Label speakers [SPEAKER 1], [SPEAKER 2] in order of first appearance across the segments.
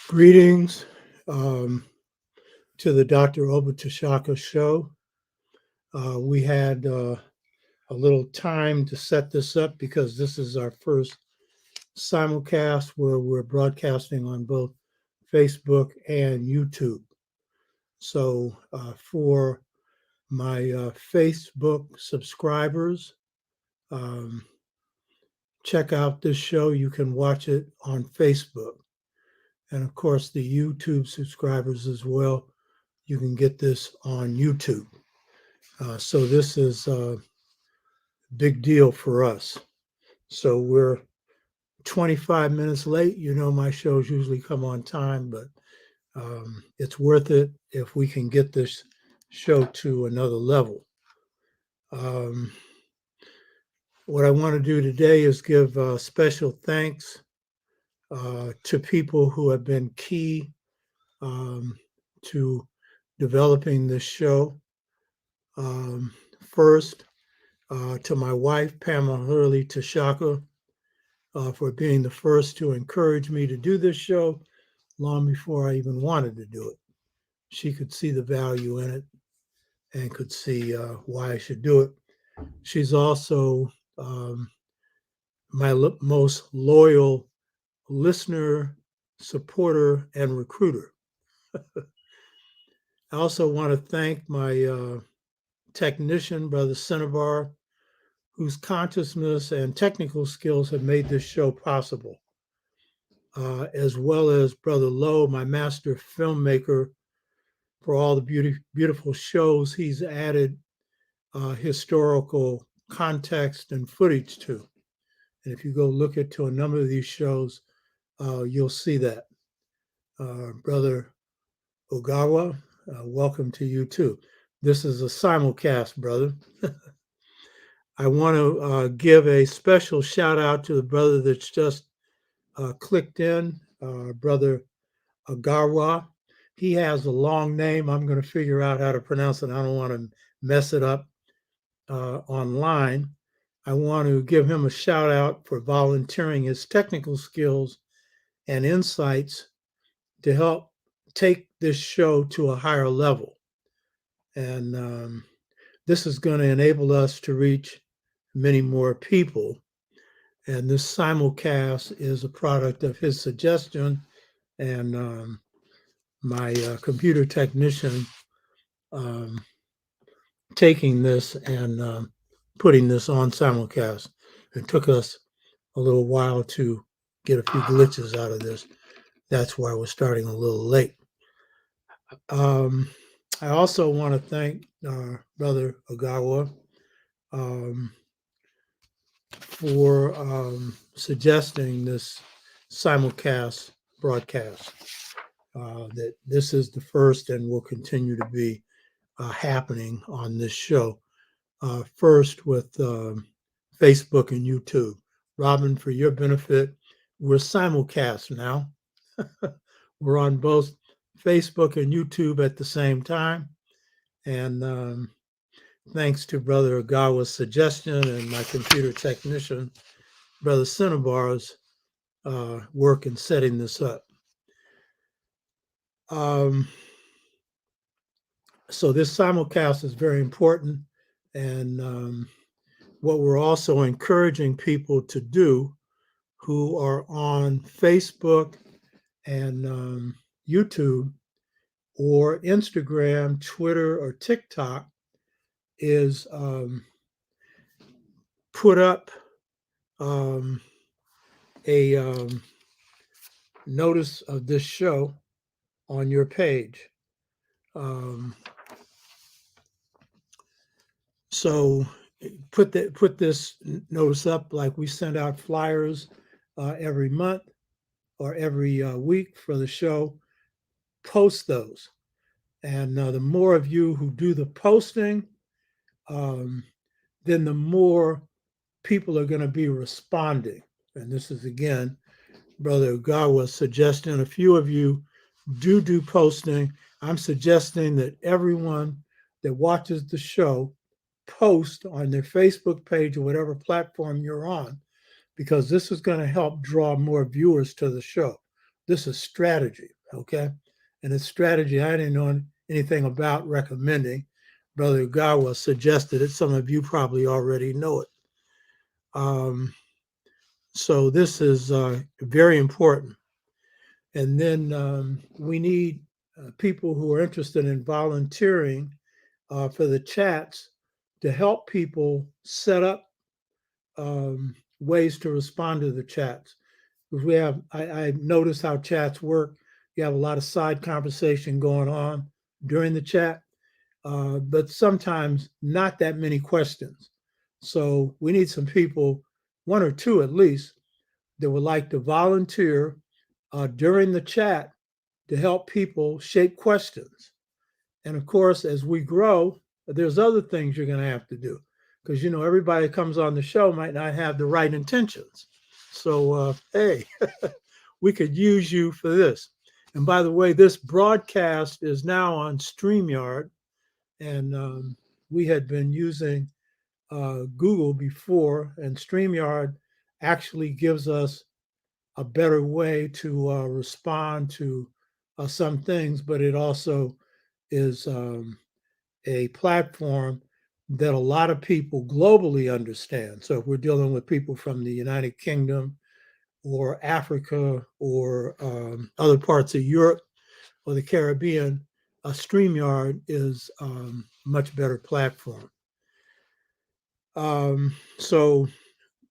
[SPEAKER 1] Greetings to the Dr. Obutashaka show. We had a little time to set this up because this is our first simulcast where we're broadcasting on both Facebook and YouTube. So for my Facebook subscribers, um, check out this show. You can watch it on Facebook. And of course, the YouTube subscribers as well. You can get this on YouTube. So this is a big deal for us. So we're 25 minutes late. You know, my shows usually come on time, but it's worth it if we can get this show to another level. Um, what I want to do today is give special thanks to people who have been key to developing this show. First, to my wife, Pamela Hurley Tashaka, for being the first to encourage me to do this show long before I even wanted to do it. She could see the value in it and could see why I should do it. She's also my most loyal listener, supporter, and recruiter. I also want to thank my technician, Brother Cinnabar, whose consciousness and technical skills have made this show possible, as well as Brother Lowe, my master filmmaker, for all the beautiful shows he's added historical context and footage to. And if you go look into a number of these shows, you'll see that. Brother Ogawa, welcome to you too. This is a simulcast, brother. I want to give a special shout out to the brother that's just clicked in, Brother Agarwa. He has a long name. I'm going to figure out how to pronounce it. I don't want to mess it up online. I want to give him a shout out for volunteering his technical skills and insights to help take this show to a higher level. And this is going to enable us to reach many more people. And this simulcast is a product of his suggestion and my computer technician taking this and putting this on simulcast. It took us a little while to get a few glitches out of this. That's why we're starting a little late. I also want to thank Brother Ogawa for suggesting this simulcast broadcast. That this is the first and will continue to be happening on this show. First with Facebook and YouTube. Robin, for your benefit, we're simulcast now. We're on both Facebook and YouTube at the same time. And thanks to Brother Agawa's suggestion and my computer technician, Brother Cinnabar's work in setting this up. So this simulcast is very important. And what we're also encouraging people to do who are on Facebook and YouTube or Instagram, Twitter, or TikTok is put up a notice of this show on your page. So put this notice up, like we send out flyers every month or every week for the show. Post those. And the more of you who do the posting, then the more people are going to be responding. And this is, again, Brother Ogawa's suggestion. A few of you do posting. I'm suggesting that everyone that watches the show post on their Facebook page or whatever platform you're on, because this is going to help draw more viewers to the show. This is strategy, okay? And it's strategy I didn't know anything about recommending. Brother Gawa suggested it. Some of you probably already know it. So this is very important. And then we need people who are interested in volunteering for the chats to help people set up ways to respond to the chats. Because I notice how chats work. You have a lot of side conversation going on during the chat, but sometimes not that many questions. So we need some people, one or two at least, that would like to volunteer during the chat to help people shape questions. And of course, as we grow, there's other things you're going to have to do because, you know, everybody that comes on the show might not have the right intentions. So, hey, we could use you for this. And by the way, this broadcast is now on StreamYard. And we had been using Google before, and StreamYard actually gives us a better way to respond to some things, but it also is a platform that a lot of people globally understand. So if we're dealing with people from the United Kingdom or Africa or other parts of Europe or the Caribbean, a StreamYard is much better platform. So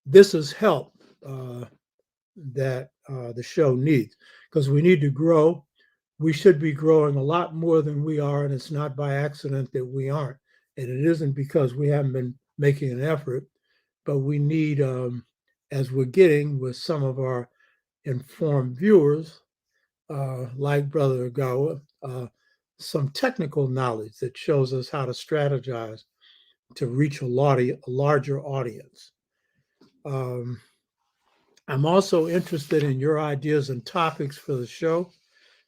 [SPEAKER 1] this is help that the show needs because we need to grow. We should be growing a lot more than we are, and it's not by accident that we aren't. And it isn't because we haven't been making an effort, but we need, as we're getting with some of our informed viewers, like Brother Agawa, some technical knowledge that shows us how to strategize to reach a larger audience. I'm also interested in your ideas and topics for the show.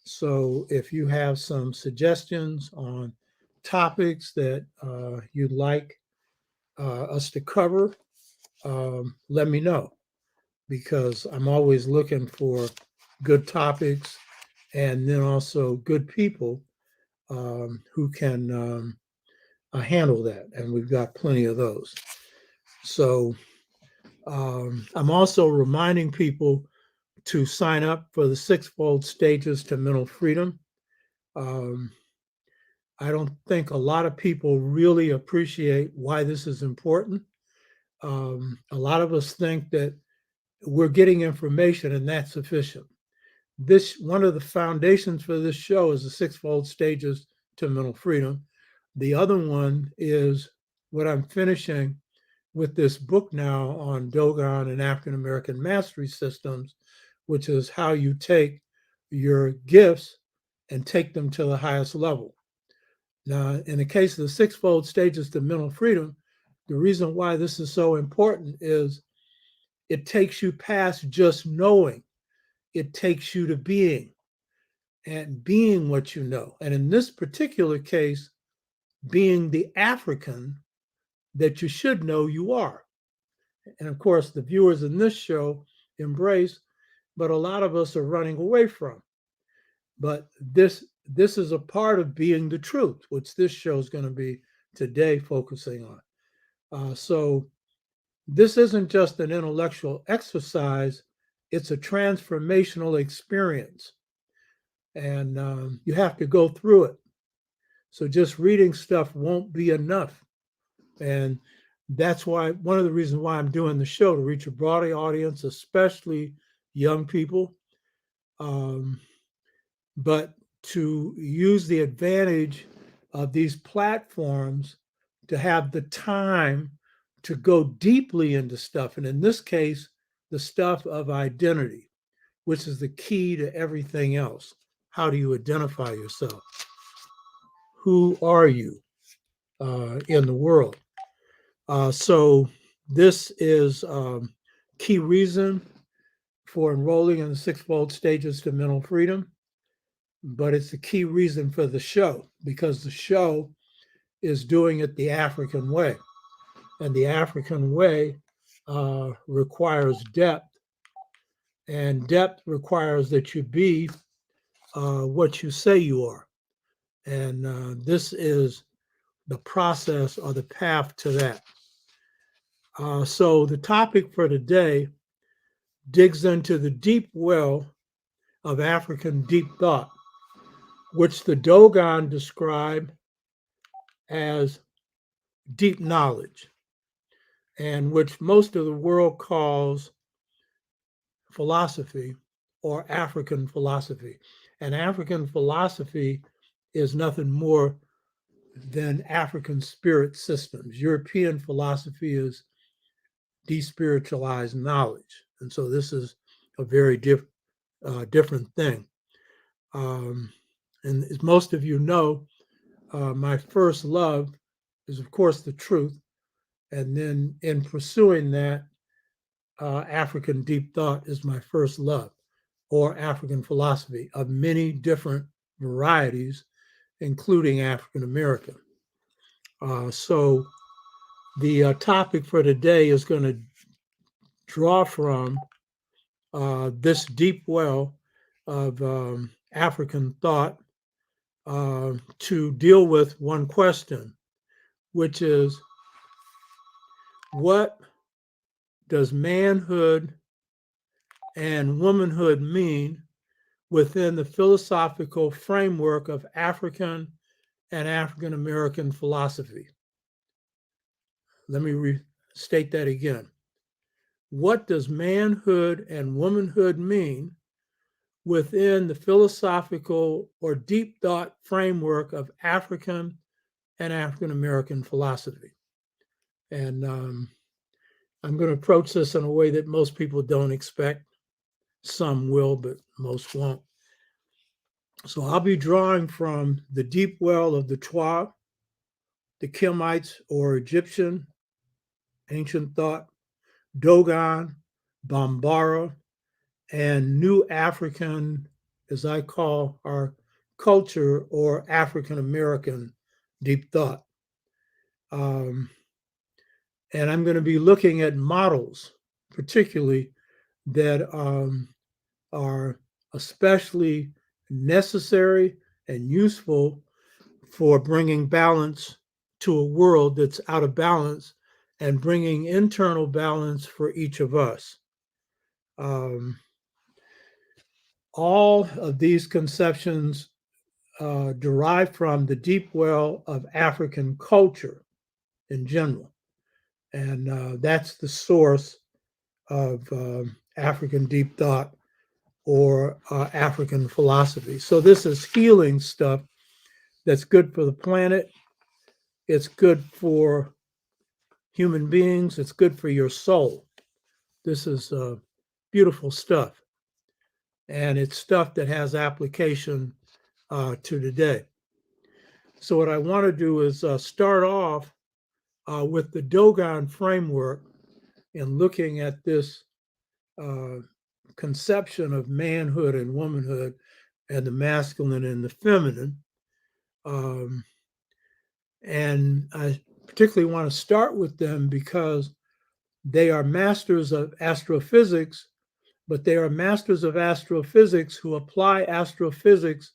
[SPEAKER 1] So if you have some suggestions on topics that you'd like us to cover, let me know because I'm always looking for good topics and then also good people who can handle that. And we've got plenty of those. So I'm also reminding people to sign up for the sixfold stages to mental freedom. I don't think a lot of people really appreciate why this is important. A lot of us think that we're getting information and that's sufficient. This one of the foundations for this show is the sixfold stages to mental freedom. The other one is what I'm finishing with this book now on Dogon and African American mastery systems, which is how you take your gifts and take them to the highest level. Now, in the case of the sixfold stages to mental freedom, the reason why this is so important is it takes you past just knowing. It takes you to being and being what you know. And in this particular case, being the African that you should know you are. And of course, the viewers in this show embrace, but a lot of us are running away from. But this is a part of being the truth, which this show is going to be today focusing on. So this isn't just an intellectual exercise, it's a transformational experience. And you have to go through it. So just reading stuff won't be enough. And that's why one of the reasons why I'm doing the show, to reach a broader audience, especially young people, but to use the advantage of these platforms to have the time to go deeply into stuff. And in this case, the stuff of identity, which is the key to everything else. How do you identify yourself? Who are you in the world? So this is key reason for enrolling in the sixfold stages to mental freedom, but it's the key reason for the show because the show is doing it the African way. And the African way requires depth And depth requires that you be what you say you are. And this is the process or the path to that. So the topic for today digs into the deep well of African deep thought, which the Dogon describe as deep knowledge, and which most of the world calls philosophy or African philosophy. And African philosophy is nothing more than African spirit systems. European philosophy is despiritualized knowledge. And so this is a very different thing. And as most of you know, my first love is, of course, the truth. And then in pursuing that, African deep thought is my first love, or African philosophy of many different varieties, including African American. So the topic for today is going to draw from this deep well of African thought to deal with one question, which is, what does manhood and womanhood mean within the philosophical framework of African and African American philosophy? Let me restate that again. What does manhood and womanhood mean within the philosophical or deep thought framework of African and African American philosophy? And I'm going to approach this in a way that most people don't expect. Some will, but most won't. So I'll be drawing from the deep well of the Twa, the Kemites or Egyptian, ancient thought, Dogon, Bambara, and New African, as I call our culture, or African American deep thought. And I'm going to be looking at models, particularly that are especially necessary and useful for bringing balance to a world that's out of balance and bringing internal balance for each of us. All of these conceptions derive from the deep well of African culture in general. And that's the source of African deep thought or African philosophy. So this is healing stuff that's good for the planet. It's good for human beings. It's good for your soul. This is beautiful stuff. And it's stuff that has application to today. So what I want to do is start off with the Dogon framework and looking at this conception of manhood and womanhood and the masculine and the feminine. And I particularly want to start with them because they are masters of astrophysics, but they are masters of astrophysics who apply astrophysics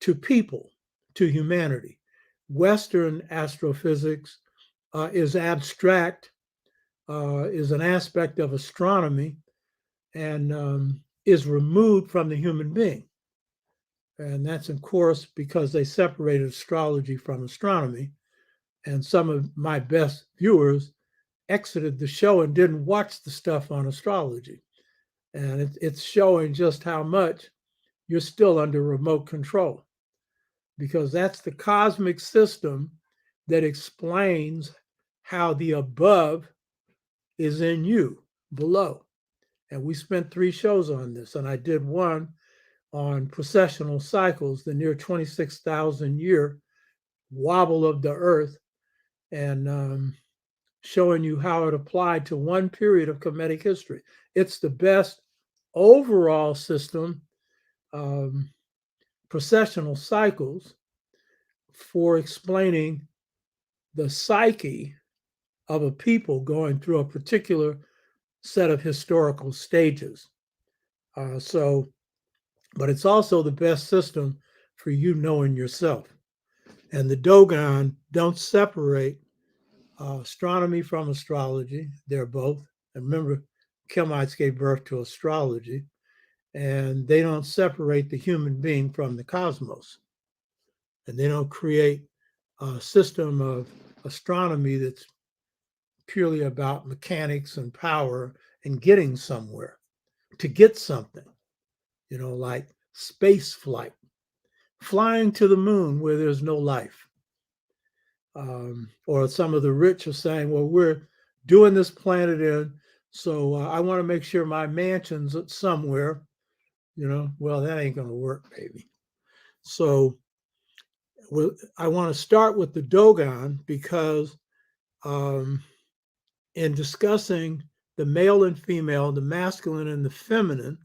[SPEAKER 1] to people, to humanity. Western astrophysics is abstract, is an aspect of astronomy, and is removed from the human being. And that's, of course, because they separated astrology from astronomy. And some of my best viewers exited the show and didn't watch the stuff on astrology. And it's showing just how much you're still under remote control, because that's the cosmic system that explains how the above is in you below. And we spent 3 shows on this, and I did one on processional cycles, the near 26,000 year wobble of the earth, and showing you how it applied to one period of Kemetic history. It's the best overall system, processional cycles, for explaining the psyche of a people going through a particular set of historical stages. But it's also the best system for you knowing yourself. And the Dogon don't separate astronomy from astrology. They're both. And remember, Kemites gave birth to astrology, and they don't separate the human being from the cosmos. And they don't create a system of astronomy that's purely about mechanics and power and getting somewhere to get something, like space flight, flying to the moon where there's no life. Or some of the rich are saying, well, we're doing this planet in, so I want to make sure my mansion's somewhere, well, that ain't going to work, baby. So I want to start with the Dogon because in discussing the male and female, the masculine and the feminine,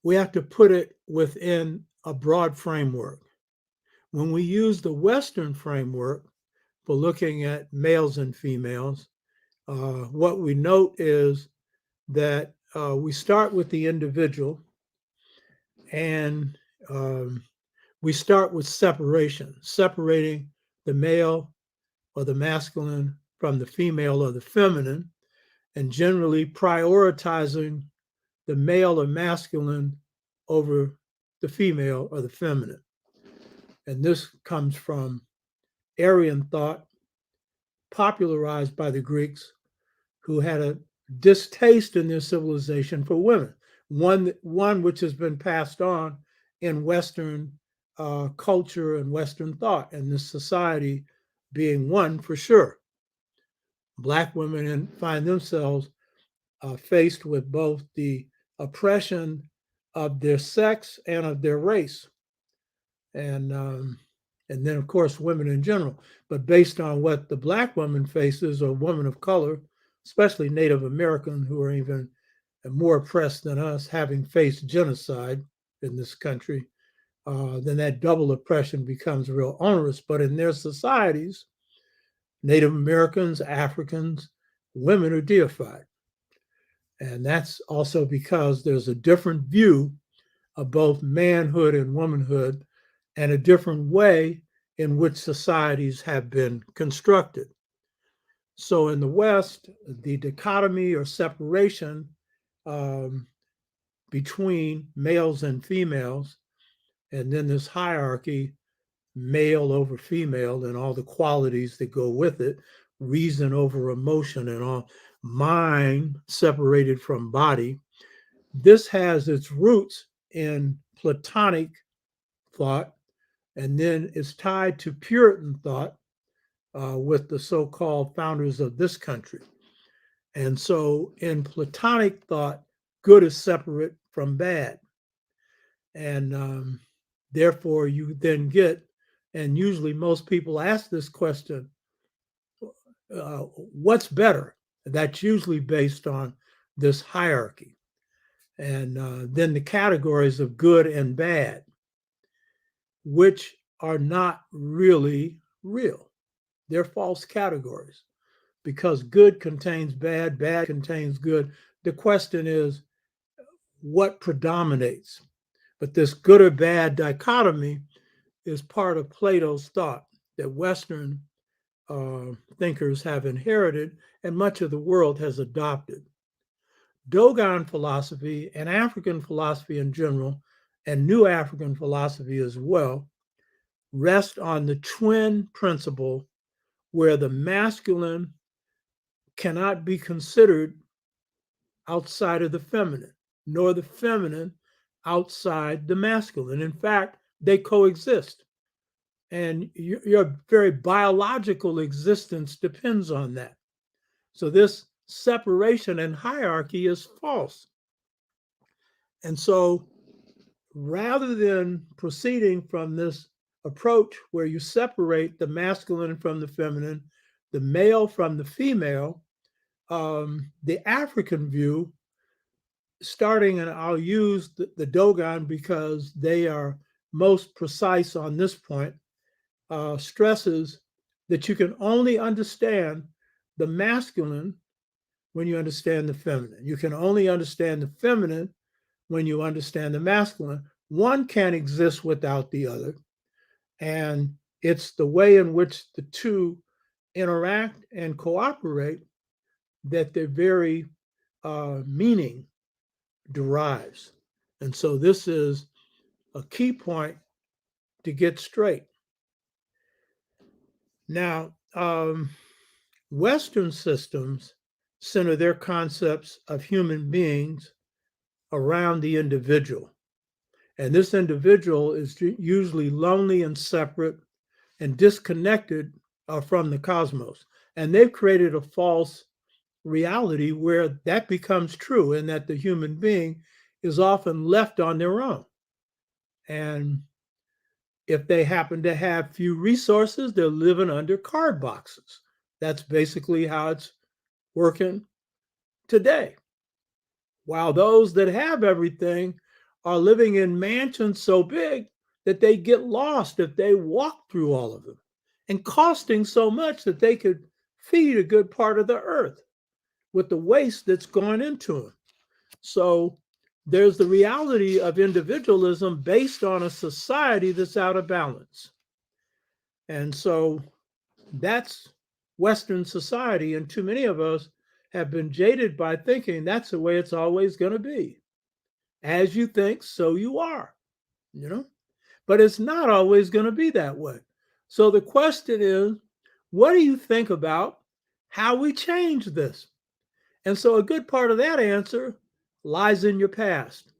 [SPEAKER 1] we have to put it within a broad framework. When we use the Western framework for looking at males and females, what we note is that we start with the individual, and we start with separating the male or the masculine from the female or the feminine, and generally prioritizing the male or masculine over the female or the feminine. And this comes from Aryan thought, popularized by the Greeks, who had a distaste in their civilization for women, one which has been passed on in Western culture and Western thought, and this society being one for sure. Black women find themselves faced with both the oppression of their sex and of their race, and then of course women in general. But based on what the Black woman faces, or women of color, especially Native American, who are even more oppressed than us, having faced genocide in this country, then that double oppression becomes real onerous. But in their societies, Native Americans, Africans, women are deified. And that's also because there's a different view of both manhood and womanhood, and a different way in which societies have been constructed. So in the West, the dichotomy or separation between males and females, and then this hierarchy, male over female, and all the qualities that go with it, reason over emotion, and all, mind separated from body. This has its roots in Platonic thought, and then is tied to Puritan thought with the so-called founders of this country. And so in Platonic thought, good is separate from bad. And therefore you then get, and usually most people ask this question, what's better? That's usually based on this hierarchy. And then the categories of good and bad, which are not really real. They're false categories, because good contains bad, bad contains good. The question is, what predominates? But this good or bad dichotomy is part of Plato's thought that Western thinkers have inherited and much of the world has adopted. Dogon philosophy and African philosophy in general, and New African philosophy as well, rest on the twin principle where the masculine cannot be considered outside of the feminine, nor the feminine outside the masculine. In fact, they coexist. And your very biological existence depends on that. So this separation and hierarchy is false. And so rather than proceeding from this approach where you separate the masculine from the feminine, the male from the female, the African view, starting, and I'll use the Dogon because they are most precise on this point, stresses that you can only understand the masculine when you understand the feminine. You can only understand the feminine when you understand the masculine. One can't exist without the other. And it's the way in which the two interact and cooperate that their very meaning derives. And so this is a key point to get straight. Now, Western systems center their concepts of human beings around the individual. And this individual is usually lonely and separate and disconnected from the cosmos. And they've created a false reality where that becomes true, and that the human being is often left on their own. And if they happen to have few resources, they're living under card boxes. That's basically how it's working today. While those that have everything are living in mansions so big that they get lost if they walk through all of them, and costing so much that they could feed a good part of the earth with the waste that's gone into them. So there's the reality of individualism based on a society that's out of balance. And so that's Western society. And too many of us have been jaded by thinking that's the way it's always going to be. As you think, so you are, you know? But it's not always going to be that way. So the question is, what do you think about how we change this? And so a good part of that answer lies in your past,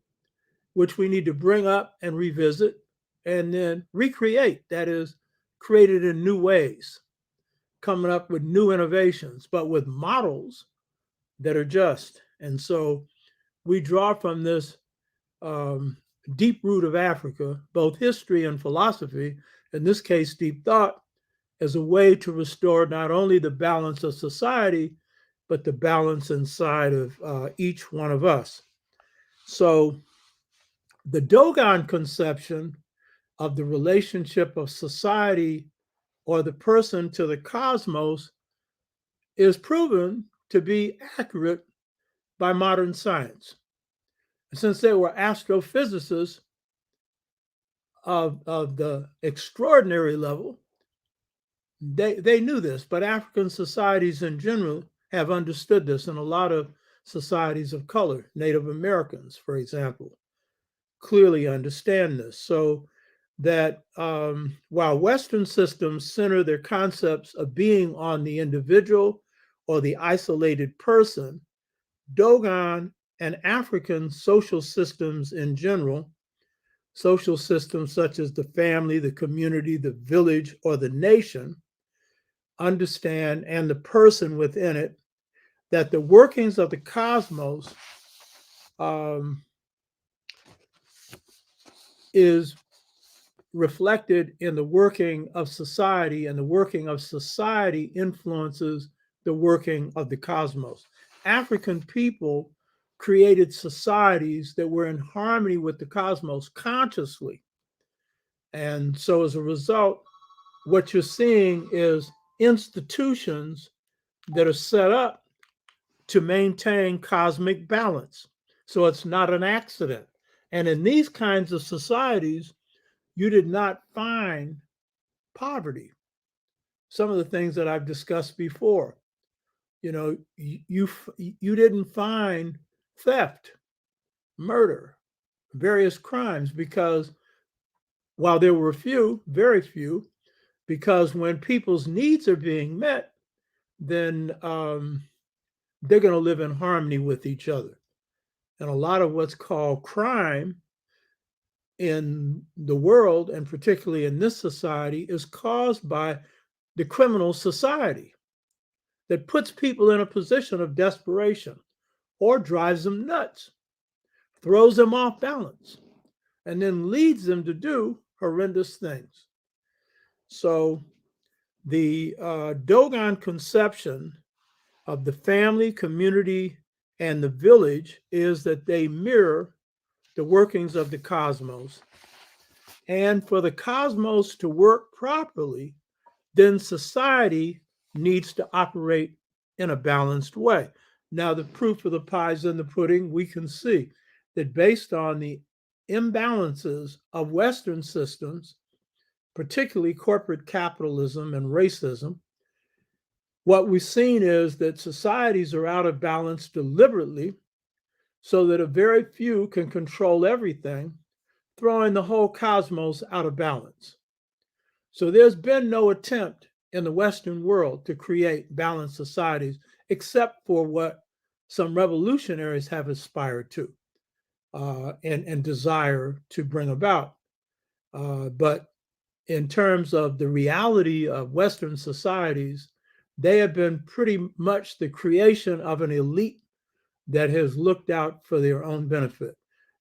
[SPEAKER 1] which we need to bring up and revisit and then recreate. That is, create it in new ways, coming up with new innovations, but with models that are just. And so we draw from this deep root of Africa, both history and philosophy, in this case, deep thought, as a way to restore not only the balance of society, but the balance inside of each one of us. So the Dogon conception of the relationship of society or the person to the cosmos is proven to be accurate by modern science. Since they were astrophysicists of the extraordinary level, they knew this, but African societies in general have understood this, and a lot of societies of color, Native Americans, for example, clearly understand this. So that while Western systems center their concepts of being on the individual or the isolated person, Dogon and African social systems in general, social systems such as the family, the community, the village, or the nation, understand, and the person within it, that the workings of the cosmos is reflected in the working of society, and the working of society influences the working of the cosmos. African people created societies that were in harmony with the cosmos consciously. And so as a result, what you're seeing is institutions that are set up to maintain cosmic balance. So it's not an accident. And in these kinds of societies, you did not find poverty. Some of the things that I've discussed before, you didn't find theft, murder, various crimes, because while there were few, very few, because when people's needs are being met, then they're going to live in harmony with each other. And a lot of what's called crime in the world, and particularly in this society, is caused by the criminal society that puts people in a position of desperation or drives them nuts, throws them off balance, and then leads them to do horrendous things. So the Dogon conception of the family, community, and the village is that they mirror the workings of the cosmos. And for the cosmos to work properly, then society needs to operate in a balanced way. Now, the proof of the pie is in the pudding. We can see that based on the imbalances of Western systems, particularly corporate capitalism and racism, what we've seen is that societies are out of balance deliberately so that a very few can control everything, throwing the whole cosmos out of balance. So there's been no attempt in the Western world to create balanced societies, except for what some revolutionaries have aspired to and desire to bring about. But in terms of the reality of Western societies, they have been pretty much the creation of an elite that has looked out for their own benefit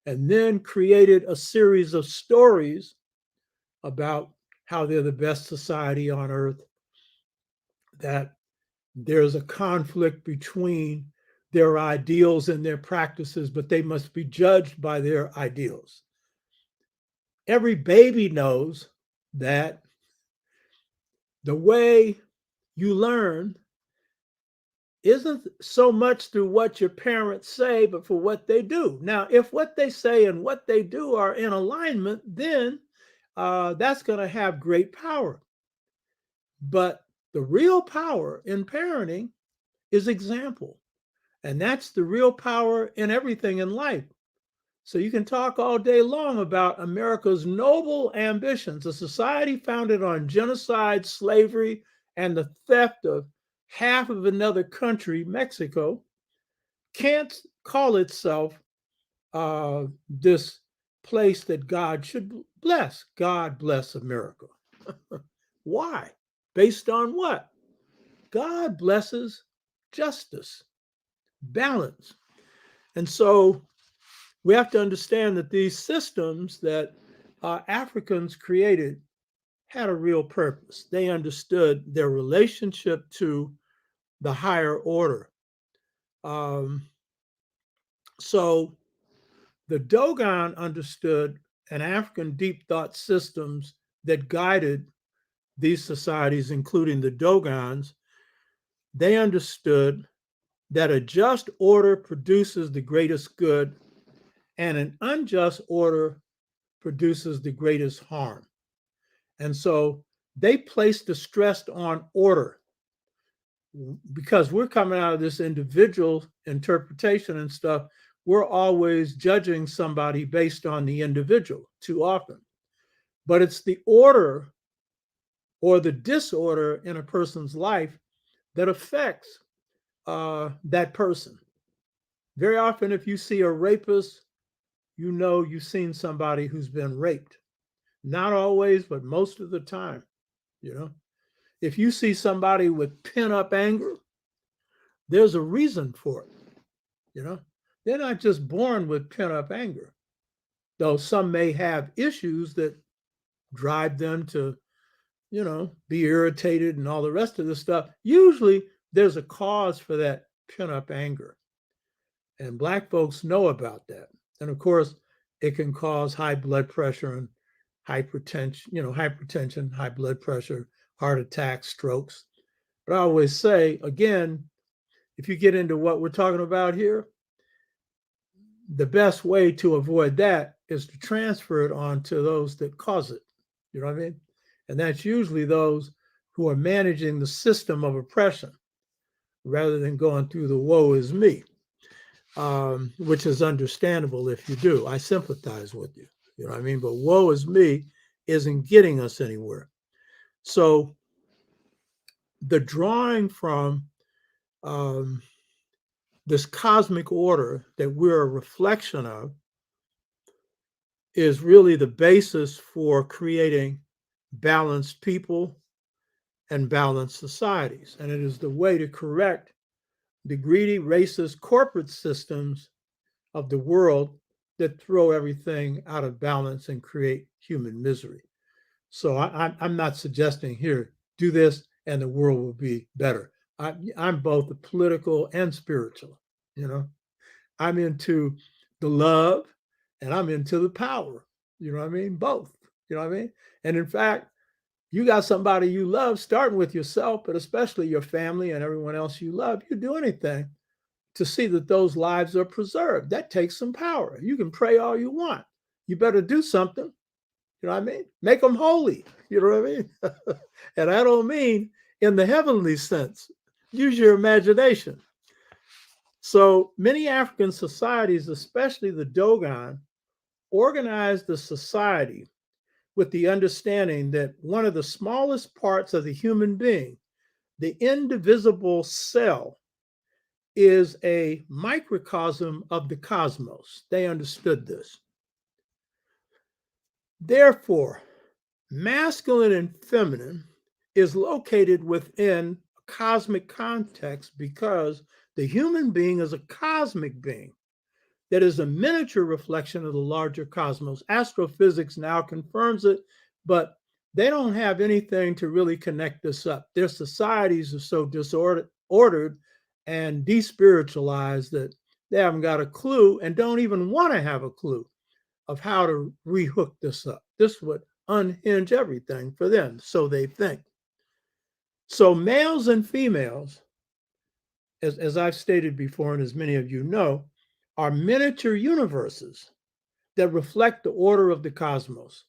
[SPEAKER 1] and then created a series of stories about how they're the best society on earth, that there's a conflict between their ideals and their practices, but they must be judged by their ideals. Every baby knows that the way you learn isn't so much through what your parents say, but for what they do. Now, if what they say and what they do are in alignment, then that's going to have great power. But the real power in parenting is example. And that's the real power in everything in life. So you can talk all day long about America's noble ambitions, a society founded on genocide, slavery, and the theft of half of another country, Mexico, can't call itself this place that God should bless. God bless America. Why? Based on what? God blesses justice, balance. And so we have to understand that these systems that Africans created had a real purpose. They understood their relationship to the higher order. So the Dogon understood an African deep thought systems that guided these societies, including the Dogons. They understood that a just order produces the greatest good and an unjust order produces the greatest harm. And so they placed the stress on order because we're coming out of this individual interpretation and stuff. We're always judging somebody based on the individual too often. But it's the order or the disorder in a person's life that affects that person. Very often, if you see a rapist, you know you've seen somebody who's been raped. Not always, but most of the time, you know. If you see somebody with pent up anger, there's a reason for it, you know. They're not just born with pent up anger, though some may have issues that drive them to, you know, be irritated and all the rest of the stuff. Usually there's a cause for that pent up anger. And Black folks know about that. And of course, it can cause high blood pressure and hypertension, high blood pressure, heart attacks, strokes. But I always say, again, if you get into what we're talking about here, the best way to avoid that is to transfer it on to those that cause it. You know what I mean? And that's usually those who are managing the system of oppression rather than going through the woe is me, which is understandable if you do. I sympathize with you. You know what I mean? But woe is me isn't getting us anywhere. So the drawing from this cosmic order that we're a reflection of is really the basis for creating balanced people and balanced societies. And it is the way to correct the greedy, racist corporate systems of the world that throw everything out of balance and create human misery. So I'm not suggesting here, do this and the world will be better. I'm both political and spiritual, you know. I'm into the love and I'm into the power. You know what I mean? Both. You know what I mean? And in fact, you got somebody you love, starting with yourself, but especially your family and everyone else you love. You do anything to see that those lives are preserved. That takes some power. You can pray all you want. You better do something. You know what I mean? Make them holy. You know what I mean? And I don't mean in the heavenly sense. Use your imagination. So many African societies, especially the Dogon, organized the society with the understanding that one of the smallest parts of the human being, the indivisible cell, is a microcosm of the cosmos. They understood this. Therefore, masculine and feminine is located within a cosmic context because the human being is a cosmic being that is a miniature reflection of the larger cosmos. Astrophysics now confirms it, but they don't have anything to really connect this up. Their societies are so disordered and despiritualized that they haven't got a clue and don't even want to have a clue of how to rehook this up. This would unhinge everything for them, so they think. So males and females, as I've stated before, and as many of you know, are miniature universes that reflect the order of the cosmos.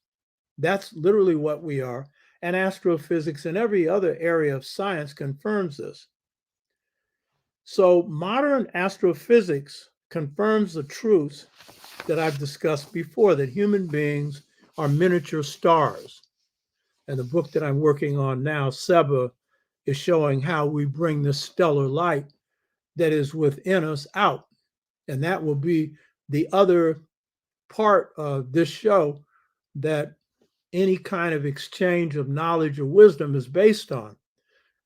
[SPEAKER 1] That's literally what we are. And astrophysics and every other area of science confirms this. So modern astrophysics confirms the truths that I've discussed before, that human beings are miniature stars. And the book that I'm working on now, Seba, is showing how we bring the stellar light that is within us out. And that will be the other part of this show that any kind of exchange of knowledge or wisdom is based on.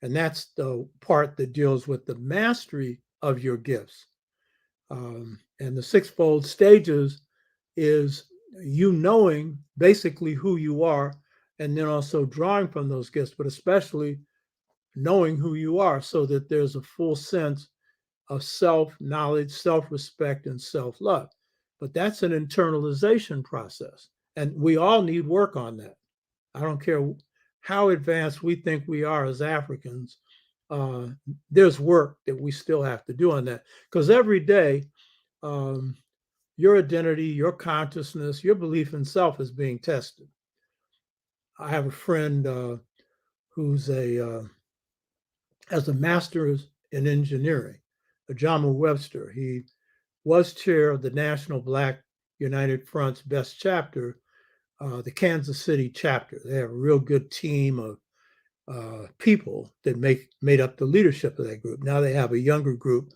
[SPEAKER 1] And that's the part that deals with the mastery of your gifts. And the sixfold stages is you knowing basically who you are, and then also drawing from those gifts, but especially knowing who you are so that there's a full sense of self-knowledge, self-respect, and self-love. But that's an internalization process. And we all need work on that. I don't care how advanced we think we are as Africans. There's work that we still have to do on that. Because every day, your identity, your consciousness, your belief in self is being tested. I have a friend who's has a master's in engineering, Ajama Webster. He was chair of the National Black United Front's best chapter, the Kansas City chapter. They have a real good team of people that made up the leadership of that group. Now they have a younger group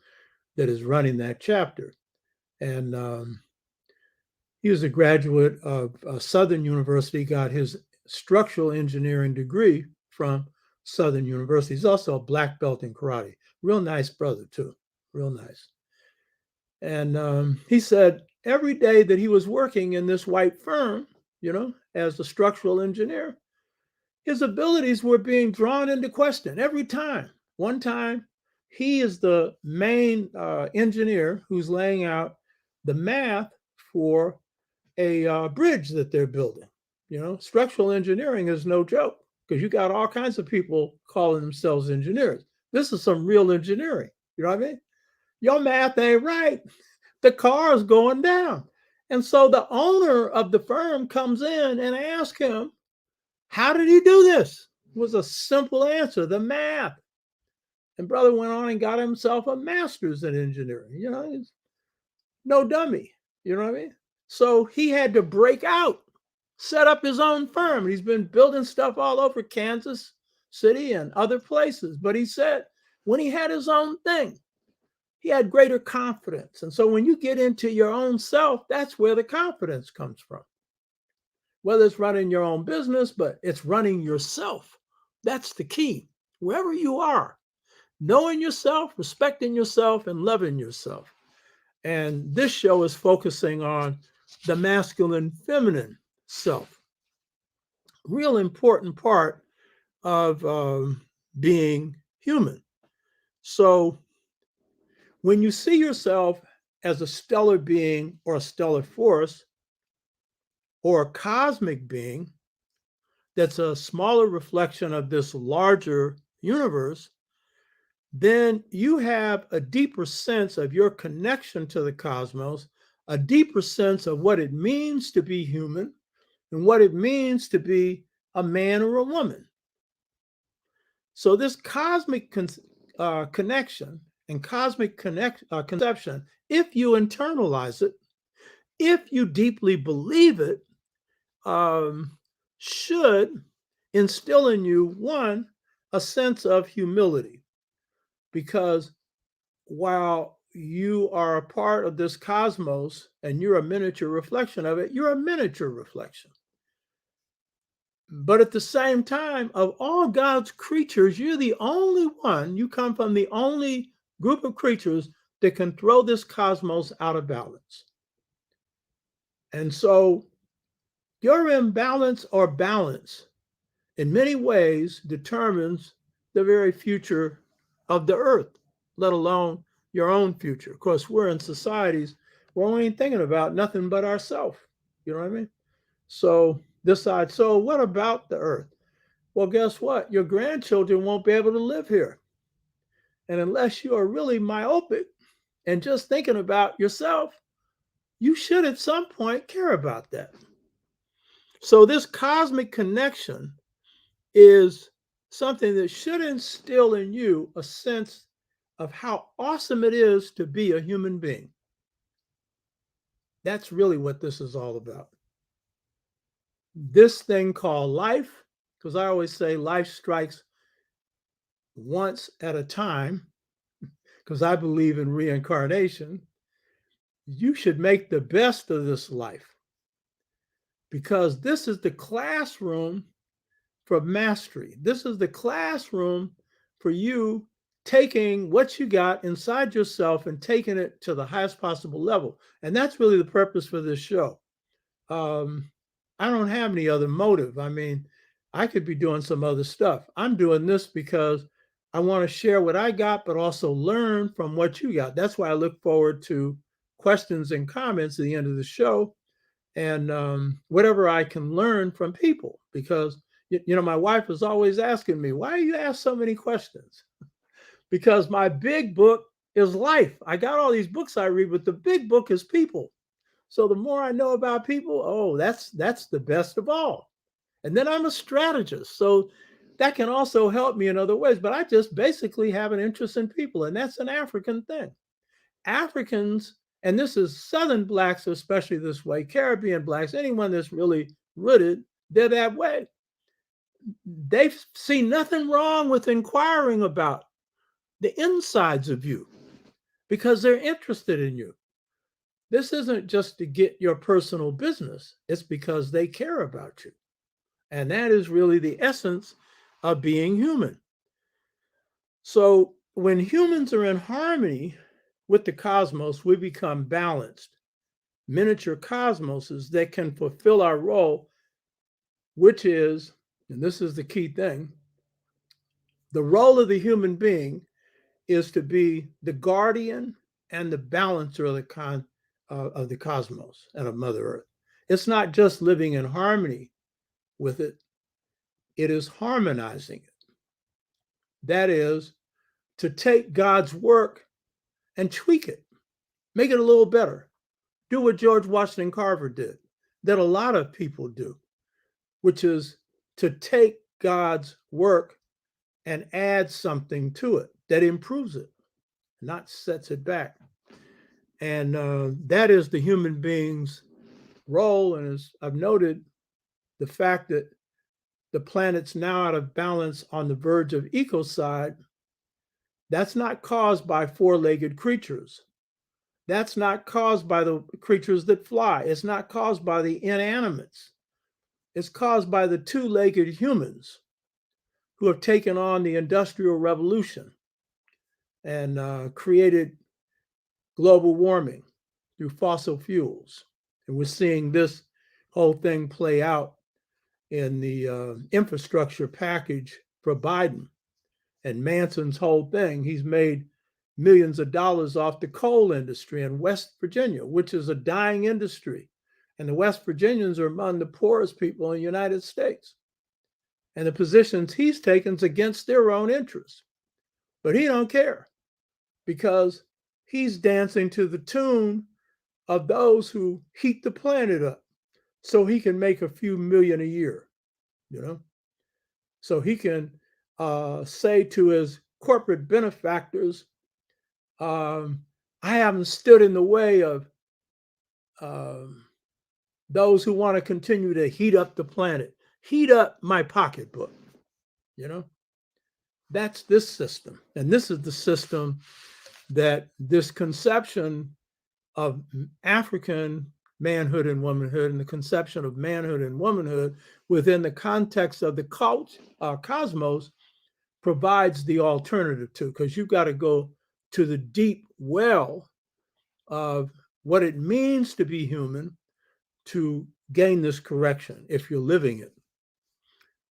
[SPEAKER 1] that is running that chapter. And he was a graduate of Southern University, got his structural engineering degree from Southern University. He's also a black belt in karate. Real nice brother, too. Real nice. And he said every day that he was working in this white firm, as a structural engineer, his abilities were being drawn into question every time. One time, he is the main engineer who's laying out the math for a bridge that they're building. Structural engineering is no joke because you got all kinds of people calling themselves engineers. This is some real engineering. You know what I mean? Your math ain't right. The car is going down. And so the owner of the firm comes in and asks him, how did he do this? It was a simple answer, the math. And brother went on and got himself a master's in engineering. He's no dummy. You know what I mean? So he had to break out, set up his own firm. He's been building stuff all over Kansas City and other places. But he said when he had his own thing, he had greater confidence. And so when you get into your own self, that's where the confidence comes from. Whether it's running your own business, but it's running yourself. That's the key. Wherever you are, knowing yourself, respecting yourself, and loving yourself. And this show is focusing on the masculine, feminine self. Real important part of being human. So when you see yourself as a stellar being or a stellar force or a cosmic being that's a smaller reflection of this larger universe, then you have a deeper sense of your connection to the cosmos, a deeper sense of what it means to be human and what it means to be a man or a woman. So this cosmic connection and cosmic conception, if you internalize it, if you deeply believe it, should instill in you, one, a sense of humility. Because while you are a part of this cosmos and you're a miniature reflection of it, you're a miniature reflection. But at the same time, of all God's creatures, you're the only one, you come from the only group of creatures that can throw this cosmos out of balance. And so your imbalance or balance in many ways determines the very future of the earth, let alone your own future. Of course, we're in societies we're only thinking about nothing but ourselves. You know what I mean? So decide, so what about the earth? Well, guess what? Your grandchildren won't be able to live here. And unless you are really myopic and just thinking about yourself, you should at some point care about that. So this cosmic connection is something that should instill in you a sense of how awesome it is to be a human being. That's really what this is all about. This thing called life, because I always say life strikes once at a time, because I believe in reincarnation. You should make the best of this life, because this is the classroom for mastery. This is the classroom for you taking what you got inside yourself and taking it to the highest possible level. And that's really the purpose for this show. I don't have any other motive. I mean, I could be doing some other stuff. I'm doing this because I want to share what I got, but also learn from what you got. That's why I look forward to questions and comments at the end of the show, and whatever I can learn from people. Because, you know, my wife is always asking me, why do you ask so many questions? Because my big book is life. I got all these books I read, but the big book is people. So the more I know about people, oh, that's the best of all. And then I'm a strategist. So that can also help me in other ways. But I just basically have an interest in people. And that's an African thing. Africans, and this is Southern Blacks, especially this way, Caribbean Blacks, anyone that's really rooted, they're that way. They see nothing wrong with inquiring about the insides of you because they're interested in you. This isn't just to get your personal business, it's because they care about you. And that is really the essence of being human. So when humans are in harmony with the cosmos, we become balanced, miniature cosmoses that can fulfill our role, which is, and this is the key thing, the role of the human being is to be the guardian and the balancer of the cosmos and of Mother Earth. It's not just living in harmony with it, it is harmonizing it. That is, to take God's work and tweak it, make it a little better. Do what George Washington Carver did, that a lot of people do, which is to take God's work and add something to it that improves it, not sets it back. And that is the human being's role. And as I've noted, the fact that the planet's now out of balance on the verge of ecocide, that's not caused by four-legged creatures. That's not caused by the creatures that fly. It's not caused by the inanimates. It's caused by the two-legged humans who have taken on the Industrial Revolution and created global warming through fossil fuels. And we're seeing this whole thing play out in the infrastructure package for Biden and Manson's whole thing. He's made millions of dollars off the coal industry in West Virginia, which is a dying industry. And the West Virginians are among the poorest people in the United States. And the positions he's taken is against their own interests. But he don't care because he's dancing to the tune of those who heat the planet up so he can make a few million a year, you know? So he can say to his corporate benefactors, I haven't stood in the way of um, those who want to continue to heat up the planet, heat up my pocketbook, you know? That's this system. And this is the system that this conception of African manhood and womanhood and the conception of manhood and womanhood within the context of the cosmos provides the alternative to, because you've got to go to the deep well of what it means to be human to gain this correction if you're living it.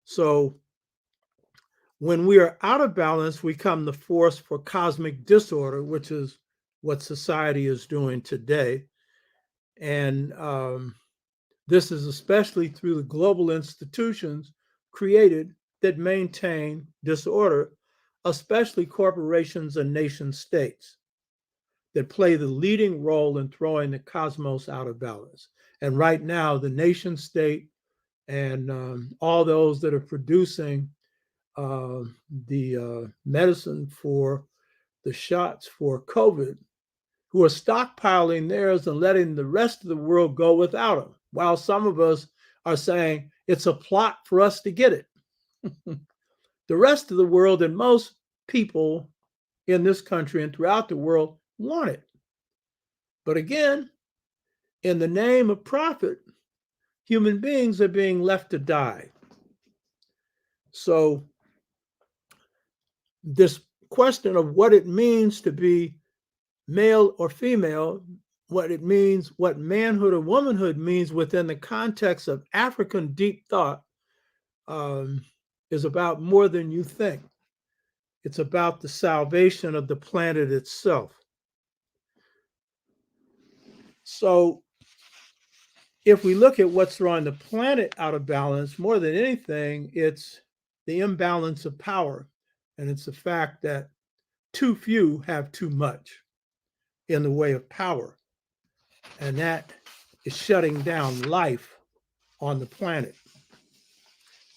[SPEAKER 1] So when we are out of balance, we come the force for cosmic disorder, which is what society is doing today. And this is especially through the global institutions created that maintain disorder, especially corporations and nation states that play the leading role in throwing the cosmos out of balance. And right now, the nation state and all those that are producing the medicine for the shots for COVID, who are stockpiling theirs and letting the rest of the world go without them, while some of us are saying it's a plot for us to get it. The rest of the world and most people in this country and throughout the world want it. But again, in the name of profit, human beings are being left to die. So this question of what it means to be male or female, what it means, what manhood or womanhood means within the context of African deep thought is about more than you think. It's about the salvation of the planet itself. So if we look at what's throwing the planet out of balance, more than anything, it's the imbalance of power. And it's the fact that too few have too much in the way of power. And that is shutting down life on the planet.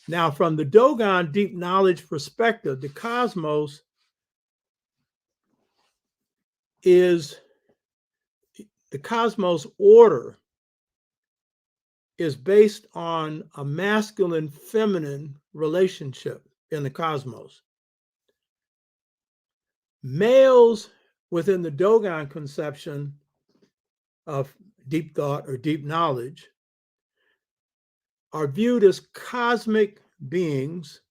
[SPEAKER 1] Now, from the Dogon deep knowledge perspective, the cosmos order is based on a masculine feminine relationship in the cosmos. Males within the Dogon conception of deep thought or deep knowledge are viewed as cosmic beings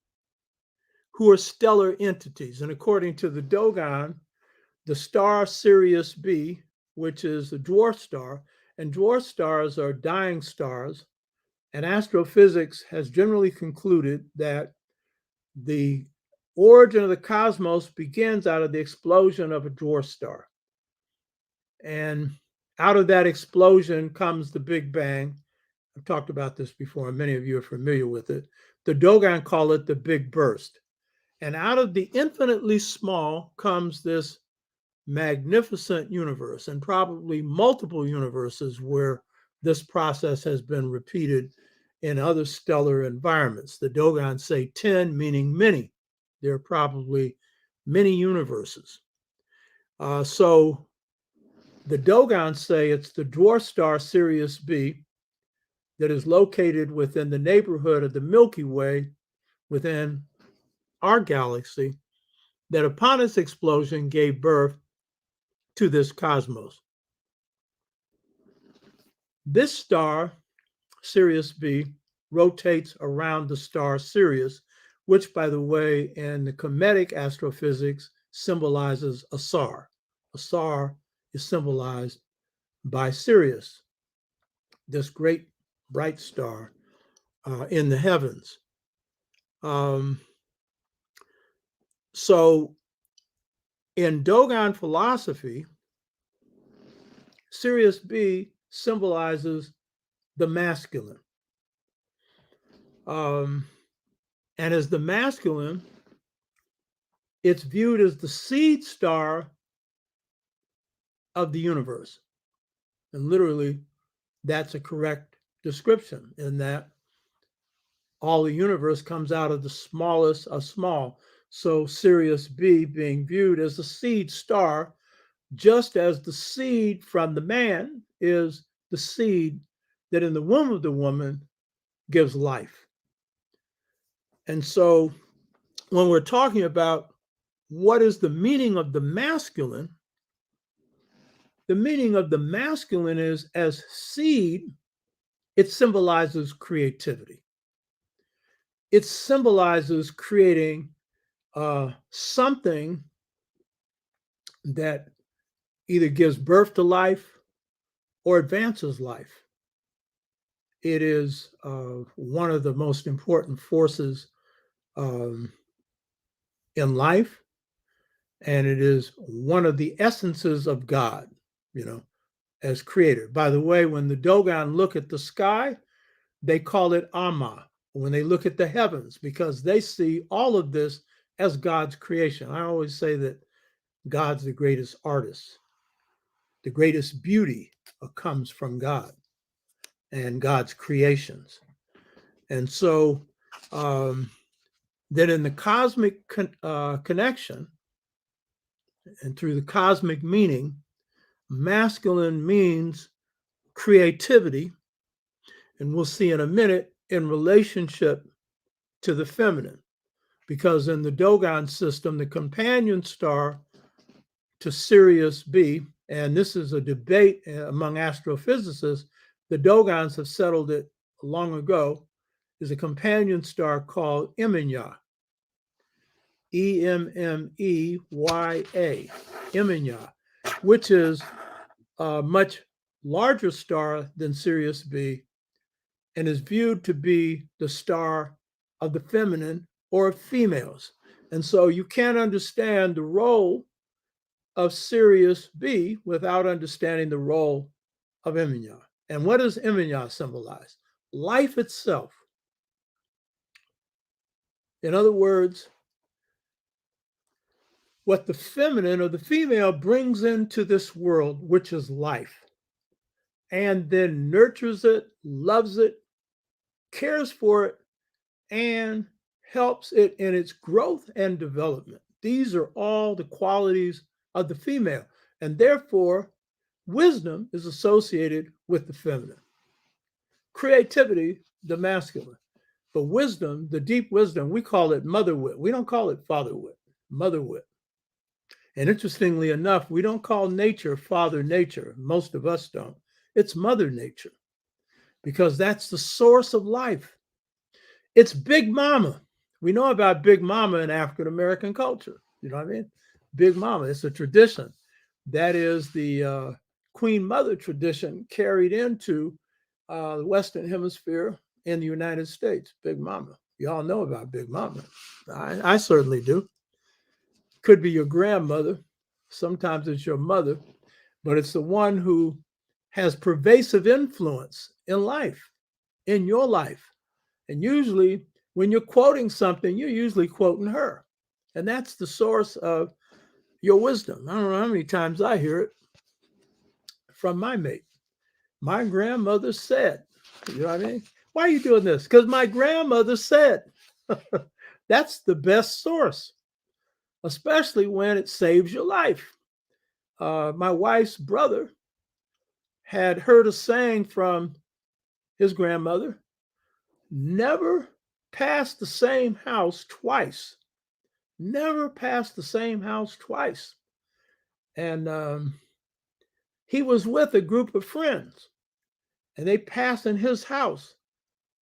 [SPEAKER 1] who are stellar entities. And according to the Dogon, the star Sirius B, which is a dwarf star, and dwarf stars are dying stars, and astrophysics has generally concluded that the origin of the cosmos begins out of the explosion of a dwarf star. And out of that explosion comes the Big Bang. I've talked about this before, and many of you are familiar with it. The Dogon call it the Big Burst. And out of the infinitely small comes this magnificent universe, and probably multiple universes where this process has been repeated in other stellar environments. The Dogon say 10, meaning many. There are probably many universes. So the Dogon say it's the dwarf star Sirius B that is located within the neighborhood of the Milky Way within our galaxy, that upon its explosion gave birth to this cosmos. This star, Sirius B, rotates around the star Sirius, which, by the way, in the Kemetic astrophysics symbolizes a star. A star is symbolized by Sirius, this great bright star in the heavens. So in Dogon philosophy, Sirius B symbolizes the masculine. And as the masculine, it's viewed as the seed star of the universe. And literally, that's a correct description, in that all the universe comes out of the smallest of small. So Sirius B being viewed as the seed star, just as the seed from the man is the seed that in the womb of the woman gives life. And so when we're talking about what is the meaning of the masculine is, as seed, it symbolizes creativity. It symbolizes creating something that either gives birth to life or advances life. It is one of the most important forces in life, and it is one of the essences of God, as creator. By the way, when the Dogon look at the sky, they call it Amma. When they look at the heavens, because they see all of this as God's creation. I always say that God's the greatest artist. The greatest beauty comes from God and God's creations. And so that in the cosmic connection and through the cosmic meaning, masculine means creativity, and we'll see in a minute, in relationship to the feminine. Because in the Dogon system, the companion star to Sirius B, and this is a debate among astrophysicists, the Dogons have settled it long ago, is a companion star called Emenya, Emmeya, Emenya, which is a much larger star than Sirius B and is viewed to be the star of the feminine or of females. And so you can't understand the role of Sirius B without understanding the role of Emenya. And what does Emenya symbolize? Life itself. In other words, what the feminine or the female brings into this world, which is life, and then nurtures it, loves it, cares for it, and helps it in its growth and development. These are all the qualities of the female, and therefore wisdom is associated with the feminine. Creativity, the masculine. But wisdom, the deep wisdom, we call it mother wit. We don't call it father wit, mother wit. And interestingly enough, we don't call nature father nature. Most of us don't. It's mother nature, because that's the source of life. It's Big Mama. We know about Big Mama in African American culture. You know what I mean? Big Mama, it's a tradition. That is the Queen Mother tradition carried into the Western Hemisphere in the United States. Big Mama. You all know about Big Mama. I certainly do. Could be your grandmother. Sometimes it's your mother, but it's the one who has pervasive influence in life, in your life. And usually when you're quoting something, you're usually quoting her. And that's the source of your wisdom. I don't know how many times I hear it from my mate. My grandmother said, you know what I mean? Why are you doing this? Because my grandmother said. That's the best source, especially when it saves your life. My wife's brother had heard a saying from his grandmother: never pass the same house twice. Never pass the same house twice. And he was with a group of friends, and they passed in his house.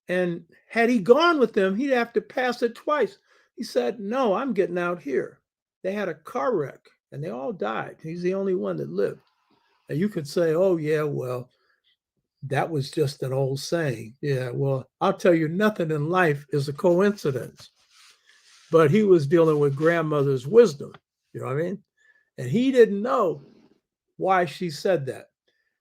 [SPEAKER 1] And had he gone with them, he'd have to pass it twice. He said, no, I'm getting out here. They had a car wreck, and they all died. He's the only one that lived. And you could say, oh, yeah, well, that was just an old saying. Yeah, well, I'll tell you, nothing in life is a coincidence. But he was dealing with grandmother's wisdom, you know what I mean? And he didn't know why she said that.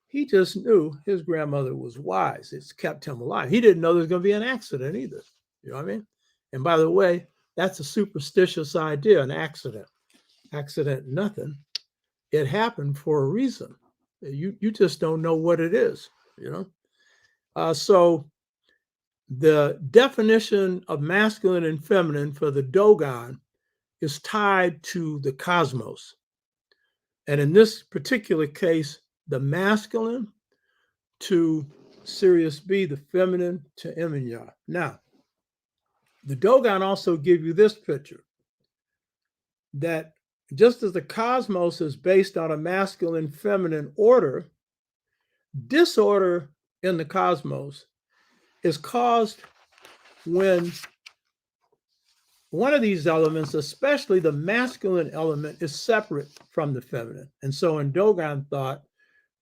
[SPEAKER 1] He just knew his grandmother was wise. It's kept him alive. He didn't know there was going to be an accident either, you know what I mean? And by the way, that's a superstitious idea, an accident. accident, nothing. It happened for a reason. You just don't know what it is, you know. So the definition of masculine and feminine for the Dogon is tied to the cosmos. And in this particular case, the masculine to Sirius B, the feminine to Eminya. Now, the Dogon also give you this picture that just as the cosmos is based on a masculine feminine order, disorder in the cosmos is caused when one of these elements, especially the masculine element, is separate from the feminine. And so in Dogon thought,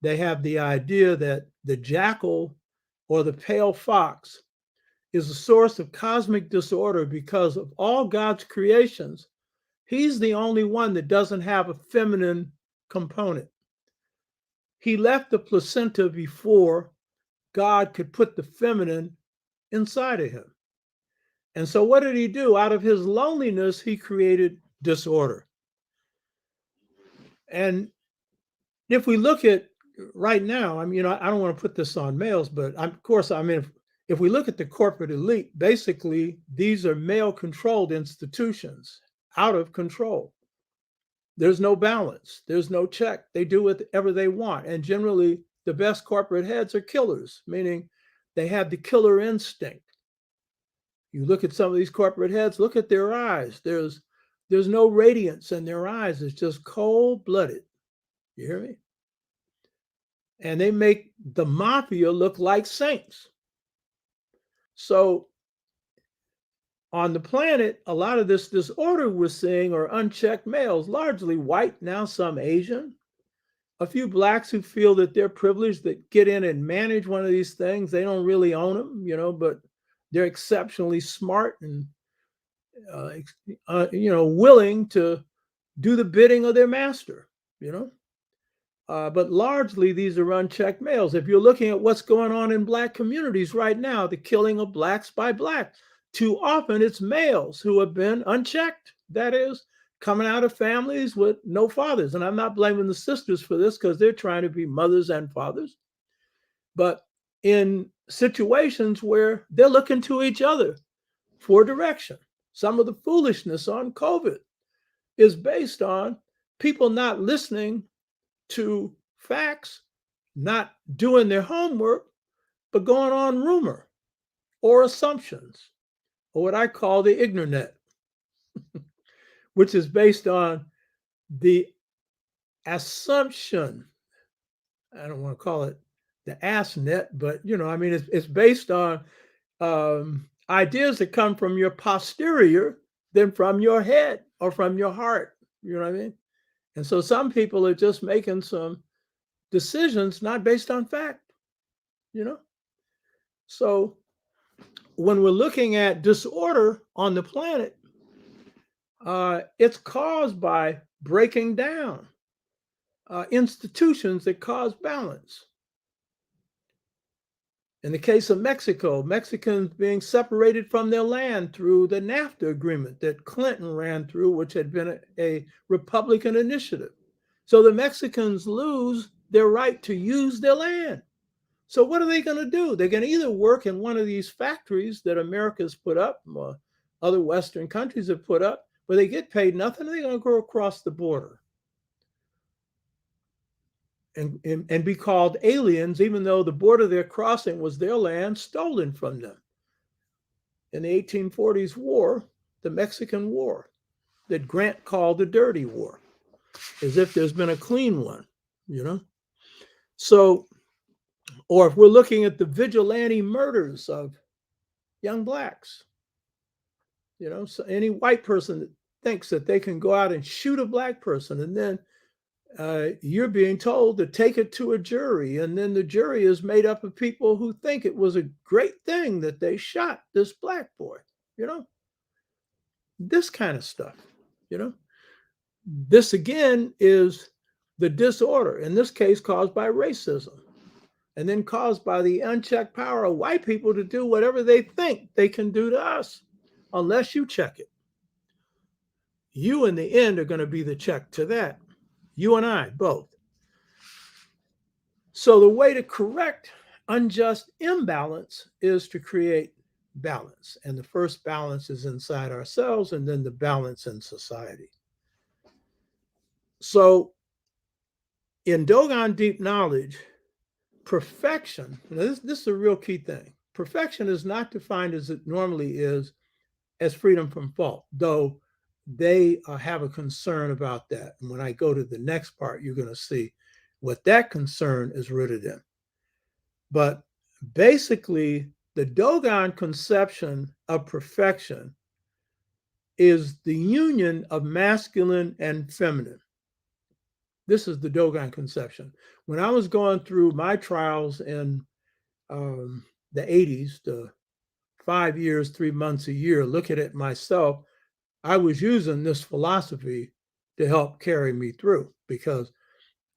[SPEAKER 1] they have the idea that the jackal or the pale fox is a source of cosmic disorder because of all God's creations. He's the only one that doesn't have a feminine component. He left the placenta before God could put the feminine inside of him. And so what did he do? Out of his loneliness, he created disorder. And if we look at right now, I mean, I don't want to put this on males, but of course, I mean, if we look at the corporate elite, basically, these are male-controlled institutions, out of control. There's no balance. There's no check. They do whatever they want. And generally, the best corporate heads are killers, meaning they have the killer instinct. You look at some of these corporate heads, look at their eyes. There's no radiance in their eyes. It's just cold-blooded. You hear me? And they make the mafia look like saints. So on the planet, a lot of this disorder we're seeing are unchecked males, largely white, now some Asian. A few blacks who feel that they're privileged, that get in and manage one of these things. They don't really own them, you know, but they're exceptionally smart and, willing to do the bidding of their master, you know. But largely, these are unchecked males. If you're looking at what's going on in Black communities right now, the killing of Blacks by Blacks, too often it's males who have been unchecked. That is, coming out of families with no fathers. And I'm not blaming the sisters for this because they're trying to be mothers and fathers. But in situations where they're looking to each other for direction, some of the foolishness on COVID is based on people not listening to facts, not doing their homework, but going on rumor or assumptions, or what I call the ignorant, which is based on the assumption. I don't want to call it the ass net, but I mean, it's based on ideas that come from your posterior than from your head or from your heart. You know what I mean? And so some people are just making some decisions not based on fact, So when we're looking at disorder on the planet, it's caused by breaking down institutions that cause balance. In the case of Mexico, Mexicans being separated from their land through the NAFTA agreement that Clinton ran through, which had been a Republican initiative. So the Mexicans lose their right to use their land. So what are they going to do? They're going to either work in one of these factories that America's put up, or other Western countries have put up, where they get paid nothing, or they're going to go across the border and be called aliens, even though the border they're crossing was their land stolen from them. In the 1840s war, the Mexican War, that Grant called the dirty war, as if there's been a clean one, So, or if we're looking at the vigilante murders of young Blacks, so any white person that thinks that they can go out and shoot a Black person, and then you're being told to take it to a jury, and then the jury is made up of people who think it was a great thing that they shot this Black boy, this kind of stuff, This again is the disorder, in this case caused by racism, and then caused by the unchecked power of white people to do whatever they think they can do to us, unless you check it. You in the end are going to be the check to that. You and I both. So the way to correct unjust imbalance is to create balance. And the first balance is inside ourselves, and then the balance in society. So in Dogon Deep Knowledge, perfection, this is a real key thing. Perfection is not defined as it normally is as freedom from fault, though they have a concern about that. And when I go to the next part, you're going to see what that concern is rooted in. But basically, the Dogon conception of perfection is the union of masculine and feminine. This is the Dogon conception. When I was going through my trials in the 80s, the 5 years, 3 months a year, looking at myself, I was using this philosophy to help carry me through, because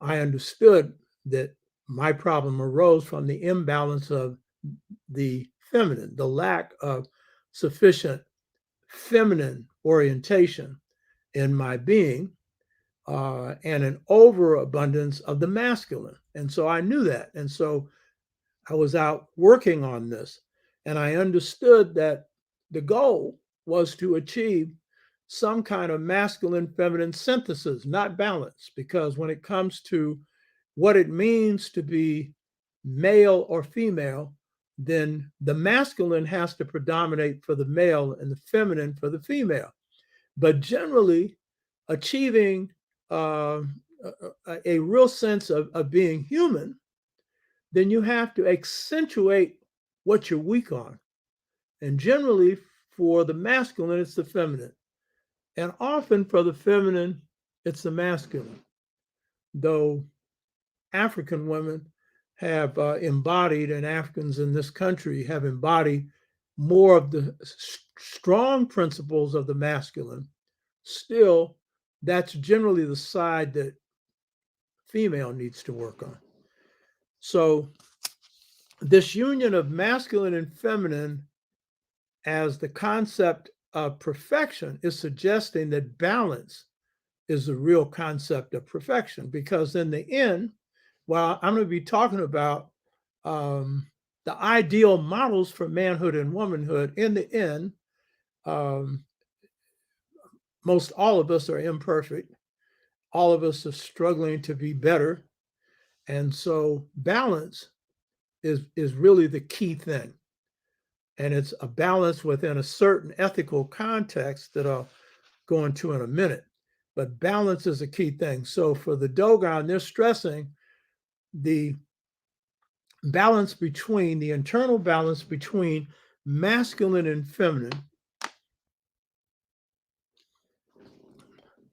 [SPEAKER 1] I understood that my problem arose from the imbalance of the feminine, the lack of sufficient feminine orientation in my being, and an overabundance of the masculine. And so I knew that. And so I was out working on this, and I understood that the goal was to achieve some kind of masculine feminine synthesis, not balance, because when it comes to what it means to be male or female, then the masculine has to predominate for the male and the feminine for the female. But generally, achieving a real sense of being human, then you have to accentuate what you're weak on. And generally, for the masculine, it's the feminine. And often for the feminine, it's the masculine. Though African women have embodied, and Africans in this country have embodied more of the strong principles of the masculine, still, that's generally the side that female needs to work on. So this union of masculine and feminine as the concept of perfection is suggesting that balance is the real concept of perfection, because in the end, well, I'm going to be talking about the ideal models for manhood and womanhood. In the end, most all of us are imperfect. All of us are struggling to be better. And so balance is really the key thing. And it's a balance within a certain ethical context that I'll go into in a minute. But balance is a key thing. So for the Dogon, they're stressing the balance between the internal balance between masculine and feminine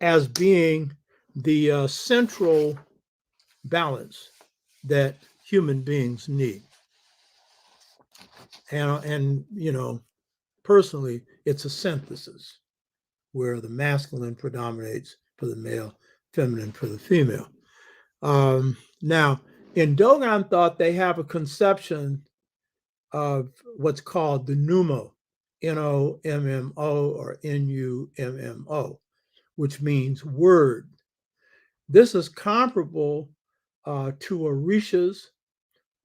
[SPEAKER 1] as being the central balance that human beings need. And you know, personally, it's a synthesis where the masculine predominates for the male, feminine for the female. Now, in Dogon thought, they have a conception of what's called the nomo, N-O-M-M-O or N-U-M-M-O, which means word. This is comparable to orishas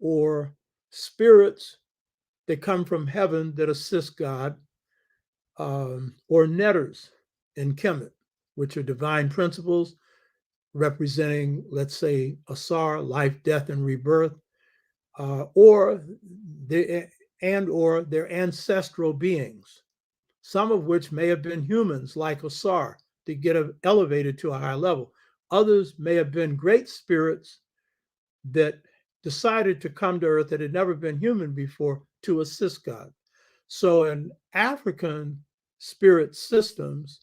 [SPEAKER 1] or spirits that come from heaven that assist God, or netters in Kemet, which are divine principles representing, let's say, Asar, life, death, and rebirth, or their ancestral beings, some of which may have been humans like Asar to get elevated to a high level. Others may have been great spirits that decided to come to earth that had never been human before to assist God. So in African spirit systems,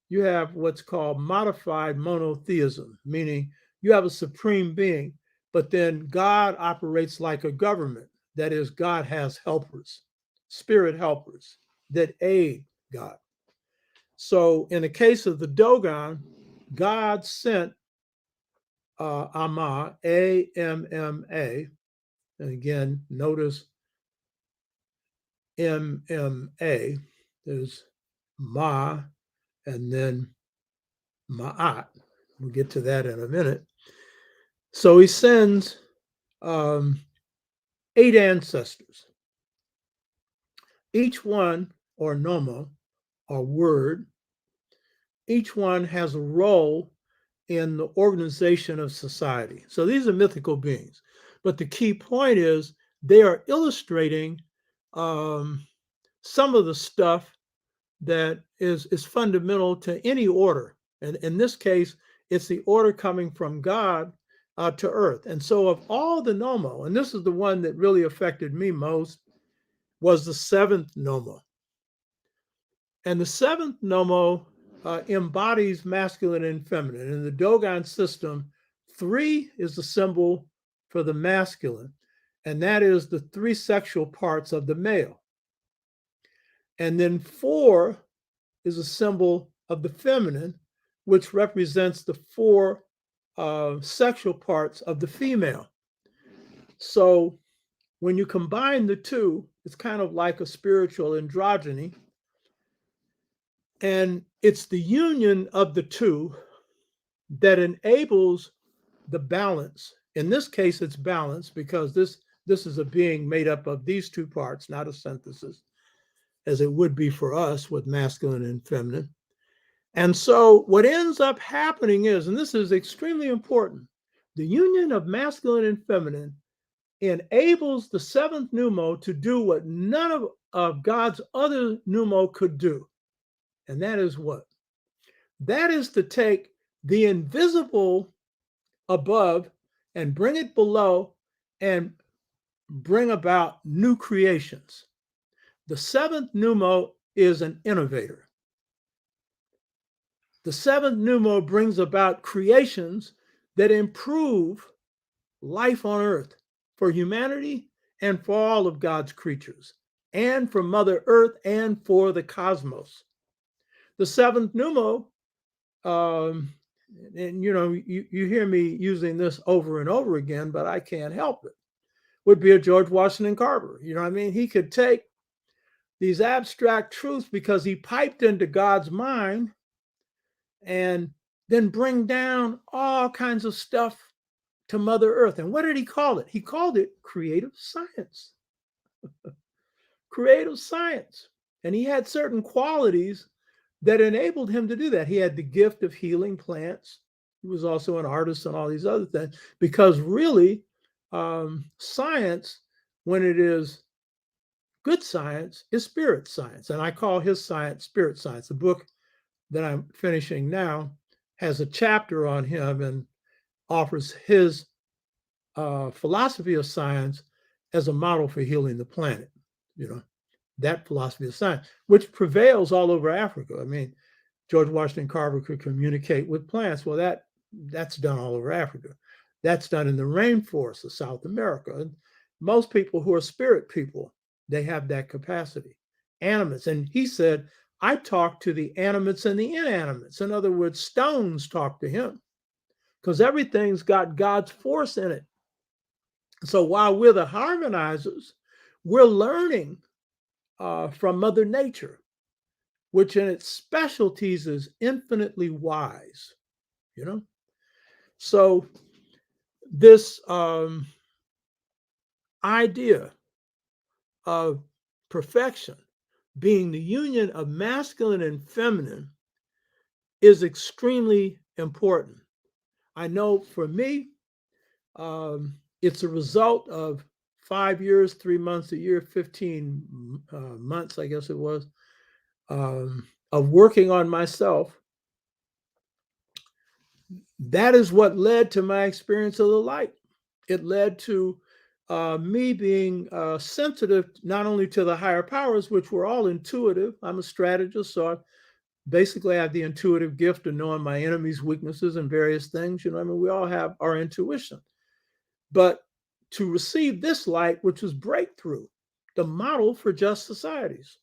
[SPEAKER 1] you have what's called modified monotheism, meaning you have a supreme being, but then God operates like a government. That is, God has helpers, spirit helpers that aid God. So in the case of the Dogon, God sent Amma, A-M-M-A, and again, notice M-M-A, there's Ma, and then ma'at. We'll get to that in a minute. So he sends 8 ancestors. Each one, or nomo, or word, each one has a role in the organization of society. So these are mythical beings. But the key point is they are illustrating some of the stuff that is fundamental to any order. And in this case, it's the order coming from God to earth. And so of all the nomo, and this is the one that really affected me most, was the 7th nomo. And the 7th nomo embodies masculine and feminine. In the Dogon system, 3 is the symbol for the masculine, and that is the 3 sexual parts of the male. And then 4 is a symbol of the feminine, which represents the 4 sexual parts of the female. So when you combine the two, it's kind of like a spiritual androgyny. And it's the union of the two that enables the balance. In this case, it's balance because this is a being made up of these 2 parts, not a synthesis, as it would be for us with masculine and feminine. And so what ends up happening is, and this is extremely important, the union of masculine and feminine enables the 7th pneumo to do what none of God's other pneumo could do. And that is what? That is to take the invisible above and bring it below and bring about new creations. The 7th pneumo is an innovator. The 7th pneumo brings about creations that improve life on earth for humanity and for all of God's creatures, and for Mother Earth and for the cosmos. The 7th pneumo, and you hear me using this over and over again, but I can't help it, would be a George Washington Carver. You know what I mean? He could take these abstract truths because he piped into God's mind and then bring down all kinds of stuff to Mother Earth. And what did he call it? He called it creative science. Creative science. And he had certain qualities that enabled him to do that. He had the gift of healing plants. He was also an artist and all these other things, because really science, when it is good science, is spirit science. And I call his science spirit science. The book that I'm finishing now has a chapter on him and offers his philosophy of science as a model for healing the planet. That philosophy of science, which prevails all over Africa. I mean, George Washington Carver could communicate with plants. Well, that's done all over Africa. That's done in the rainforests of South America. And most people who are spirit people, they have that capacity. Animates. And he said, I talk to the animates and the inanimates. In other words, stones talk to him because everything's got God's force in it. So while we're the harmonizers, we're learning from Mother Nature, which in its specialties is infinitely wise, So this idea of perfection being the union of masculine and feminine is extremely important. I know for me, it's a result of 5 years, 3 months, a year, 15 months, I guess it was, of working on myself. That is what led to my experience of the light. It led to me being sensitive not only to the higher powers, which were all intuitive. I'm a strategist, so basically I have the intuitive gift of knowing my enemy's weaknesses and various things. We all have our intuition. But to receive this light, which was breakthrough, the model for just societies.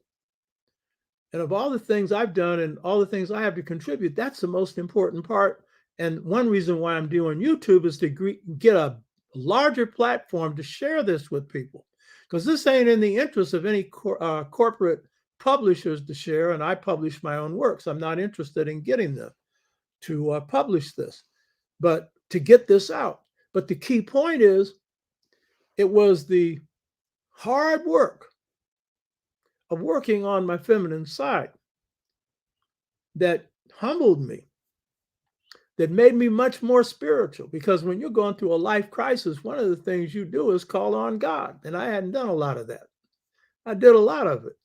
[SPEAKER 1] And of all the things I've done and all the things I have to contribute, that's the most important part. And one reason why I'm doing YouTube is to get a larger platform to share this with people. Because this ain't in the interest of any corporate publishers to share, and I publish my own works. I'm not interested in getting them to publish this, but to get this out. But the key point is, it was the hard work of working on my feminine side that humbled me, that made me much more spiritual. Because when you're going through a life crisis, one of the things you do is call on God. And I hadn't done a lot of that. I did a lot of it.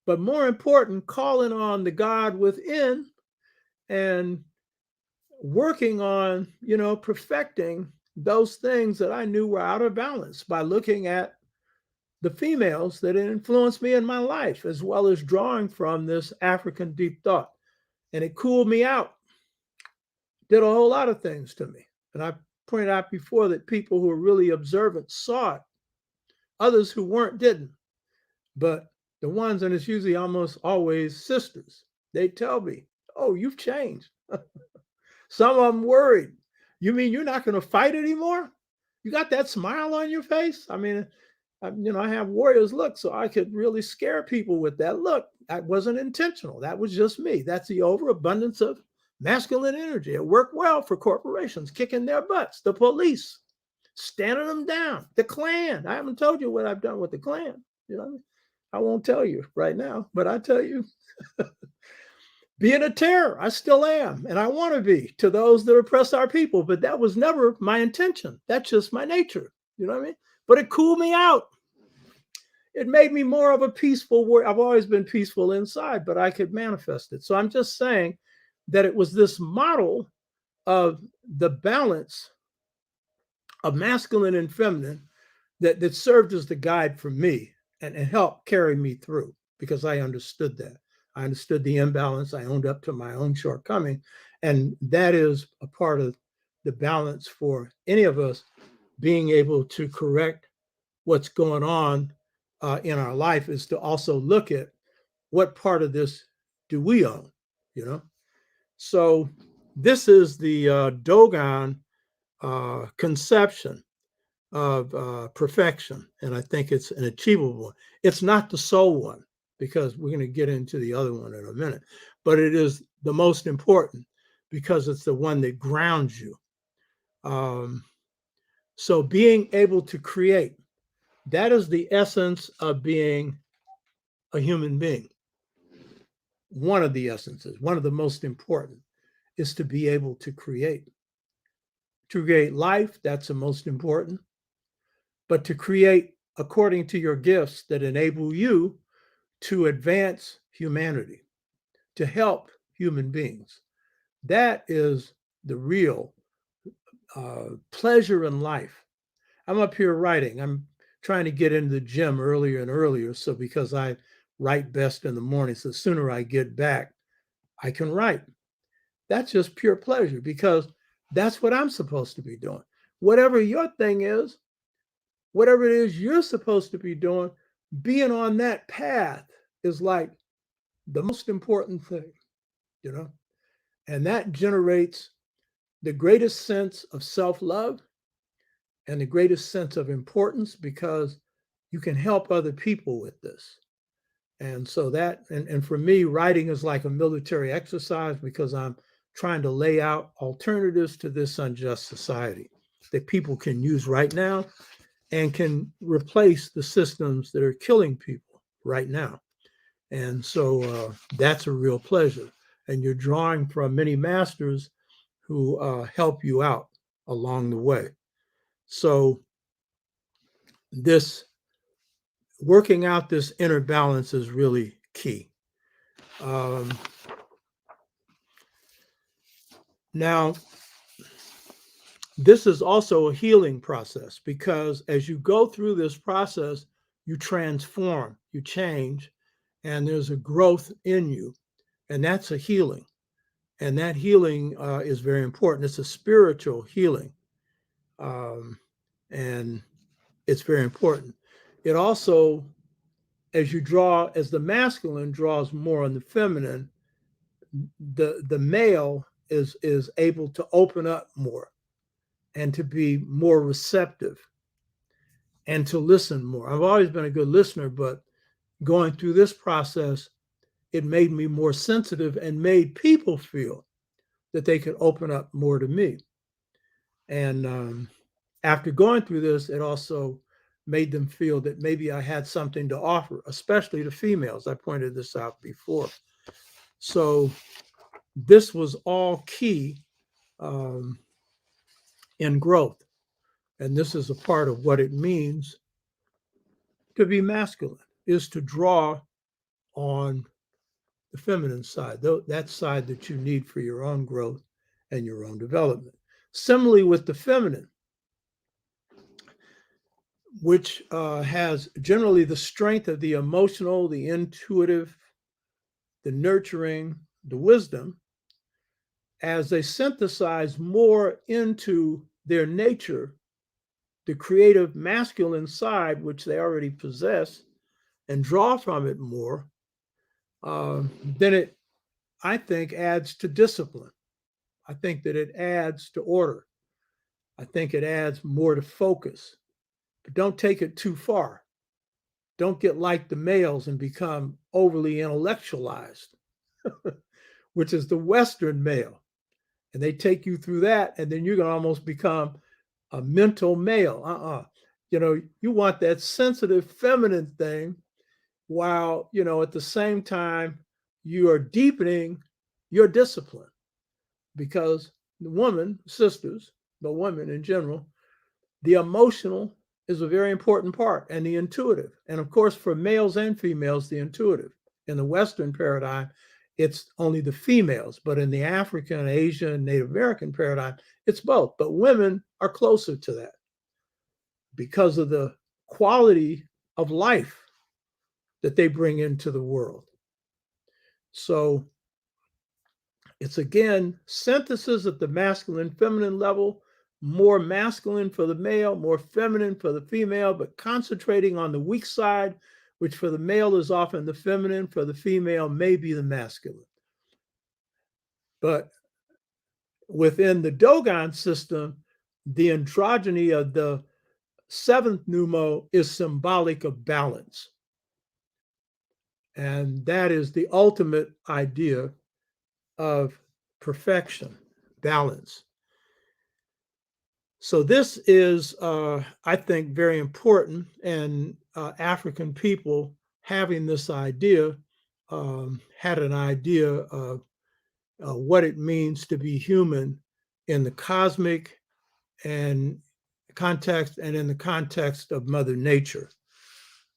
[SPEAKER 1] But more important, calling on the God within and working on, perfecting those things that I knew were out of balance by looking at the females that influenced me in my life, as well as drawing from this African deep thought. And it cooled me out, did a whole lot of things to me. And I pointed out before that people who were really observant saw it. Others who weren't didn't. But the ones, and it's usually almost always sisters, they tell me, oh, you've changed. Some of them worried. You mean you're not going to fight anymore? You got that smile on your face? I mean, I have warrior's look, so I could really scare people with that look. That wasn't intentional. That was just me. That's the overabundance of masculine energy. It worked well for corporations, kicking their butts, the police, standing them down, the Klan. I haven't told you what I've done with the Klan. I won't tell you right now, but I tell you, being a terror, I still am, and I want to be to those that oppress our people, but that was never my intention. That's just my nature. You know what I mean? But it cooled me out. It made me more of a peaceful warrior. I've always been peaceful inside, but I could manifest it. So I'm just saying that it was this model of the balance of masculine and feminine that served as the guide for me and helped carry me through, because I understood that. I understood the imbalance. I owned up to my own shortcoming. And that is a part of the balance for any of us, being able to correct what's going on in our life, is to also look at what part of this do we own, So this is the Dogon conception of perfection. And I think it's an achievable one. It's not the soul one, because we're going to get into the other one in a minute, but it is the most important because it's the one that grounds you. So being able to create, that is the essence of being a human being. One of the essences, one of the most important, is to be able to create. To create life, that's the most important. But to create according to your gifts that enable you to advance humanity, to help human beings. That is the real pleasure in life. I'm up here writing. I'm trying to get into the gym earlier and earlier. So because I write best in the morning, so the sooner I get back, I can write. That's just pure pleasure, because that's what I'm supposed to be doing. Whatever your thing is, whatever it is you're supposed to be doing, being on that path is like the most important thing, and that generates the greatest sense of self-love and the greatest sense of importance, because you can help other people with this. And so that, and for me, writing is like a military exercise, because I'm trying to lay out alternatives to this unjust society that people can use right now and can replace the systems that are killing people right now. And so that's a real pleasure. And you're drawing from many masters who help you out along the way. So this working out this inner balance is really key. Now, this is also a healing process, because as you go through this process, you transform, you change, and there's a growth in you, and that's a healing. And that healing is very important. It's a spiritual healing, and it's very important. It also, as the masculine draws more on the feminine, the male is able to open up more and to be more receptive and to listen more. I've always been a good listener, but going through this process, it made me more sensitive and made people feel that they could open up more to me. And after going through this, it also made them feel that maybe I had something to offer, especially to females. I pointed this out before. So this was all key in growth. And this is a part of what it means to be masculine, is to draw on the feminine side, that side that you need for your own growth and your own development. Similarly with the feminine, which has generally the strength of the emotional, the intuitive, the nurturing, the wisdom, as they synthesize more into their nature, the creative masculine side, which they already possess, and draw from it more, then it, I think, adds to discipline. I think that it adds to order. I think it adds more to focus. But don't take it too far. Don't get like the males and become overly intellectualized, which is the Western male. And they take you through that, and then you're going to almost become a mental male. You want that sensitive feminine thing while, at the same time, you are deepening your discipline, because the woman, sisters, but women in general, the emotional is a very important part, and the intuitive. And of course, for males and females, the intuitive. In the Western paradigm, it's only the females, but in the African, Asian, Native American paradigm, it's both. But women are closer to that because of the quality of life that they bring into the world. So it's, again, synthesis at the masculine, feminine level, more masculine for the male, more feminine for the female, but concentrating on the weak side, which for the male is often the feminine, for the female may be the masculine. But within the Dogon system, the androgyny of the seventh nomo is symbolic of balance. And that is the ultimate idea of perfection, balance. So this is, I think, very important. And African people having this idea had an idea of what it means to be human in the cosmic and context, and in the context of Mother Nature.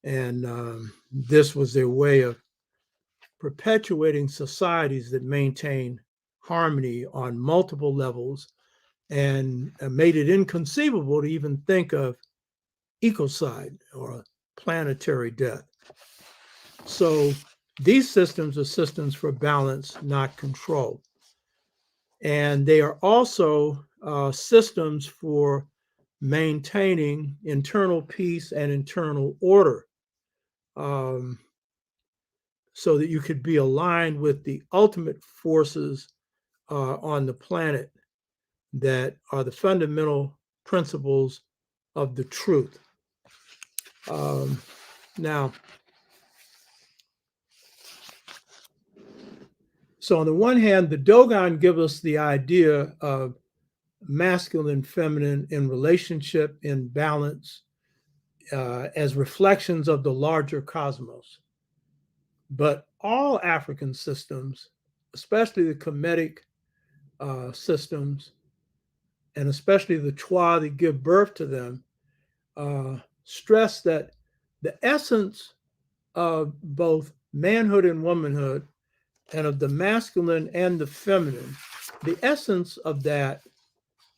[SPEAKER 1] And this was their way of perpetuating societies that maintain harmony on multiple levels, and made it inconceivable to even think of ecocide or planetary death. So these systems are systems for balance, not control. And they are also systems for maintaining internal peace and internal order, so that you could be aligned with the ultimate forces on the planet that are the fundamental principles of the truth. Now, so on the one hand, the Dogon give us the idea of masculine, feminine in relationship, in balance, as reflections of the larger cosmos. But all African systems, especially the Kemetic systems, and especially the Twa that give birth to them, stress that the essence of both manhood and womanhood, and of the masculine and the feminine, the essence of that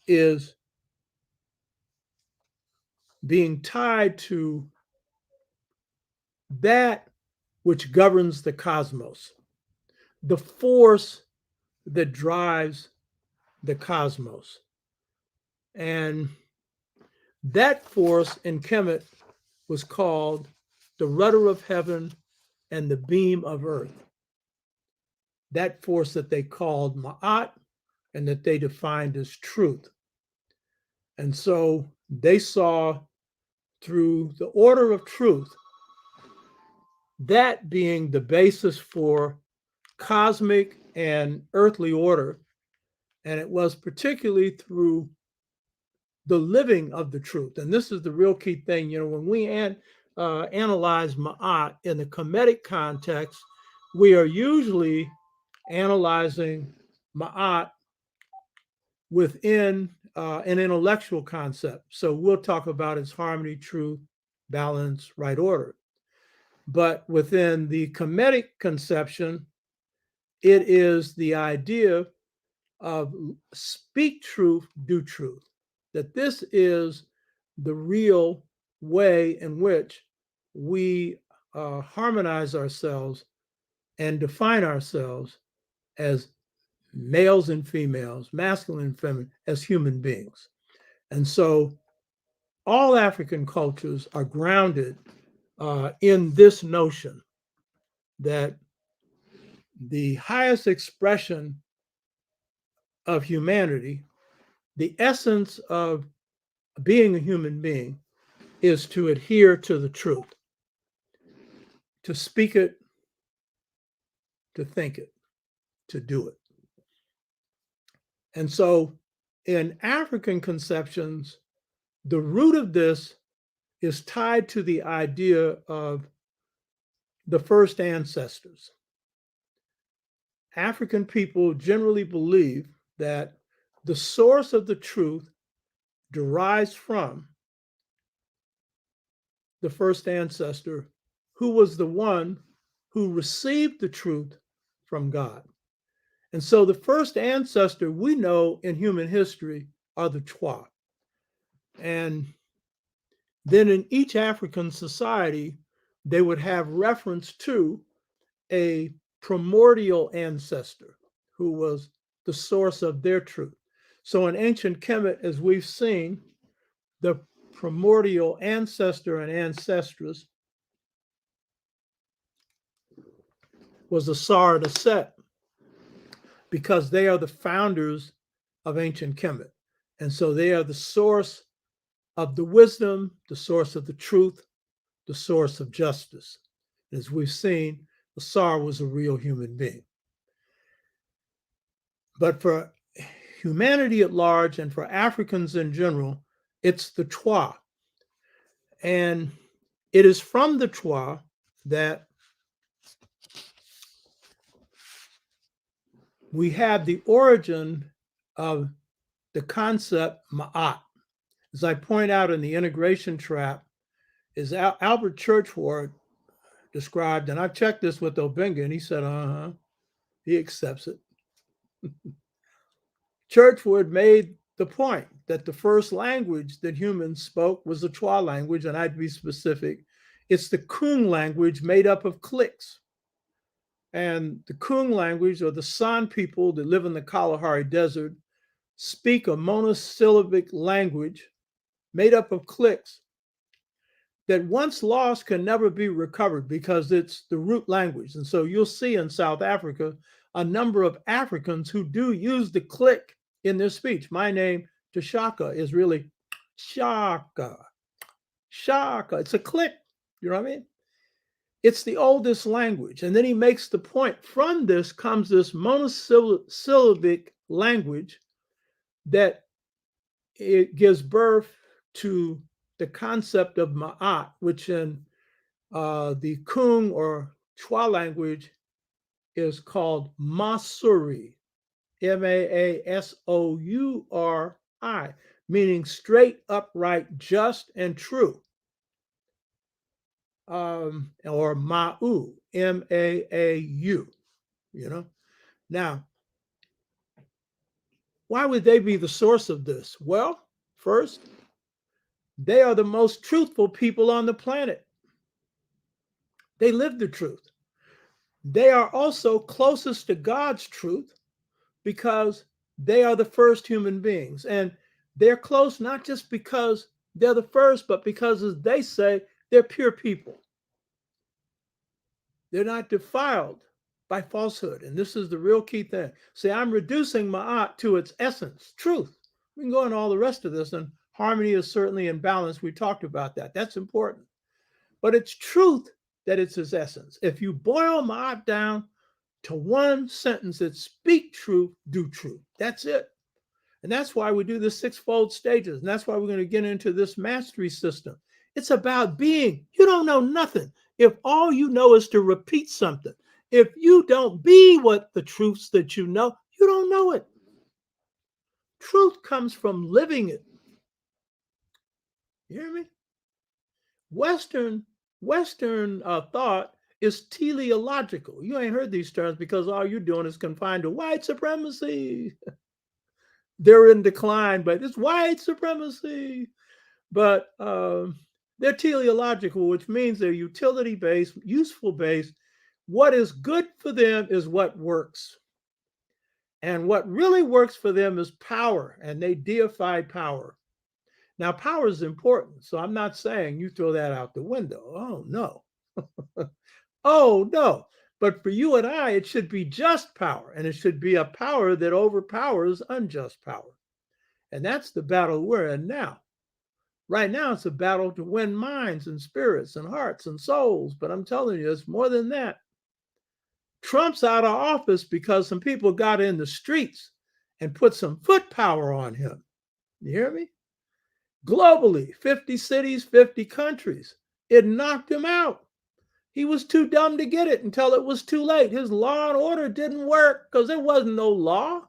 [SPEAKER 1] is being tied to that which governs the cosmos, the force that drives the cosmos. And that force in Kemet was called the rudder of heaven and the beam of earth. That force that they called Ma'at and that they defined as truth. And so they saw through the order of truth, that being the basis for cosmic and earthly order, And it was particularly through the living of the truth. And this is the real key thing. When we analyze ma'at in the Kemetic context, we are usually analyzing ma'at within an intellectual concept. So we'll talk about its harmony, truth, balance, right order. But within the Kemetic conception, it is the idea of speak truth, do truth. That this is the real way in which we harmonize ourselves and define ourselves as males and females, masculine and feminine, as human beings. And so all African cultures are grounded in this notion that the highest expression of humanity, the essence of being a human being, is to adhere to the truth, to speak it, to think it, to do it. And so in African conceptions, the root of this is tied to the idea of the first ancestors. African people generally believe that the source of the truth derives from the first ancestor, who was the one who received the truth from God. And so the first ancestor we know in human history are the Twa. And then in each African society, they would have reference to a primordial ancestor who was the source of their truth. So in ancient Kemet, as we've seen, the primordial ancestor and ancestress was the Sar and the Set, because they are the founders of ancient Kemet. And so they are the source of the wisdom, the source of the truth, the source of justice. As we've seen, the Sar was a real human being. But for humanity at large and for Africans in general, it's the Twa. And it is from the Twa that we have the origin of the concept ma'at. As I point out in the integration trap, is Albert Churchward described, and I've checked this with Obenga, and he said, he accepts it. Churchward made the point that the first language that humans spoke was the Twa language, and I'd be specific. It's the Kung language made up of clicks. And the Kung language, or the San people that live in the Kalahari Desert, speak a monosyllabic language made up of clicks that once lost can never be recovered because it's the root language. And so you'll see in South Africa a number of Africans who do use the click in their speech. My name, Tashaka, is really Shaka. Shaka. It's a click. You know what I mean? It's the oldest language. And then he makes the point, from this comes this monosyllabic language that it gives birth to the concept of ma'at, which in the Kung or Twa language is called Masuri, Maassouri, meaning straight, upright, just, and true. Or Ma'u, Maau, Now, why would they be the source of this? Well, first, they are the most truthful people on the planet. They live the truth. They are also closest to God's truth because they are the first human beings. And they're close not just because they're the first, but because, as they say, they're pure people. They're not defiled by falsehood. And this is the real key thing. See, I'm reducing ma'at to its essence, truth. We can go into all the rest of this, and harmony is certainly in balance. We talked about that. That's important. But it's truth that it's its essence. If you boil ma'at down to one sentence, it's speak truth, do truth. That's it. And that's why we do the sixfold stages. And that's why we're going to get into this mastery system. It's about being. You don't know nothing if all you know is to repeat something. If you don't be what the truths that you don't know it. Truth comes from living it. You hear me? Western thought is teleological. You ain't heard these terms because all you're doing is confined to white supremacy. They're in decline, but it's white supremacy. But they're teleological, which means they're utility-based, useful-based. What is good for them is what works. And what really works for them is power, and they deify power. Now, power is important, so I'm not saying you throw that out the window. Oh, no. Oh, no. But for you and I, it should be just power, and it should be a power that overpowers unjust power. And that's the battle we're in now. Right now, it's a battle to win minds and spirits and hearts and souls. But I'm telling you, it's more than that. Trump's out of office because some people got in the streets and put some foot power on him. You hear me? Globally, 50 cities, 50 countries. It knocked him out. He was too dumb to get it until it was too late. His law and order didn't work because there wasn't no law.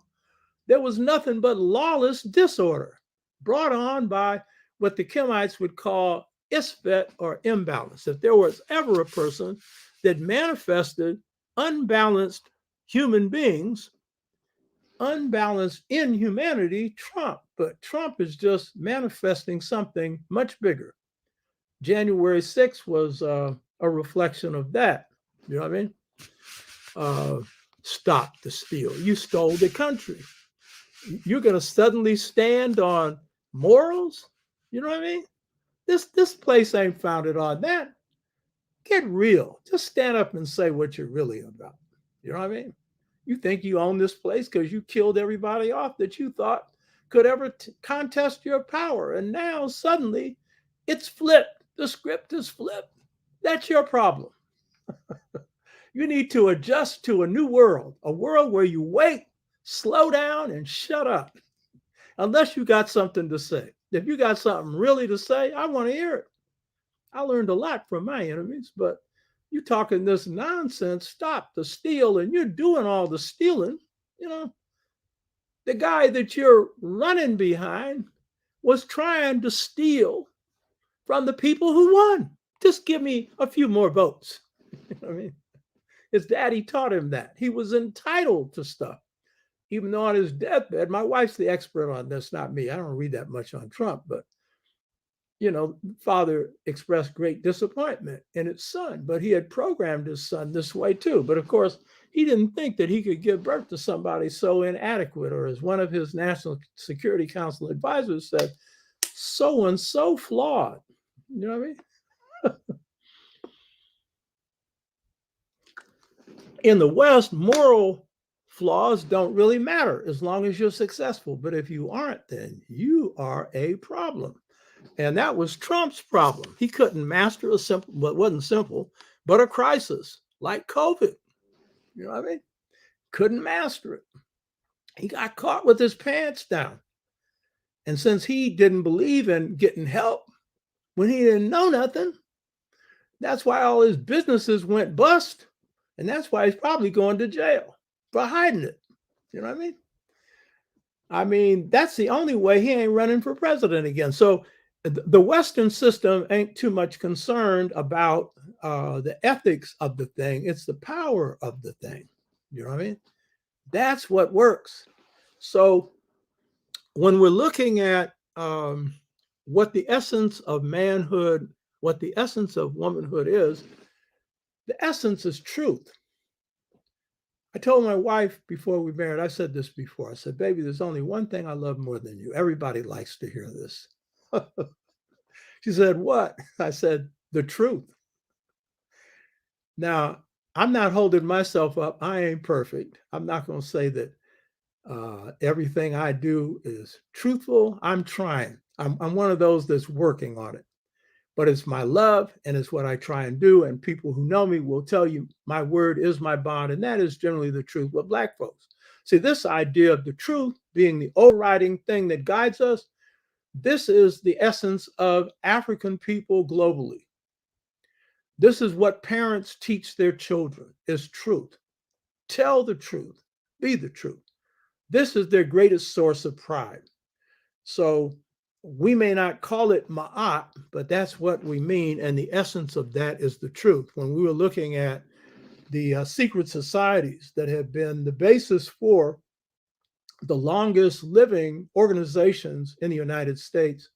[SPEAKER 1] There was nothing but lawless disorder brought on by what the Kemites would call isfet or imbalance. If there was ever a person that manifested unbalanced human beings, unbalanced inhumanity, Trump. But Trump is just manifesting something much bigger. January 6th was a reflection of that. You know what I mean? Stop the steal. You stole the country. You're going to suddenly stand on morals? You know what I mean? This place ain't founded on that. Get real. Just stand up and say what you're really about. You know what I mean? You think you own this place because you killed everybody off that you thought could ever contest your power. And now suddenly it's flipped. The script is flipped. That's your problem. You need to adjust to a new world, a world where you wait, slow down, and shut up. Unless you got something to say. If you got something really to say, I want to hear it. I learned a lot from my enemies, but you talking this nonsense, stop the steal, and you're doing all the stealing. You know, the guy that you're running behind was trying to steal from the people who won. Just give me a few more votes. You know what I mean? His daddy taught him that. He was entitled to stuff. Even though on his deathbed, my wife's the expert on this, not me. I don't read that much on Trump, but you know, father expressed great disappointment in his son, but he had programmed his son this way too. But of course, he didn't think that he could give birth to somebody so inadequate, or as one of his National Security Council advisors said, so and so flawed. You know what I mean? In the West, moral flaws don't really matter as long as you're successful. But if you aren't, then you are a problem. And that was Trump's problem. He couldn't master a simple, well, it wasn't simple, but a crisis like COVID. You know what I mean? Couldn't master it. He got caught with his pants down. And since he didn't believe in getting help when he didn't know nothing, that's why all his businesses went bust. And that's why he's probably going to jail for hiding it. You know what I mean? I mean, that's the only way he ain't running for president again. So the Western system ain't too much concerned about the ethics of the thing. It's the power of the thing. You know what I mean? That's what works. So when we're looking at what the essence of manhood, what the essence of womanhood is, the essence is truth. I told my wife before we married, I said this before. I said, baby, there's only one thing I love more than you. Everybody likes to hear this. She said, what? I said, the truth. Now, I'm not holding myself up. I ain't perfect. I'm not going to say that everything I do is truthful. I'm trying. I'm one of those that's working on it. But it's my love, and it's what I try and do. And people who know me will tell you my word is my bond, and that is generally the truth with Black folks. See, this idea of the truth being the overriding thing that guides us, this is the essence of African people globally. This is what parents teach their children is truth. Tell the truth, be the truth. This is their greatest source of pride. So we may not call it ma'at, but that's what we mean. And the essence of that is the truth. When we were looking at the secret societies that have been the basis for the longest living organizations in the United States,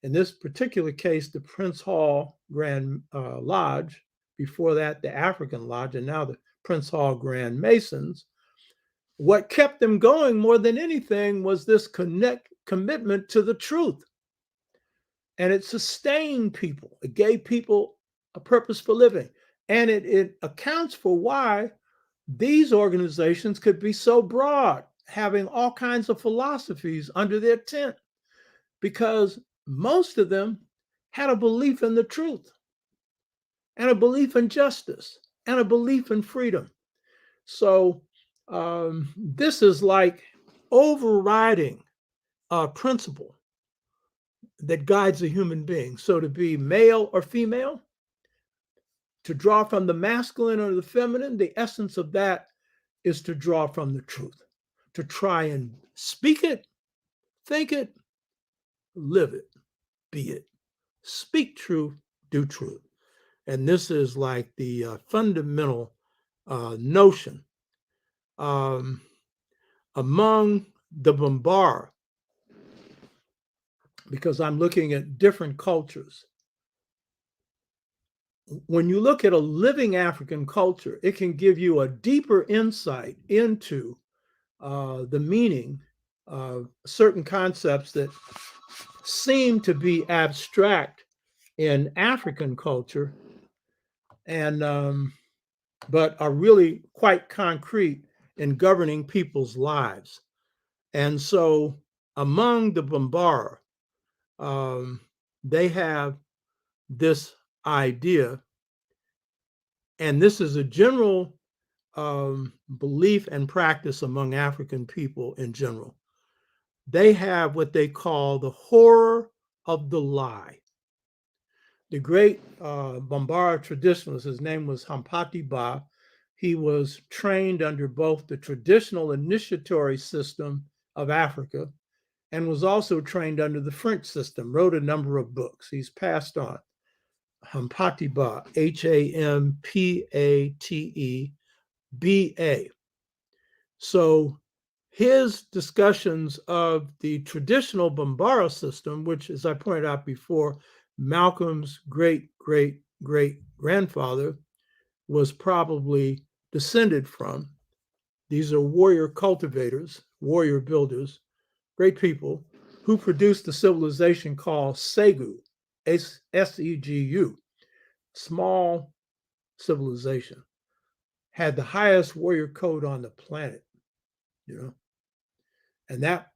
[SPEAKER 1] in this particular case, the Prince Hall Grand Lodge, before that, the African Lodge, and now the Prince Hall Grand Masons, what kept them going more than anything was this commitment to the truth. And it sustained people. It gave people a purpose for living. And it accounts for why these organizations could be so broad, having all kinds of philosophies under their tent, because most of them had a belief in the truth and a belief in justice and a belief in freedom. So this is like overriding a principle that guides a human being. So to be male or female, to draw from the masculine or the feminine, the essence of that is to draw from the truth, to try and speak it, think it, live it, be it. Speak truth, do truth. And this is like the fundamental notion. Among the Bambara, because I'm looking at different cultures, when you look at a living African culture, it can give you a deeper insight into the meaning of certain concepts that seem to be abstract in African culture, and but are really quite concrete in governing people's lives. And so among the Bambara, they have this idea, and this is a general belief and practice among African people in general. They have what they call the horror of the lie. The great Bambara traditionalist, his name was Hampati Ba. He was trained under both the traditional initiatory system of Africa and was also trained under the French system, wrote a number of books. He's passed on. Hampati Ba, Hampateba. So his discussions of the traditional Bambara system, which, as I pointed out before, Malcolm's great-great-great-grandfather was probably descended from. These are warrior cultivators, warrior builders, great people who produced a civilization called Segu, S-E-G-U, small civilization, had the highest warrior code on the planet, and that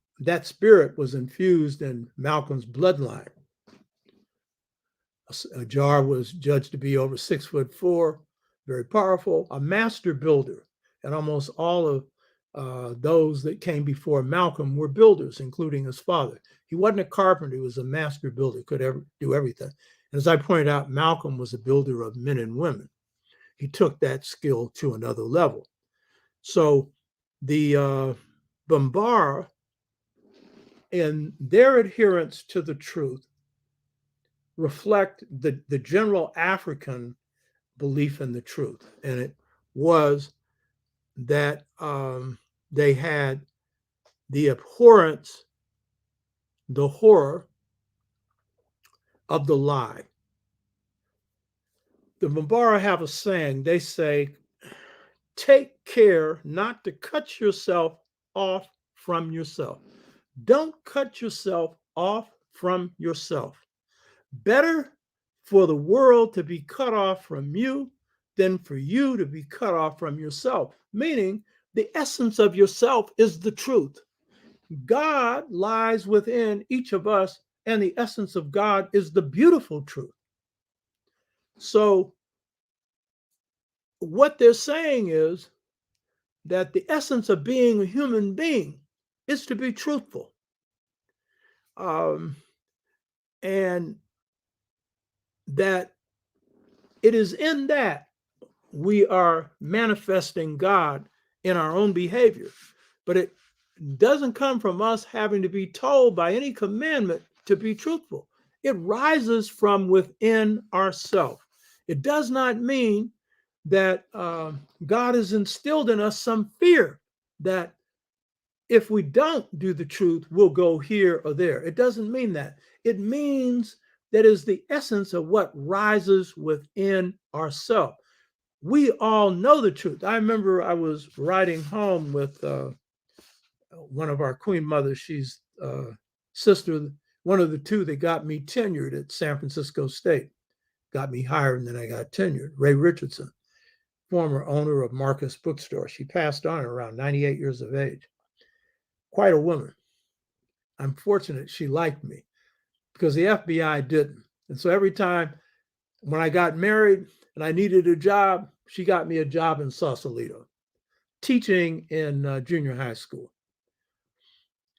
[SPEAKER 1] spirit was infused in Malcolm's bloodline. Jar was judged to be over 6'4", very powerful, a master builder. And almost all of those that came before Malcolm were builders, including his father. He wasn't a carpenter, he was a master builder, could do everything. And as I pointed out, Malcolm was a builder of men and women. He took that skill to another level. So the Bambara, in their adherence to the truth, reflect the general African belief in the truth. And it was that they had the abhorrence, the horror of the lie. The Bambara have a saying. They say, take care not to cut yourself off from yourself. Don't cut yourself off from yourself. Better for the world to be cut off from you than for you to be cut off from yourself. Meaning, the essence of yourself is the truth. God lies within each of us, and the essence of God is the beautiful truth. So what they're saying is that the essence of being a human being is to be truthful. And that it is in that we are manifesting God in our own behavior. But it doesn't come from us having to be told by any commandment to be truthful. It rises from within ourselves. It does not mean that God has instilled in us some fear that if we don't do the truth, we'll go here or there. It doesn't mean that. It means that is the essence of what rises within ourselves. We all know the truth. I remember I was riding home with one of our queen mothers. She's sister, one of the two that got me tenured at San Francisco State, got me hired, and then I got tenured. Ray Richardson, former owner of Marcus Bookstore. She passed on at around 98 years of age. Quite a woman. I'm fortunate she liked me because the FBI didn't. And so every time when I got married and I needed a job, she got me a job in Sausalito, teaching in junior high school.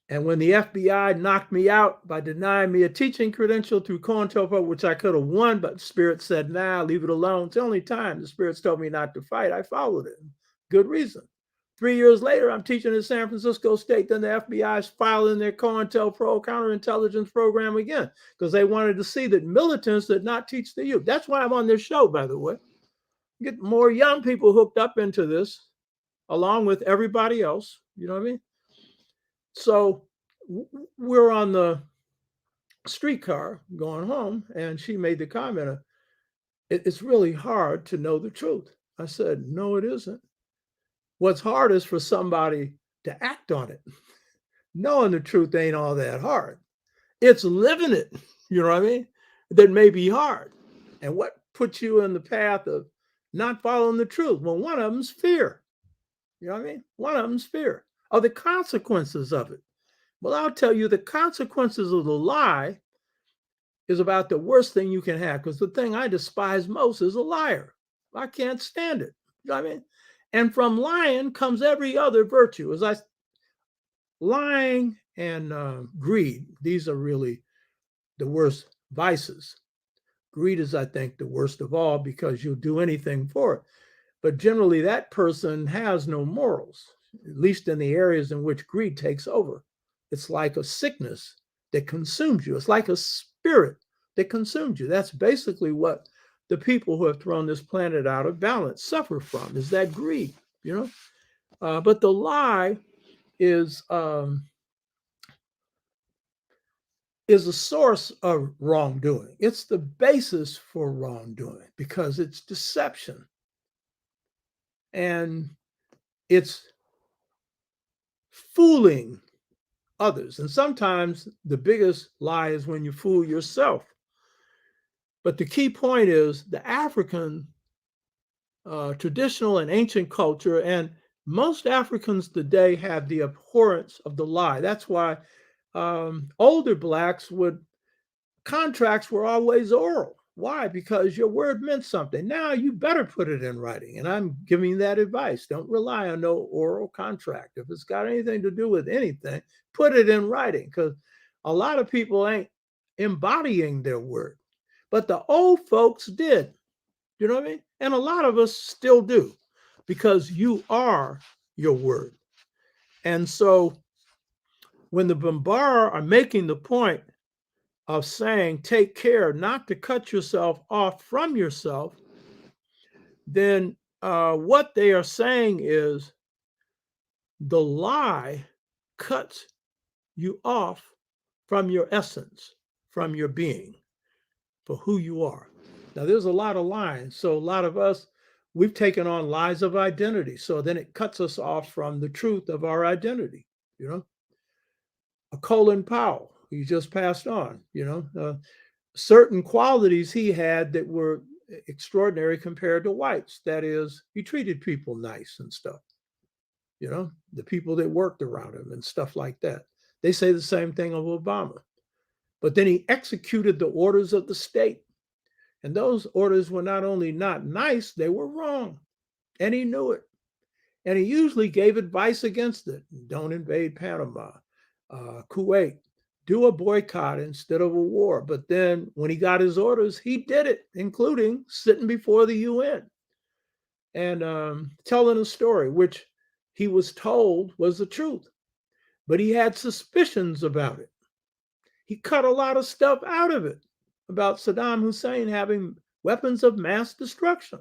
[SPEAKER 1] And when the FBI knocked me out by denying me a teaching credential through COINTELPRO, which I could have won, but the Spirit said, nah, leave it alone. It's the only time the Spirit's told me not to fight. I followed it. Good reason. 3 years later, I'm teaching at San Francisco State. Then the FBI is filing their COINTELPRO counterintelligence program again because they wanted to see that militants did not teach the youth. That's why I'm on this show, by the way. Get more young people hooked up into this along with everybody else. You know what I mean? So we're on the streetcar going home, and she made the comment, it's really hard to know the truth. I said, no, it isn't. What's hard is for somebody to act on it. Knowing the truth ain't all that hard. It's living it, you know what I mean? That may be hard. And what puts you in the path of not following the truth? Well, one of them's fear. You know what I mean? One of them's fear of the consequences of it. Well, I'll tell you, the consequences of the lie is about the worst thing you can have, because the thing I despise most is a liar. I can't stand it. You know what I mean? And from lying comes every other virtue. Lying and greed, these are really the worst vices. Greed is, I think, the worst of all because you'll do anything for it. But generally, that person has no morals, at least in the areas in which greed takes over. It's like a sickness that consumes you. It's like a spirit that consumes you. That's basically what the people who have thrown this planet out of balance suffer from, is that greed, you know? But the lie is a source of wrongdoing. It's the basis for wrongdoing because it's deception. And it's fooling others. And sometimes the biggest lie is when you fool yourself. But the key point is the African traditional and ancient culture, and most Africans today have the abhorrence of the lie. That's why older blacks contracts were always oral. Why? Because your word meant something. Now you better put it in writing. And I'm giving that advice. Don't rely on no oral contract. If it's got anything to do with anything, put it in writing, because a lot of people ain't embodying their word. But the old folks did. You know what I mean? And a lot of us still do, because you are your word. And so when the Bambara are making the point of saying, take care not to cut yourself off from yourself, then what they are saying is the lie cuts you off from your essence, from your being, for who you are. Now, there's a lot of lies. So a lot of us, we've taken on lies of identity. So then it cuts us off from the truth of our identity, you know? A Colin Powell, he just passed on, you know? Certain qualities he had that were extraordinary compared to whites. That is, he treated people nice and stuff, you know, the people that worked around him and stuff like that. They say the same thing of Obama. But then he executed the orders of the state. And those orders were not only not nice, they were wrong. And he knew it. And he usually gave advice against it. Don't invade Panama, Kuwait, do a boycott instead of a war. But then when he got his orders, he did it, including sitting before the UN and telling a story, which he was told was the truth. But he had suspicions about it. He cut a lot of stuff out of it about Saddam Hussein having weapons of mass destruction.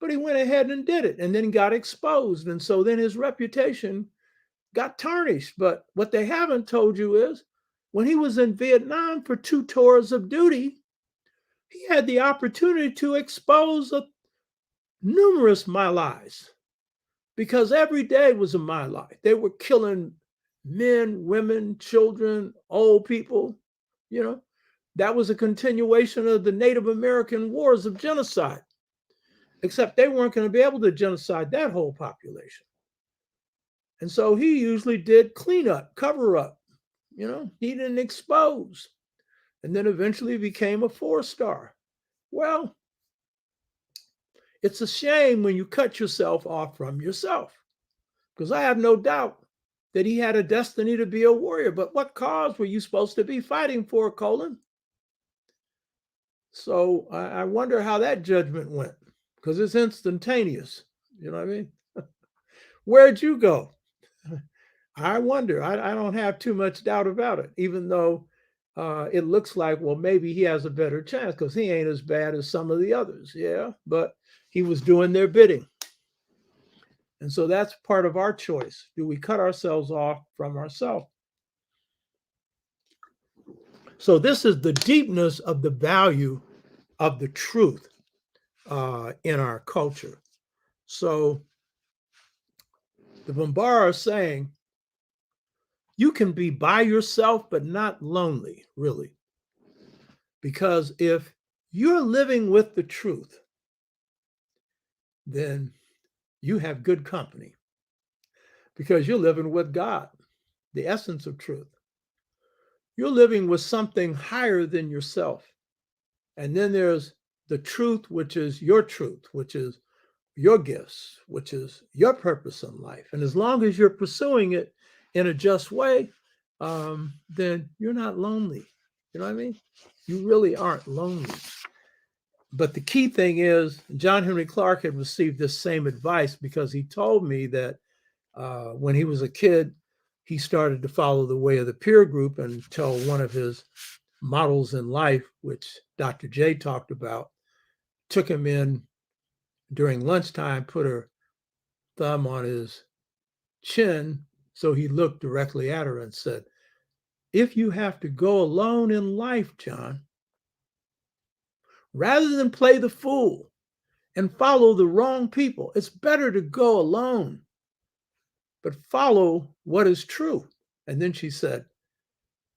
[SPEAKER 1] But he went ahead and did it and then got exposed. And so then his reputation got tarnished. But what they haven't told you is when he was in Vietnam for 2 tours of duty, he had the opportunity to expose numerous My Lies because every day was a My Lie. They were killing men, women, children, old people. You know, that was a continuation of the Native American wars of genocide, except they weren't going to be able to genocide that whole population. And so he usually did cleanup, cover up. You know, he didn't expose. And then eventually became a 4-star. Well, it's a shame when you cut yourself off from yourself, because I have no doubt that he had a destiny to be a warrior. But what cause were you supposed to be fighting for, Colin? So I wonder how that judgment went, because it's instantaneous. You know what I mean? Where'd you go? I wonder. I don't have too much doubt about it, even though it looks like, well, maybe he has a better chance because he ain't as bad as some of the others. Yeah, but he was doing their bidding. And so that's part of our choice. Do we cut ourselves off from ourselves? So this is the deepness of the value of the truth in our culture. So the Bambara is saying, you can be by yourself, but not lonely, really. Because if you're living with the truth, then you have good company. Because you're living with God, the essence of truth. You're living with something higher than yourself. And then there's the truth, which is your truth, which is your gifts, which is your purpose in life. And as long as you're pursuing it in a just way, then you're not lonely. You know what I mean? You really aren't lonely. But the key thing is, John Henry Clark had received this same advice because he told me that when he was a kid, he started to follow the way of the peer group until one of his models in life, which Dr. J talked about, took him in during lunchtime, put her thumb on his chin so he looked directly at her and said, if you have to go alone in life, John, rather than play the fool and follow the wrong people, it's better to go alone, but follow what is true. And then she said,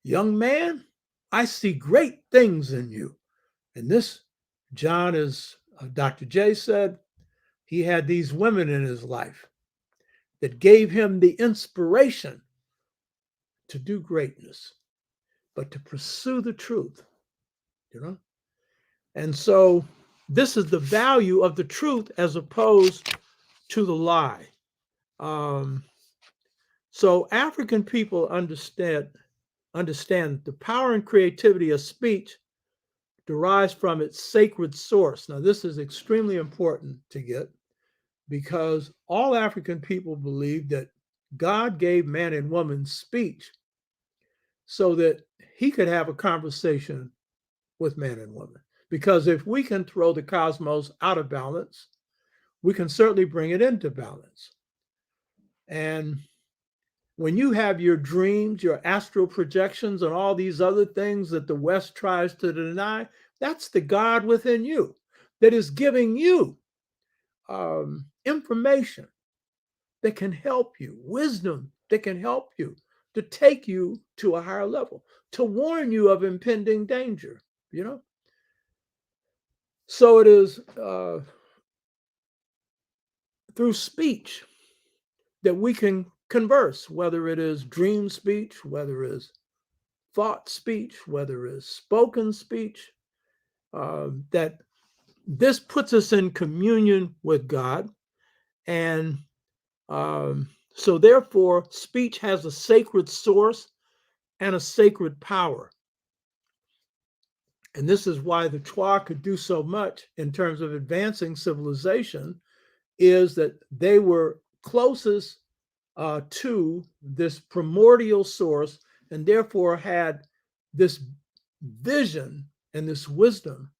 [SPEAKER 1] young man, I see great things in you. And this, John, as Dr. J said, he had these women in his life that gave him the inspiration to do greatness, but to pursue the truth, you know? And so this is the value of the truth as opposed to the lie. So African people understand the power and creativity of speech derives from its sacred source. Now, this is extremely important to get because all African people believe that God gave man and woman speech so that he could have a conversation with man and woman. Because if we can throw the cosmos out of balance, we can certainly bring it into balance. And when you have your dreams, your astral projections, and all these other things that the West tries to deny, that's the God within you that is giving you information that can help you, wisdom that can help you to take you to a higher level, to warn you of impending danger, you know? So it is through speech that we can converse, whether it is dream speech, whether it is thought speech, whether it is spoken speech, that this puts us in communion with God. And So therefore, speech has a sacred source and a sacred power. And this is why the Twa could do so much in terms of advancing civilization, is that they were closest to this primordial source and therefore had this vision and this wisdom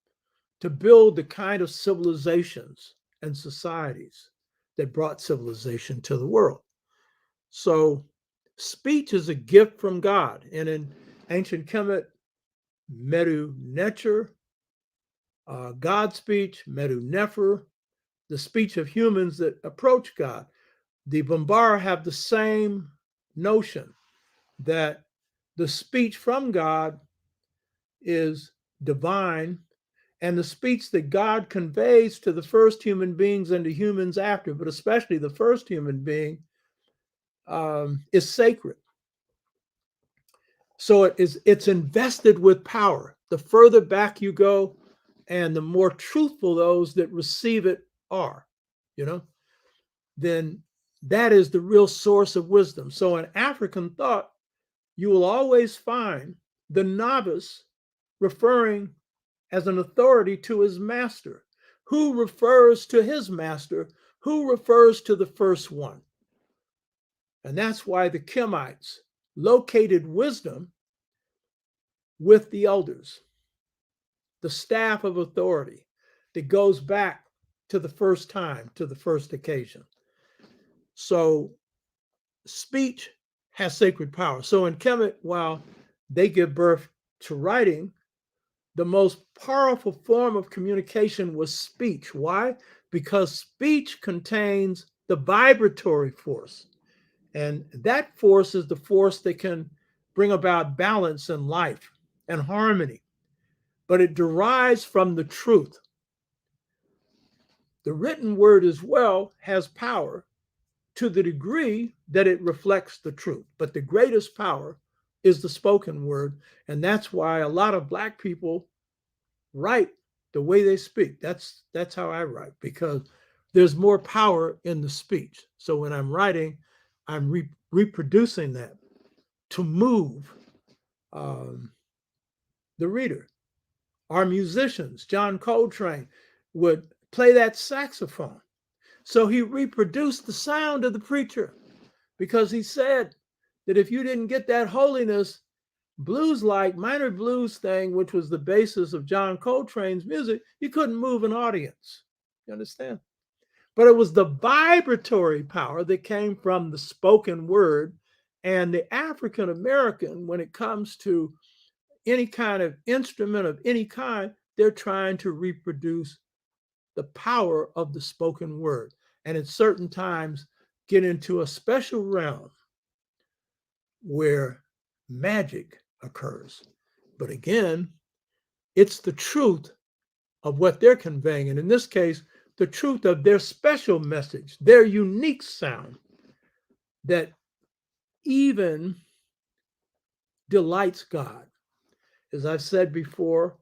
[SPEAKER 1] to build the kind of civilizations and societies that brought civilization to the world. So speech is a gift from God. And in ancient Kemet, Medu Necher, God speech, Medu Nefer, the speech of humans that approach God. The Bambara have the same notion that the speech from God is divine, and the speech that God conveys to the first human beings and to humans after, but especially the first human being, is sacred. So it's invested with power. The further back you go, and the more truthful those that receive it are, then that is the real source of wisdom. So in African thought, you will always find the novice referring as an authority to his master, who refers to his master, who refers to the first one. And that's why the Kemites located wisdom with the elders, the staff of authority that goes back to the first time, to the first occasion. So speech has sacred power. So in Kemet, while they give birth to writing, the most powerful form of communication was speech. Why? Because speech contains the vibratory force. And that force is the force that can bring about balance in life and harmony. But it derives from the truth. The written word as well has power to the degree that it reflects the truth. But the greatest power is the spoken word. And that's why a lot of Black people write the way they speak. That's how I write, because there's more power in the speech. So when I'm writing, I'm reproducing that to move the reader. Our musicians, John Coltrane, would play that saxophone. So he reproduced the sound of the preacher, because he said that if you didn't get that holiness, blues-like minor blues thing, which was the basis of John Coltrane's music, you couldn't move an audience. You understand? But it was the vibratory power that came from the spoken word. And the African American, when it comes to any kind of instrument of any kind, they're trying to reproduce the power of the spoken word. And at certain times, get into a special realm where magic occurs. But again, it's the truth of what they're conveying. And in this case, the truth of their special message, their unique sound that even delights God. As I've said before,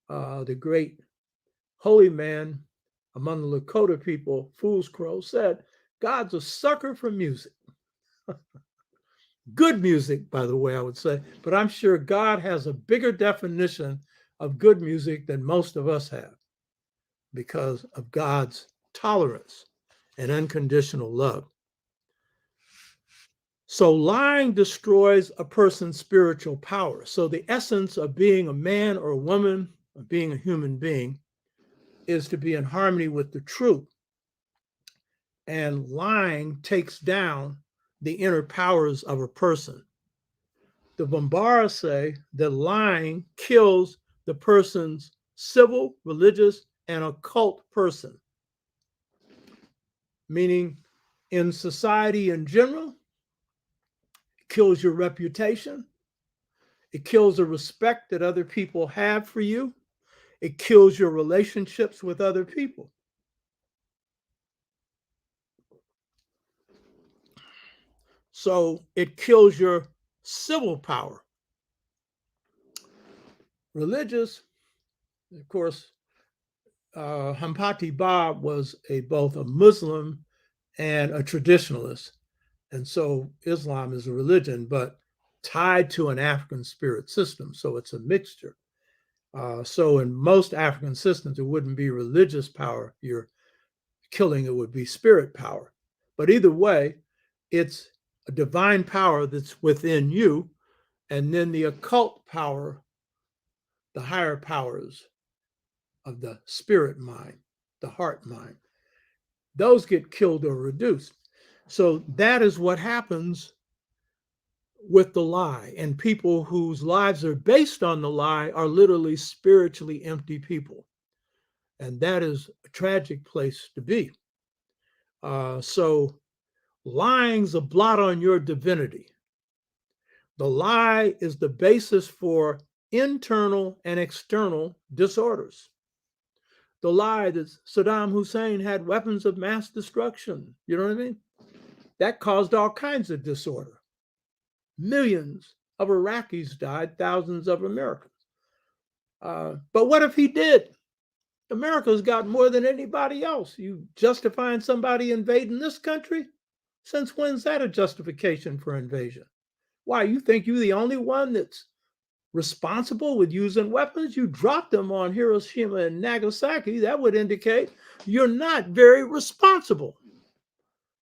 [SPEAKER 1] the great holy man among the Lakota people, Fool's Crow, said, God's a sucker for music. Good music, by the way, I would say, but I'm sure God has a bigger definition of good music than most of us have, because of God's tolerance and unconditional love. So lying destroys a person's spiritual power. So the essence of being a man or a woman, of being a human being, is to be in harmony with the truth. And lying takes down the inner powers of a person. The Bambara say that lying kills the person's civil, religious, and occult person. Meaning, in society in general, it kills your reputation. It kills the respect that other people have for you. It kills your relationships with other people. So it kills your civil power. Religious, of course, Hampati Bab was both a Muslim and a traditionalist. And so Islam is a religion, but tied to an African spirit system. So it's a mixture. So in most African systems, it wouldn't be religious power you're killing, it would be spirit power. But either way, it's a divine power that's within you, and then the occult power, the higher powers of the spirit mind, the heart mind, those get killed or reduced. So that is what happens with the lie. And people whose lives are based on the lie are literally spiritually empty people. And that is a tragic place to be. So lying's a blot on your divinity. The lie is the basis for internal and external disorders. The lie that Saddam Hussein had weapons of mass destruction, you know what I mean? That caused all kinds of disorder. Millions of Iraqis died, thousands of Americans. But what if he did? America's got more than anybody else. You justifying somebody invading this country? Since when's that a justification for invasion? Why, you think you're the only one that's responsible with using weapons? You dropped them on Hiroshima and Nagasaki. That would indicate you're not very responsible.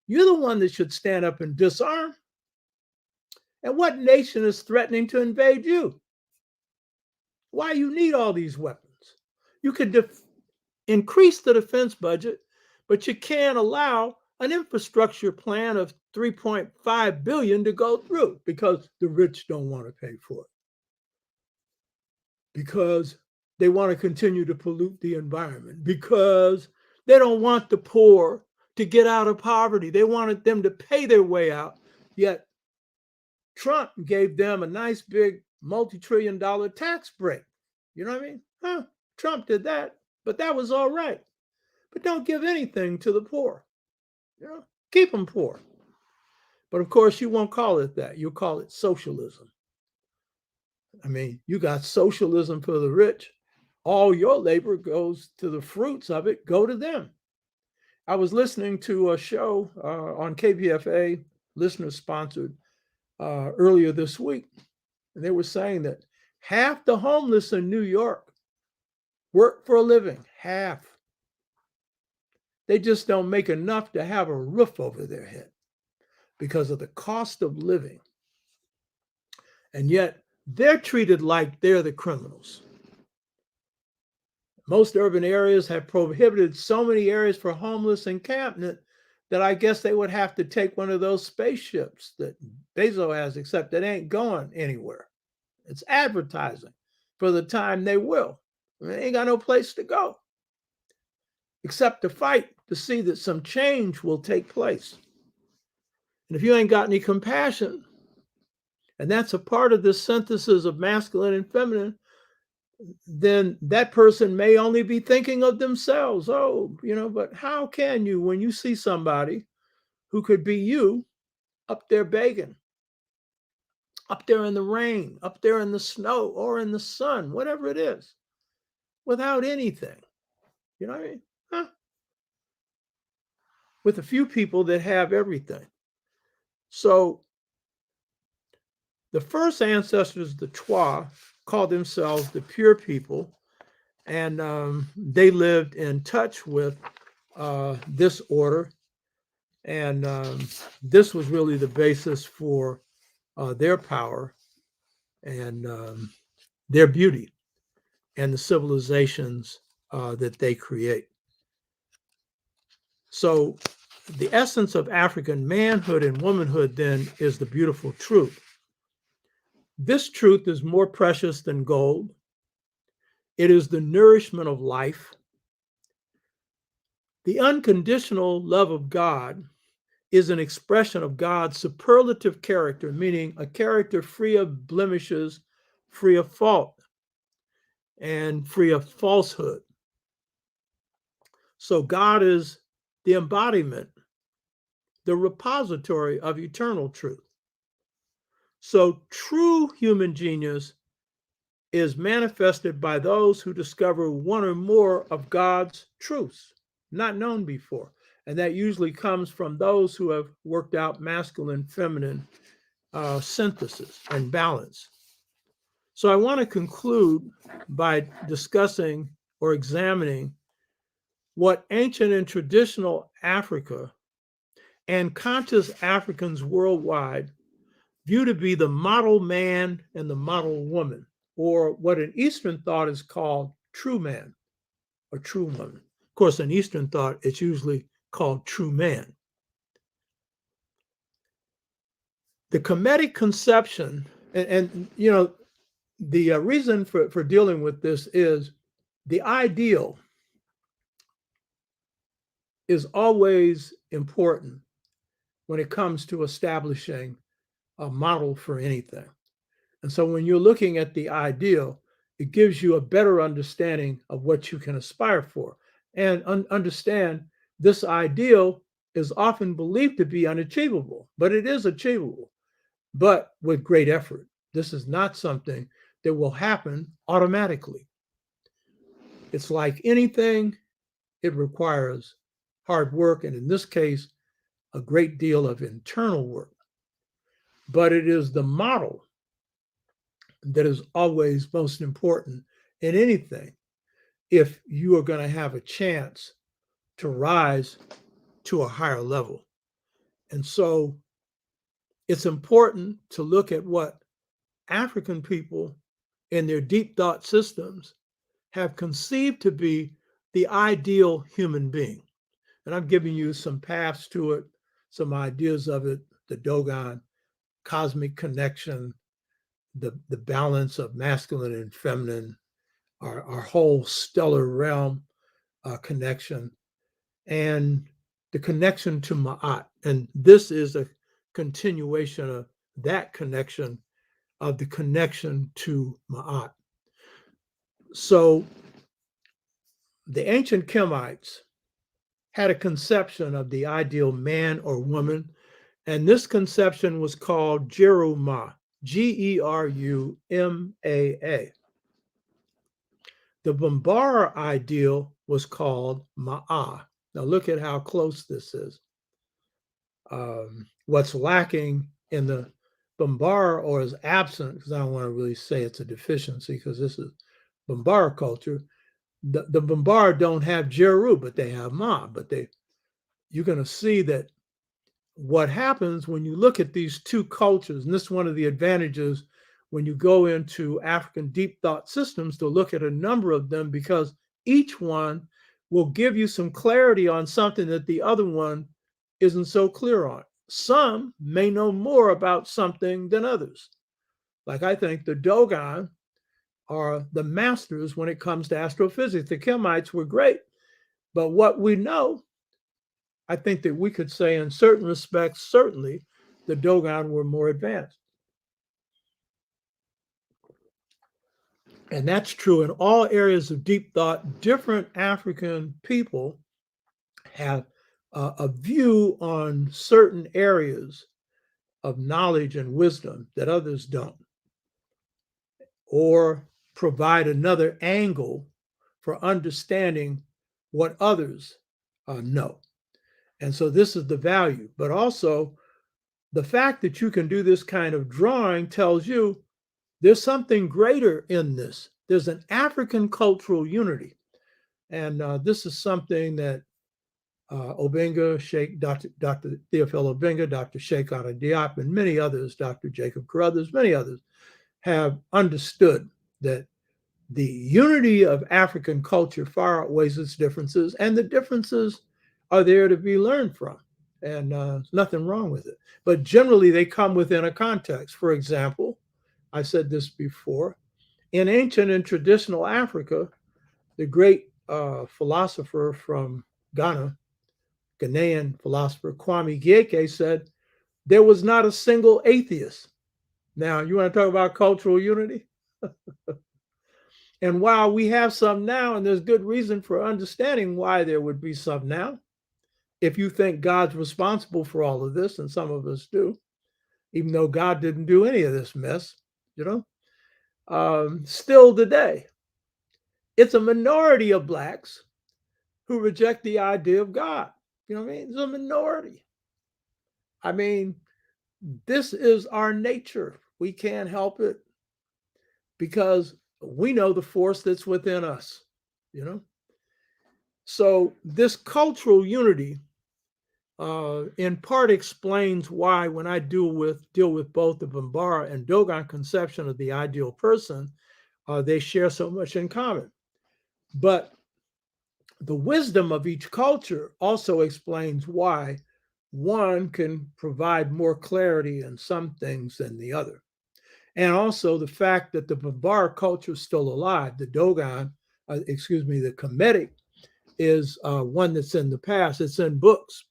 [SPEAKER 1] You're the one that should stand up and disarm. And what nation is threatening to invade you? Why you need all these weapons? You could increase the defense budget, but you can't allow an infrastructure plan of $3.5 billion to go through because the rich don't want to pay for it. Because they want to continue to pollute the environment. Because they don't want the poor to get out of poverty. They wanted them to pay their way out. Yet Trump gave them a nice big multi-trillion-dollar tax break. You know what I mean? Trump did that, but that was all right. But don't give anything to the poor. You know, keep them poor. But of course, you won't call it that. You'll call it socialism. I mean, you got socialism for the rich. All your labor goes to the fruits of it, go to them. I was listening to a show on KPFA, listener sponsored, earlier this week. And they were saying that half the homeless in New York work for a living. Half. They just don't make enough to have a roof over their head because of the cost of living. And yet they're treated like they're the criminals. Most urban areas have prohibited so many areas for homeless encampment that I guess they would have to take one of those spaceships that Bezos has, except it ain't going anywhere. It's advertising for the time they will. I mean, they ain't got no place to go except to fight to see that some change will take place. And if you ain't got any compassion, and that's a part of this synthesis of masculine and feminine, then that person may only be thinking of themselves. Oh, but how can you, when you see somebody who could be you up there begging, up there in the rain, up there in the snow or in the sun, whatever it is, without anything, you know what I mean? With a few people that have everything. So the first ancestors, the Twa, called themselves the pure people, and they lived in touch with this order, and this was really the basis for their power and their beauty and the civilizations that they create. So the essence of African manhood and womanhood then is the beautiful truth. This truth is more precious than gold. It is the nourishment of life. The unconditional love of God is an expression of God's superlative character, meaning a character free of blemishes, free of fault, and free of falsehood. So God is the embodiment, the repository of eternal truth. So true human genius is manifested by those who discover one or more of God's truths, not known before. And that usually comes from those who have worked out masculine, feminine synthesis and balance. So I want to conclude by discussing or examining what ancient and traditional Africa and conscious Africans worldwide view to be the model man and the model woman, or what in Eastern thought is called true man or true woman. Of course, in Eastern thought, it's usually called true man. The Kemetic conception, and you know, the reason for dealing with this is the ideal is always important when it comes to establishing a model for anything. And so when you're looking at the ideal, it gives you a better understanding of what you can aspire for. And understand this ideal is often believed to be unachievable, but it is achievable, but with great effort. This is not something that will happen automatically. It's like anything, it requires hard work, and in this case, a great deal of internal work. But it is the model that is always most important in anything if you are going to have a chance to rise to a higher level. And so it's important to look at what African people in their deep thought systems have conceived to be the ideal human being. And I'm giving you some paths to it, some ideas of it, the Dogon, cosmic connection, the balance of masculine and feminine, our whole stellar realm connection, and the connection to Ma'at. And this is a continuation of that connection, of the connection to Ma'at. So the ancient Kemites had a conception of the ideal man or woman, and this conception was called Geruma, Gerumaa. The Bambara ideal was called Ma'a. Now look at how close this is. What's lacking in the Bambara, or is absent, because I don't want to really say it's a deficiency, because this is Bambara culture. The Bambara don't have Jeru, but they have Ma. But you're going to see that what happens when you look at these two cultures, and this is one of the advantages when you go into African deep thought systems, to look at a number of them, because each one will give you some clarity on something that the other one isn't so clear on. Some may know more about something than others. Like I think the Dogon are the masters when it comes to astrophysics. The Kemites were great, but what we know, I think that we could say in certain respects, certainly the Dogon were more advanced. And that's true in all areas of deep thought. Different African people have a view on certain areas of knowledge and wisdom that others don't, or provide another angle for understanding what others know. And so this is the value. But also, the fact that you can do this kind of drawing tells you there's something greater in this. There's an African cultural unity. And this is something that Obenga, Sheikh, Dr. Theophil Obenga, Dr. Sheikh Anta Diop, and many others, Dr. Jacob Carruthers, many others, have understood that the unity of African culture far outweighs its differences, and the differences are there to be learned from. And there's nothing wrong with it. But generally, they come within a context. For example, I said this before, in ancient and traditional Africa, the great philosopher from Ghana, Ghanaian philosopher Kwame Gyeke, said, there was not a single atheist. Now, you want to talk about cultural unity? And while we have some now, and there's good reason for understanding why there would be some now, if you think God's responsible for all of this, and some of us do, even though God didn't do any of this mess, still today, it's a minority of Blacks who reject the idea of God. You know what I mean? It's a minority. I mean, this is our nature. We can't help it because we know the force that's within us, you know? So this cultural unity in part explains why when I deal with both the Bambara and Dogon conception of the ideal person, they share so much in common. But the wisdom of each culture also explains why one can provide more clarity in some things than the other. And also the fact that the Bambara culture is still alive, the Dogon, the Kemetic is one that's in the past. It's in books,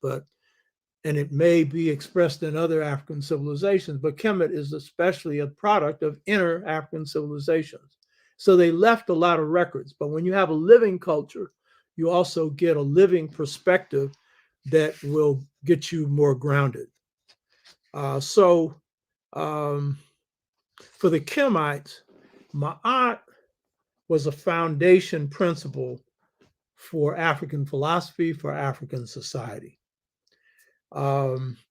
[SPEAKER 1] and it may be expressed in other African civilizations, but Kemet is especially a product of inner African civilizations. So they left a lot of records. But when you have a living culture, you also get a living perspective that will get you more grounded. So for the Kemites, Ma'at was a foundation principle for African philosophy, for African society.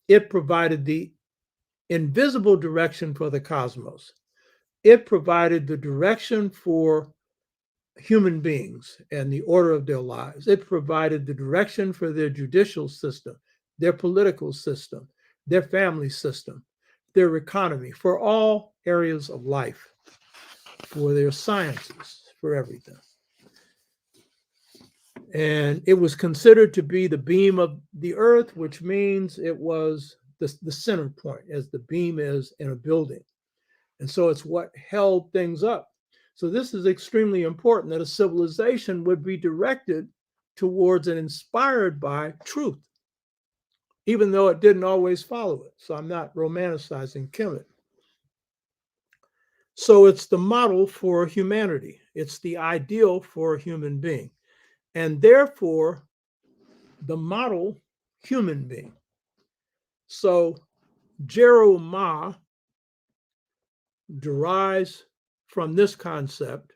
[SPEAKER 1] It provided the invisible direction for the cosmos. It provided the direction for human beings and the order of their lives. It provided the direction for their judicial system, their political system, their family system, their economy, for all areas of life, for their sciences, for everything. And it was considered to be the beam of the earth, which means it was the center point, as the beam is in a building. And so it's what held things up. So this is extremely important, that a civilization would be directed towards and inspired by truth, even though it didn't always follow it. So I'm not romanticizing Kemet. So it's the model for humanity. It's the ideal for a human being. And therefore, the model human being. So Jeremiah derives from this concept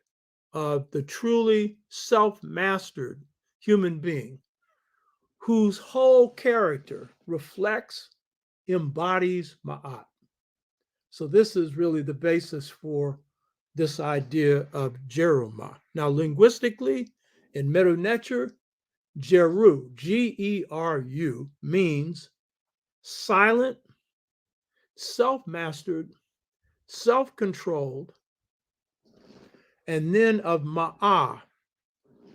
[SPEAKER 1] of the truly self-mastered human being whose whole character reflects, embodies Ma'at. So this is really the basis for this idea of Jeremiah. Now, linguistically, in Medu Neter, Geru, Geru, means silent, self-mastered, self-controlled, and then of Ma'ah,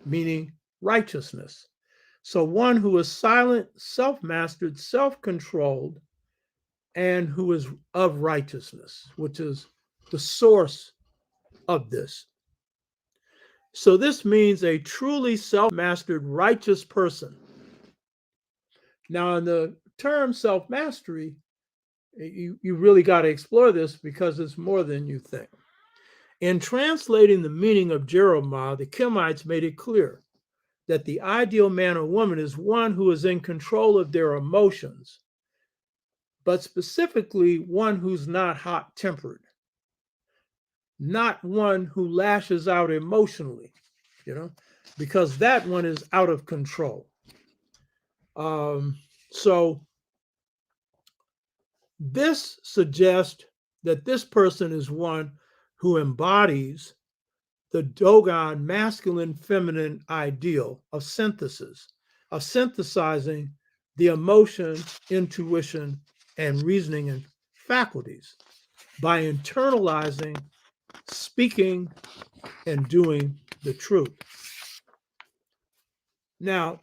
[SPEAKER 1] meaning righteousness. So one who is silent, self-mastered, self-controlled, and who is of righteousness, which is the source of this. So this means a truly self-mastered, righteous person. Now, in the term self-mastery, you really got to explore this because it's more than you think. In translating the meaning of Jeremiah, the Kemites made it clear that the ideal man or woman is one who is in control of their emotions, but specifically one who's not hot-tempered, not one who lashes out emotionally, because that one is out of control. So this suggests that this person is one who embodies the Dogon masculine feminine ideal of synthesis, of synthesizing the emotion, intuition, and reasoning and faculties by internalizing, speaking, and doing the truth. Now,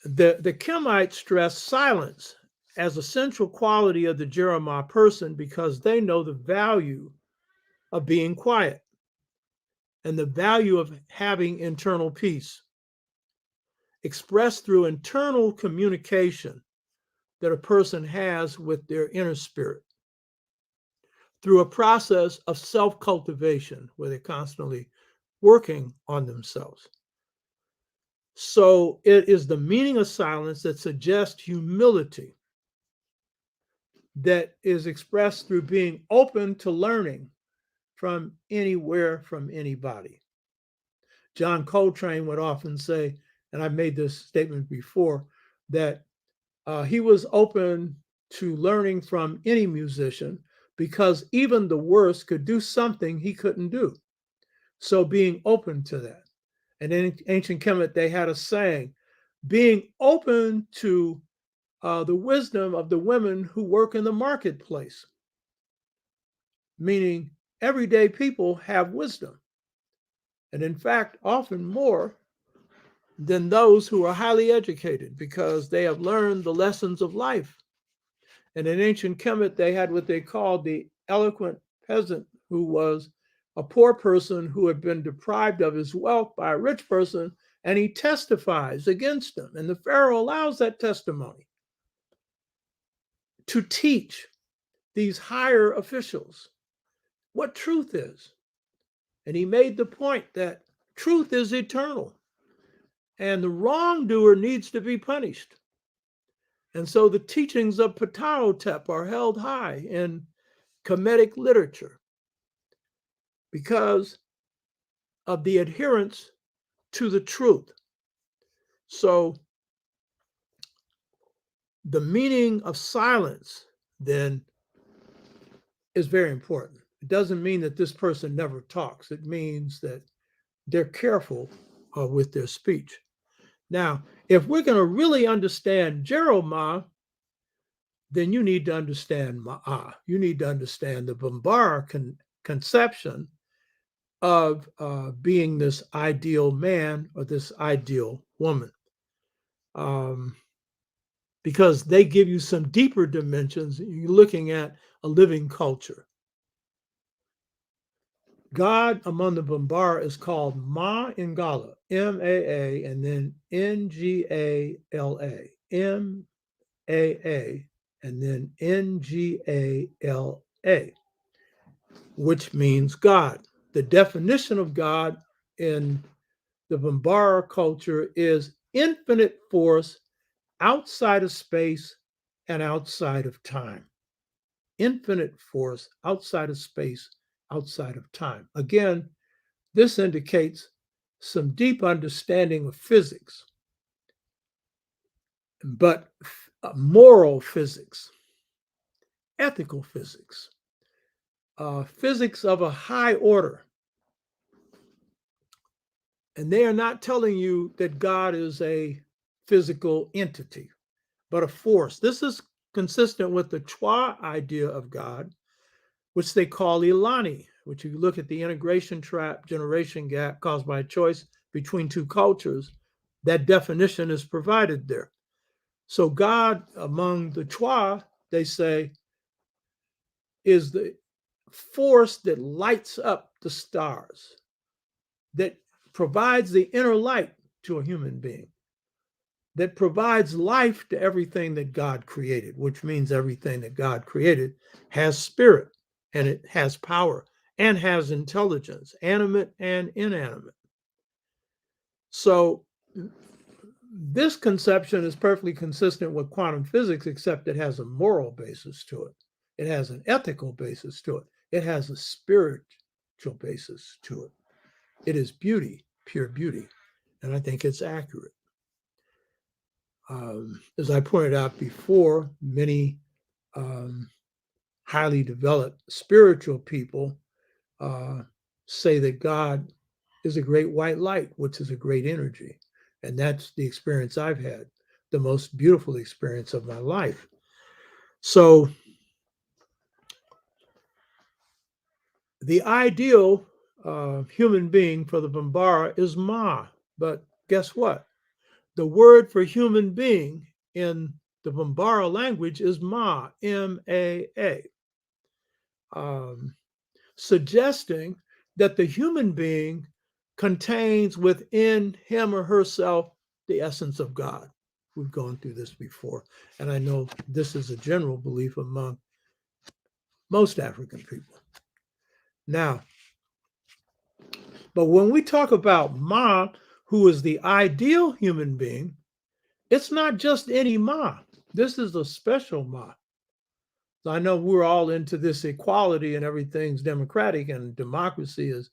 [SPEAKER 1] the Kemites stress silence as a central quality of the Jeremiah person because they know the value of being quiet and the value of having internal peace expressed through internal communication that a person has with their inner spirit through a process of self-cultivation where they're constantly working on themselves. So it is the meaning of silence that suggests humility that is expressed through being open to learning from anywhere, from anybody. John Coltrane would often say, and I've made this statement before, that He was open to learning from any musician because even the worst could do something he couldn't do. So being open to that. And in ancient Kemet, they had a saying, being open to the wisdom of the women who work in the marketplace, meaning everyday people have wisdom. And in fact, often more than those who are highly educated because they have learned the lessons of life. And in ancient Kemet, they had what they called the eloquent peasant, who was a poor person who had been deprived of his wealth by a rich person, and he testifies against him. And the Pharaoh allows that testimony to teach these higher officials what truth is. And he made the point that truth is eternal and the wrongdoer needs to be punished. And so the teachings of Ptahhotep are held high in Kemetic literature because of the adherence to the truth. So the meaning of silence then is very important. It doesn't mean that this person never talks. It means that they're careful with their speech. Now, if we're going to really understand Jeremiah, then you need to understand Ma'ah. You need to understand the Bambara conception of being this ideal man or this ideal woman. Because they give you some deeper dimensions. You're looking at a living culture. God among the Bambara is called Ma Ngala, M-A-A, and then N-G-A-L-A, M-A-A, and then N-G-A-L-A, which means God. The definition of God in the Bambara culture is infinite force outside of space and outside of time. Infinite force outside of space, outside of time. Again, this indicates some deep understanding of physics, but moral physics, ethical physics, physics of a high order. And they are not telling you that God is a physical entity, but a force. This is consistent with the Chwa idea of God, which they call Ilani, which if you look at the integration trap, generation gap caused by a choice between two cultures, that definition is provided there. So God among the Chwa, they say, is the force that lights up the stars, that provides the inner light to a human being, that provides life to everything that God created, which means everything that God created has spirit and it has power and has intelligence, animate and inanimate. So this conception is perfectly consistent with quantum physics, except it has a moral basis to it. It has an ethical basis to it. It has a spiritual basis to it. It is beauty, pure beauty. And I think it's accurate. As I pointed out before, many highly developed spiritual people say that God is a great white light, which is a great energy. And that's the experience I've had, the most beautiful experience of my life. So the ideal human being for the Bambara is Ma. But guess what? The word for human being in the Bambara language is Ma, M-A-A, suggesting that the human being contains within him or herself the essence of God. We've gone through this before, and I know this is a general belief among most African people. Now, but when we talk about Ma, who is the ideal human being, it's not just any Ma. This is a special Ma. So I know we're all into this equality and everything's democratic, and democracy is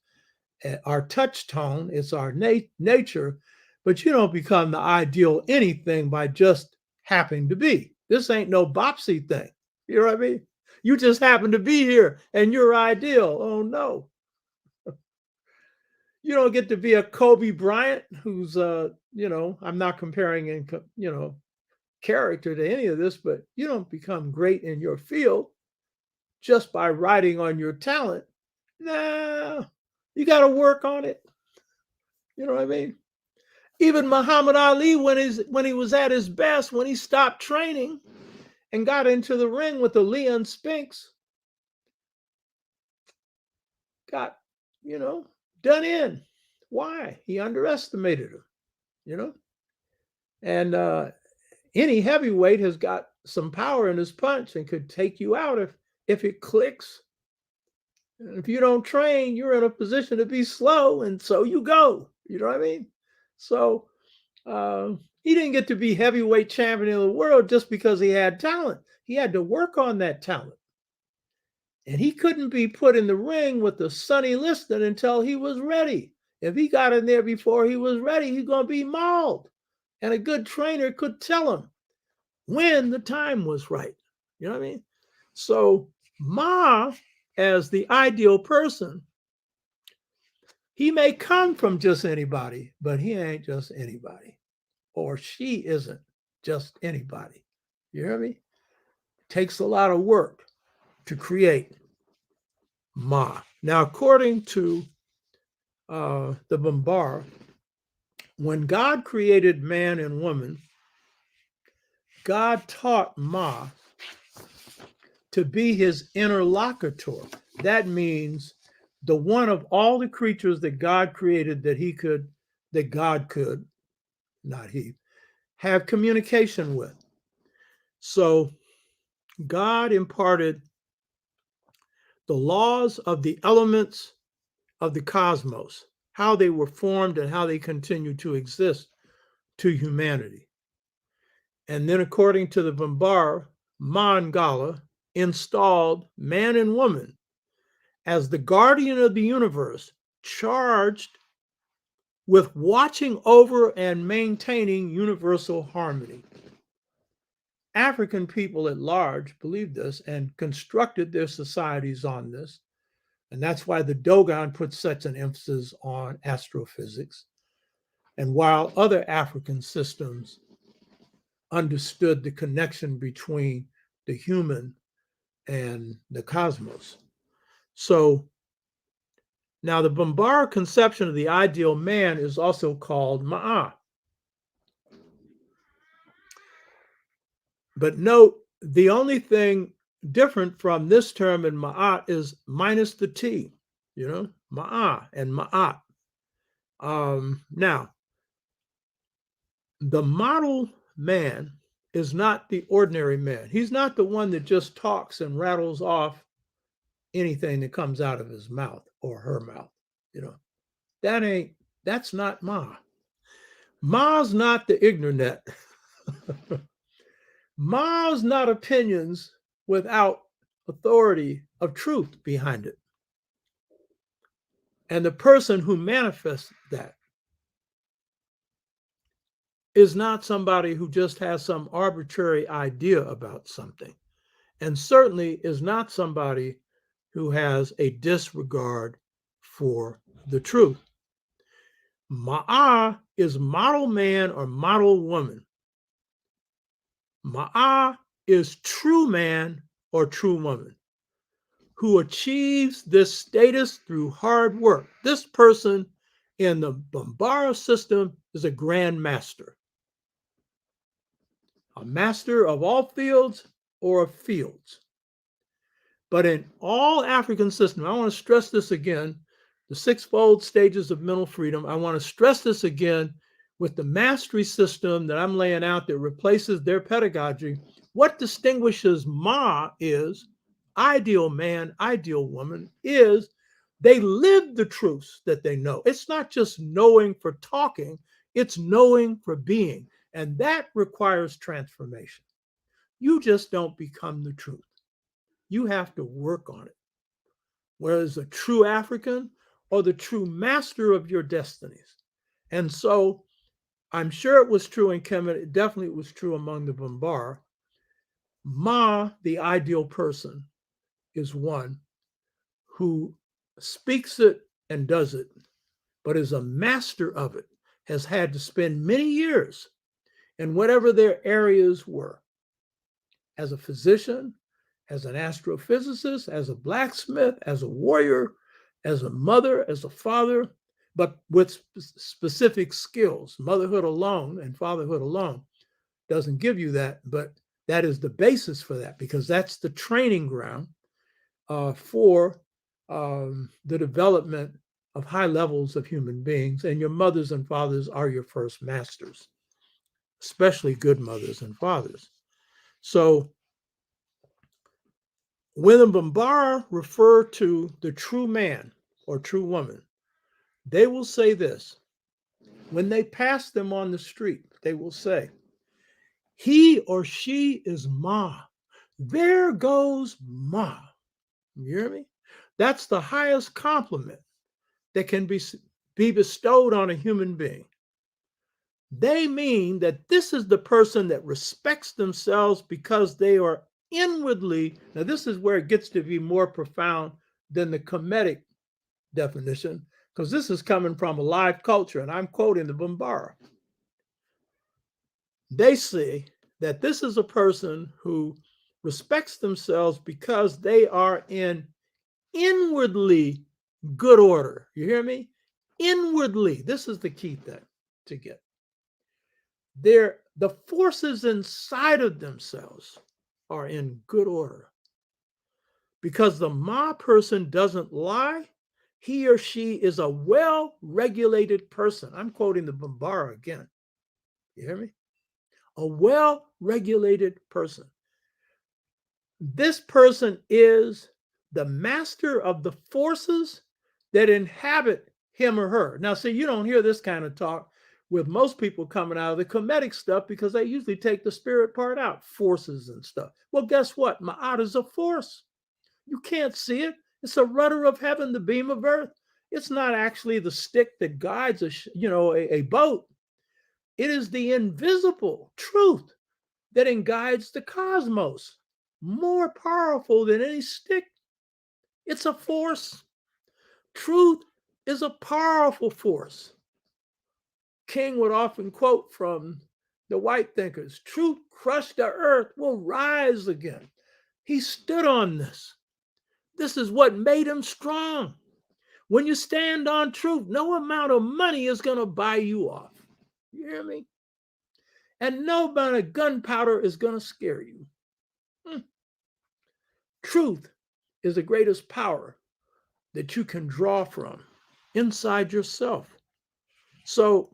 [SPEAKER 1] our touchstone. It's our nature, but you don't become the ideal anything by just happen to be. This ain't no Bopsy thing. You know what I mean? You just happen to be here and you're ideal. Oh no. You don't get to be a Kobe Bryant who's I'm not comparing character to any of this, but you don't become great in your field just by riding on your talent. No, you got to work on it. You know what I mean? Even Muhammad Ali, when he was at his best, when he stopped training and got into the ring with the Leon Spinks, got, done in. Why? He underestimated him. And any heavyweight has got some power in his punch and could take you out if it clicks. And if you don't train, you're in a position to be slow, and so you go. You know what I mean? So he didn't get to be heavyweight champion of the world just because he had talent. He had to work on that talent. And he couldn't be put in the ring with the Sonny Liston until he was ready. If he got in there before he was ready, he's going to be mauled. And a good trainer could tell him when the time was right. You know what I mean? So Ma, as the ideal person, he may come from just anybody, but he ain't just anybody. Or she isn't just anybody. You hear me? It takes a lot of work to create Ma. Now, according to the Bombara, when God created man and woman, God taught Ma to be his interlocutor. That means the one of all the creatures that God created that God could, not he, have communication with. So God imparted the laws of the elements of the cosmos, how they were formed and how they continue to exist to humanity. And then according to the Bombara, Mangala installed man and woman as the guardian of the universe, charged with watching over and maintaining universal harmony. African people at large believed this and constructed their societies on this. And that's why the Dogon put such an emphasis on astrophysics. And while other African systems understood the connection between the human and the cosmos. So now the Bombara conception of the ideal man is also called Ma'a. But note, the only thing different from this term in Ma'at is minus the T, Ma'a and Ma'at. Now, the model man is not the ordinary man. He's not the one that just talks and rattles off anything that comes out of his mouth or her mouth. That's not Ma. Ma's not the ignorant. Ma's not opinions without authority of truth behind it. And the person who manifests that is not somebody who just has some arbitrary idea about something, and certainly is not somebody who has a disregard for the truth. Ma'a is model man or model woman. Ma'a is true man or true woman who achieves this status through hard work. This person in the Bombara system is a grand master, a master of all fields or of fields. But in all African systems, I want to stress this again, the sixfold stages of mental freedom, I want to stress this again with the mastery system that I'm laying out that replaces their pedagogy. What distinguishes Ma is ideal man, ideal woman is they live the truths that they know. It's not just knowing for talking, it's knowing for being. And that requires transformation. You just don't become the truth. You have to work on it. Whereas a true African or the true master of your destinies. And so I'm sure it was true in Kemet. It definitely was true among the Bambara. Ma, the ideal person, is one who speaks it and does it, but is a master of it, has had to spend many years in whatever their areas were, as a physician, as an astrophysicist, as a blacksmith, as a warrior, as a mother, as a father, but with specific skills. Motherhood alone and fatherhood alone doesn't give you that, but that is the basis for that, because that's the training ground for the development of high levels of human beings. And your mothers and fathers are your first masters, especially good mothers and fathers. So when the Bambara refer to the true man or true woman, they will say this. When they pass them on the street, they will say, he or she is Ma. There goes Ma. You hear me? That's the highest compliment that can be bestowed on a human being. They mean that this is the person that respects themselves because they are inwardly, now this is where it gets to be more profound than the Kemetic definition, because this is coming from a live culture, and I'm quoting the Bambara. They say that this is a person who respects themselves because they are in inwardly good order. You hear me? Inwardly. This is the key thing to get. The forces inside of themselves are in good order. Because the Ma person doesn't lie, he or she is a well-regulated person. I'm quoting the Bambara again. You hear me? A well-regulated person. This person is the master of the forces that inhabit him or her. Now, see, you don't hear this kind of talk with most people coming out of the Kemetic stuff, because they usually take the spirit part out, forces and stuff. Well, guess what? Ma'at is a force. You can't see it. It's a rudder of heaven, the beam of earth. It's not actually the stick that guides a boat. It is the invisible truth that guides the cosmos, more powerful than any stick. It's a force. Truth is a powerful force. King would often quote from the white thinkers, truth crushed the earth will rise again. He stood on this. This is what made him strong. When you stand on truth, no amount of money is going to buy you off. You hear me? And no amount of gunpowder is going to scare you. Truth is the greatest power that you can draw from inside yourself. So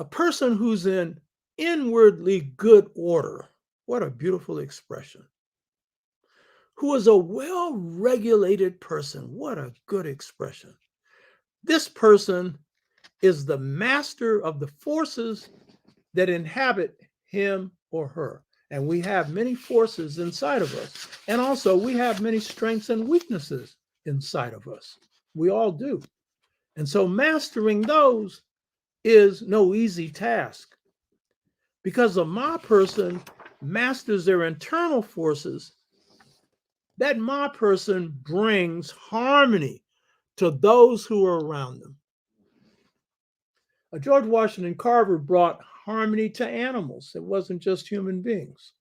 [SPEAKER 1] a person who's in inwardly good order, what a beautiful expression. Who is a well-regulated person, what a good expression. This person is the master of the forces that inhabit him or her. And we have many forces inside of us. And also we have many strengths and weaknesses inside of us. We all do. And so mastering those is no easy task, because a Ma person masters their internal forces. That Ma person brings harmony to those who are around them. George Washington Carver brought harmony to animals. It wasn't just human beings.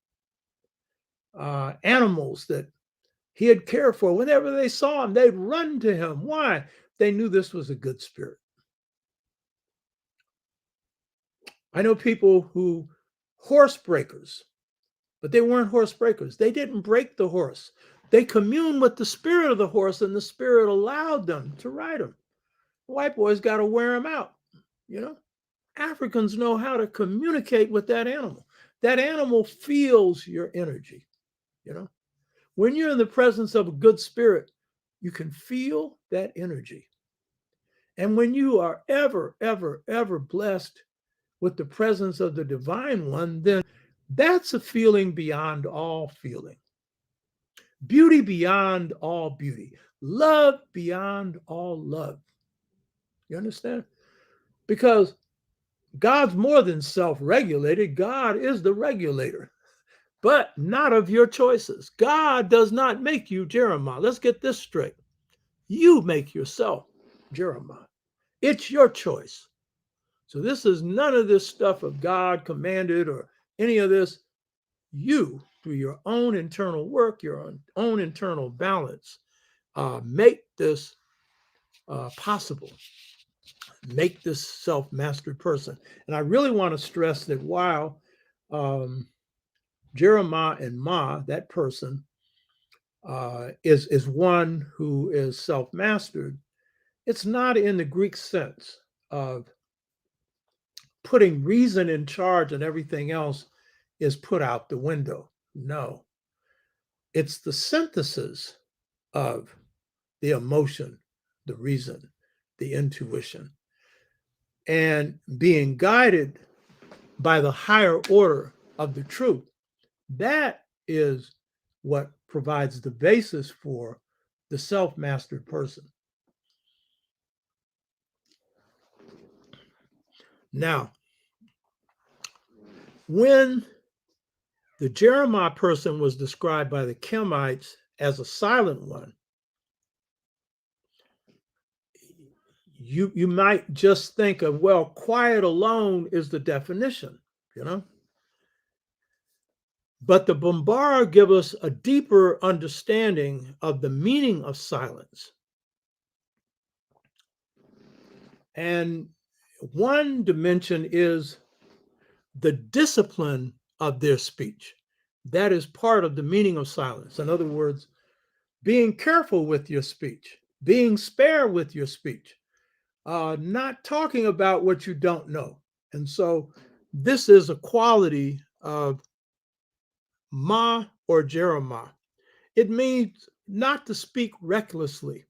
[SPEAKER 1] Animals that he had cared for, whenever they saw him, they'd run to him. Why? They knew this was a good spirit. I know people who horse breakers, but they weren't horse breakers. They didn't break the horse. They communed with the spirit of the horse, and the spirit allowed them to ride him. White boys got to wear him out, you know. Africans know how to communicate with that animal. That animal feels your energy, you know. When you're in the presence of a good spirit, you can feel that energy. And when you are ever, ever, ever blessed with the presence of the divine one, then that's a feeling beyond all feeling. Beauty beyond all beauty. Love beyond all love. You understand? Because God's more than self-regulated. God is the regulator, but not of your choices. God does not make you Jeremiah. Let's get this straight. You make yourself Jeremiah. It's your choice. So this is none of this stuff of God commanded or any of this. You, through your own internal work, your own internal balance, make this possible. Make this self-mastered person. And I really want to stress that while Jeremiah and Ma, that person, is one who is self-mastered, it's not in the Greek sense of putting reason in charge and everything else is put out the window. No, it's the synthesis of the emotion, the reason, the intuition, and being guided by the higher order of the truth. That is what provides the basis for the self-mastered person. Now, when the Jeremiah person was described by the Kemites as a silent one, you might just think of, well, quiet alone is the definition, you know? But the Bombara give us a deeper understanding of the meaning of silence. And one dimension is the discipline of their speech. That is part of the meaning of silence. In other words, being careful with your speech, being spare with your speech, not talking about what you don't know. And so this is a quality of Ma or Jeremiah. It means not to speak recklessly.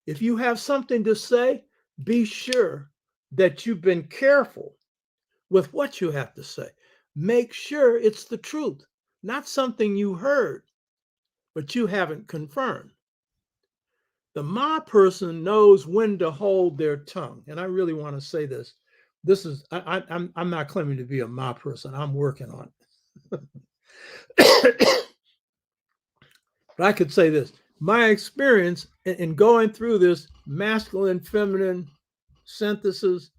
[SPEAKER 1] If you have something to say, be sure that you've been careful with what you have to say. Make sure it's the truth, not something you heard, but you haven't confirmed. The Ma person knows when to hold their tongue. And I really want to say this. I'm not claiming to be a Ma person. I'm working on it. But I could say this. My experience in going through this masculine, feminine synthesis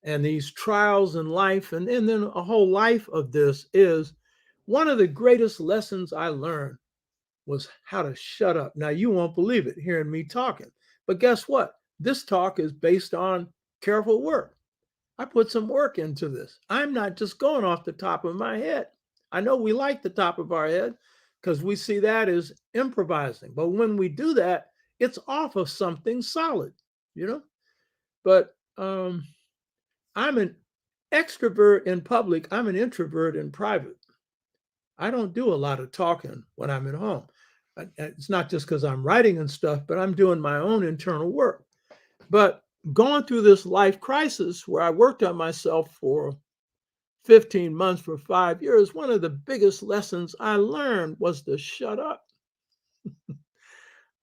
[SPEAKER 1] and these trials in life, and then a whole life of this, is one of the greatest lessons I learned was how to shut up. Now, you won't believe it hearing me talking, but guess what? This talk is based on careful work. I put some work into this. I'm not just going off the top of my head. I know we like the top of our head because we see that as improvising. But when we do that, it's off of something solid, you know? But I'm an extrovert in public. I'm an introvert in private. I don't do a lot of talking when I'm at home. It's not just because I'm writing and stuff, but I'm doing my own internal work. But going through this life crisis where I worked on myself for 15 months, for 5 years, one of the biggest lessons I learned was to shut up.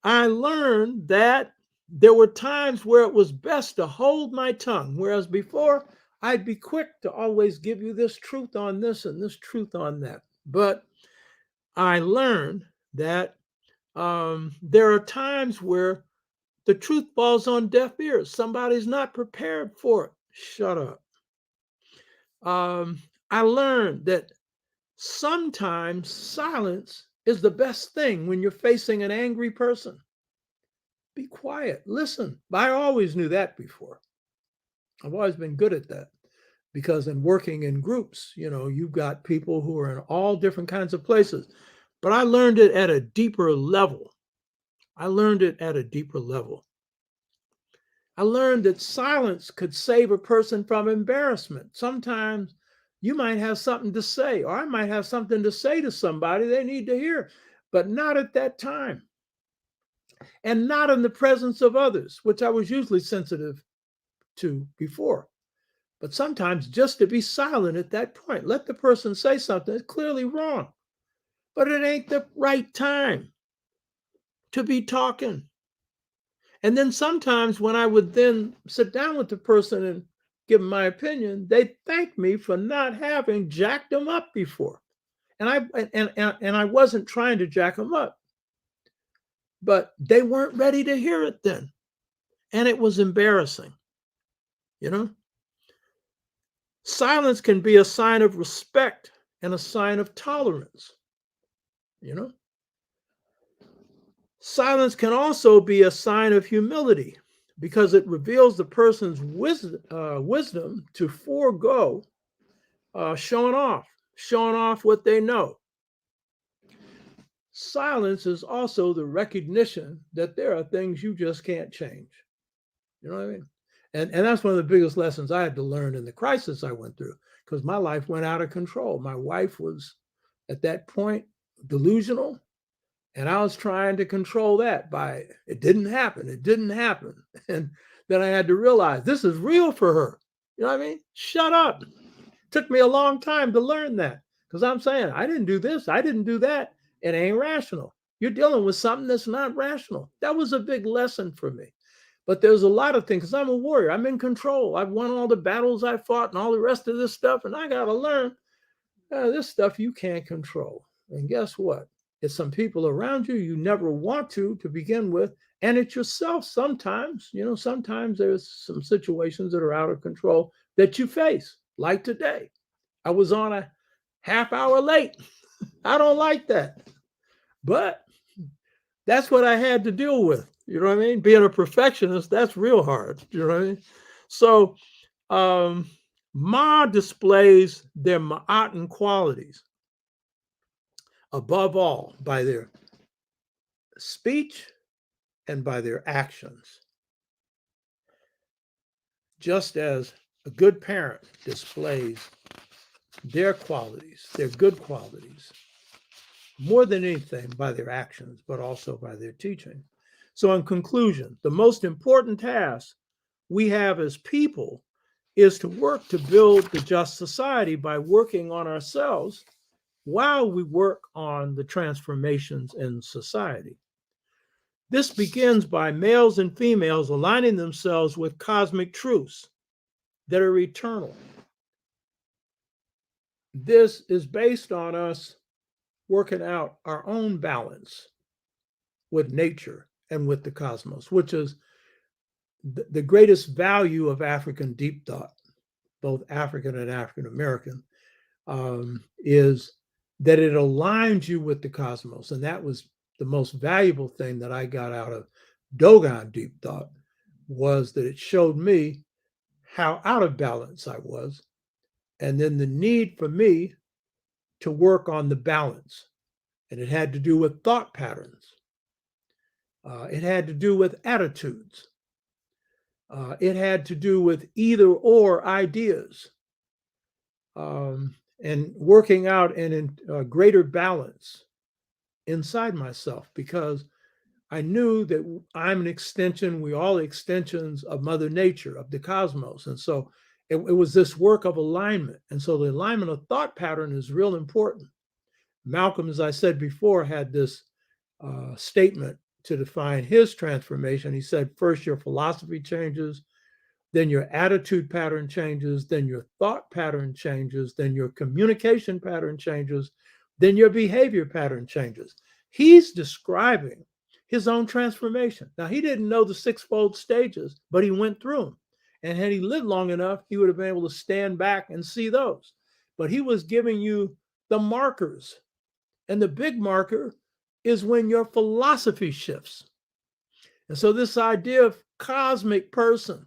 [SPEAKER 1] I learned that there were times where it was best to hold my tongue, whereas before I'd be quick to always give you this truth on this and this truth on that. But I learned that there are times where the truth falls on deaf ears. Somebody's not prepared for it. Shut up. I learned that sometimes silence is the best thing when you're facing an angry person. Be quiet, listen. I always knew that before. I've always been good at that because in working in groups, you know, you've got people who are in all different kinds of places. But I learned it at a deeper level. I learned it at a deeper level. I learned that silence could save a person from embarrassment. Sometimes you might have something to say, or I might have something to say to somebody they need to hear, but not at that time. And not in the presence of others, which I was usually sensitive to before. But sometimes just to be silent at that point, let the person say something that's clearly wrong, but it ain't the right time to be talking. And then sometimes when I would then sit down with the person and give them my opinion, they thank me for not having jacked them up before. And I wasn't trying to jack them up, but they weren't ready to hear it then. And it was embarrassing, you know? Silence can be a sign of respect and a sign of tolerance, you know? Silence can also be a sign of humility because it reveals the person's wisdom to forego showing off what they know. Silence is also the recognition that there are things you just can't change. You know what I mean? And that's one of the biggest lessons I had to learn in the crisis I went through, because my life went out of control. My wife was at that point delusional, and I was trying to control that by it didn't happen. It didn't happen. And then I had to realize this is real for her. You know what I mean? Shut up. Took me a long time to learn that, because I'm saying I didn't do this, I didn't do that. It ain't rational. You're dealing with something that's not rational. That was a big lesson for me. But there's a lot of things, because I'm a warrior. I'm in control. I've won all the battles I fought and all the rest of this stuff. And I got to learn this stuff you can't control. And guess what? It's some people around you you never want to begin with. And it's yourself sometimes. You know, sometimes there's some situations that are out of control that you face. Like today, I was on a half hour late. I don't like that. But that's what I had to deal with. You know what I mean? Being a perfectionist, that's real hard. You know what I mean? So Ma displays their Ma'atan qualities above all by their speech and by their actions. Just as a good parent displays their qualities, their good qualities, more than anything by their actions, but also by their teaching. So in conclusion, the most important task we have as people is to work to build the just society by working on ourselves while we work on the transformations in society. This begins by males and females aligning themselves with cosmic truths that are eternal. This is based on us working out our own balance with nature and with the cosmos, which is the greatest value of African deep thought, both African and African American, is that it aligns you with the cosmos. And that was the most valuable thing that I got out of Dogon deep thought, was that it showed me how out of balance I was, and then the need for me to work on the balance. And it had to do with thought patterns. It had to do with attitudes. It had to do with either or ideas, and working out in greater balance inside myself, because I knew that I'm an extension, we all extensions of Mother Nature, of the cosmos. And so it was this work of alignment. And so the alignment of thought pattern is real important. Malcolm, as I said before, had this statement to define his transformation. He said, first your philosophy changes, then your attitude pattern changes, then your thought pattern changes, then your communication pattern changes, then your behavior pattern changes. He's describing his own transformation. Now, he didn't know the sixfold stages, but he went through them. And had he lived long enough, he would have been able to stand back and see those. But he was giving you the markers. And the big marker is when your philosophy shifts. And so this idea of cosmic person,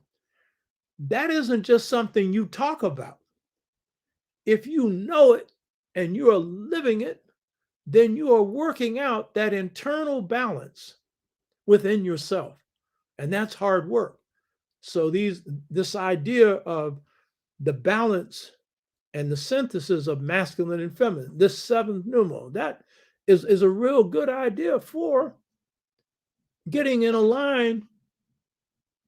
[SPEAKER 1] that isn't just something you talk about. If you know it and you are living it, then you are working out that internal balance within yourself. And that's hard work. So this idea of the balance and the synthesis of masculine and feminine, this seventh nomo, that is a real good idea for getting in a line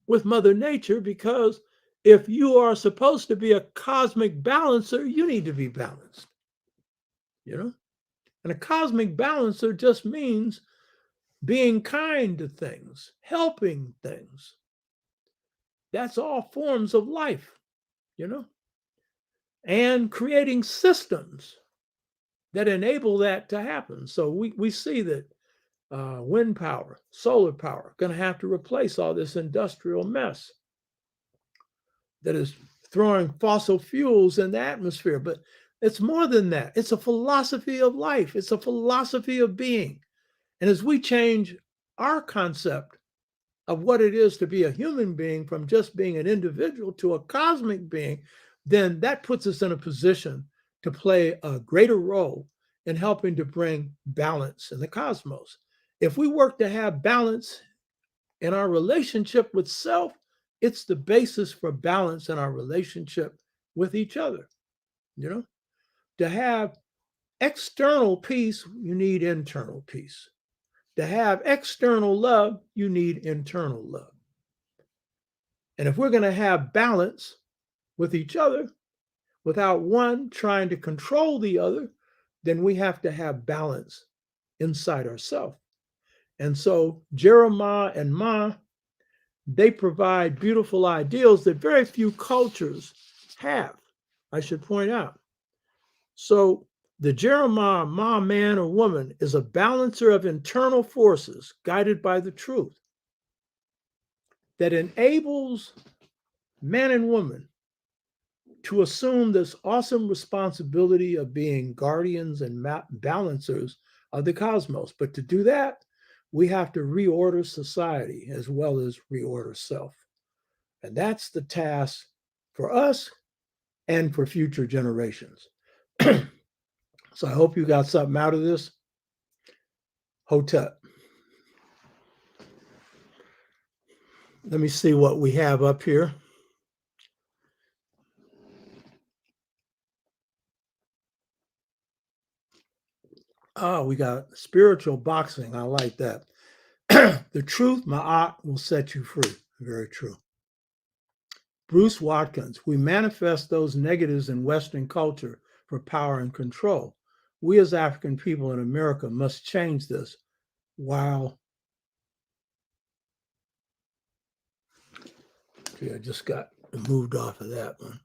[SPEAKER 1] with Mother Nature, because if you are supposed to be a cosmic balancer, you need to be balanced, you know? And a cosmic balancer just means being kind to things, helping things. That's all forms of life. and creating systems that enable that to happen. So we see that wind power, solar power, going to have to replace all this industrial mess that is throwing fossil fuels in the atmosphere. But it's more than that. It's a philosophy of life. It's a philosophy of being. And as we change our concept of what it is to be a human being from just being an individual to a cosmic being, then that puts us in a position to play a greater role in helping to bring balance in the cosmos. If we work to have balance in our relationship with self, it's the basis for balance in our relationship with each other. To have external peace, you need internal peace. To have external love, you need internal love. And if we're going to have balance with each other without one trying to control the other, then we have to have balance inside ourselves. And so Jeremiah and Ma, they provide beautiful ideals that very few cultures have, I should point out. So the Jeremiah Ma, man or woman, is a balancer of internal forces guided by the truth that enables man and woman to assume this awesome responsibility of being guardians and balancers of the cosmos. But to do that, we have to reorder society as well as reorder self. And that's the task for us and for future generations. So I hope you got something out of this. Hotep. Let me see what we have up here. Oh, we got spiritual boxing. I like that. The truth, Ma'at, will set you free. Very true. Bruce Watkins, we manifest those negatives in Western culture for power and control. We as African people in America must change this while... Okay, I just got moved off of that one.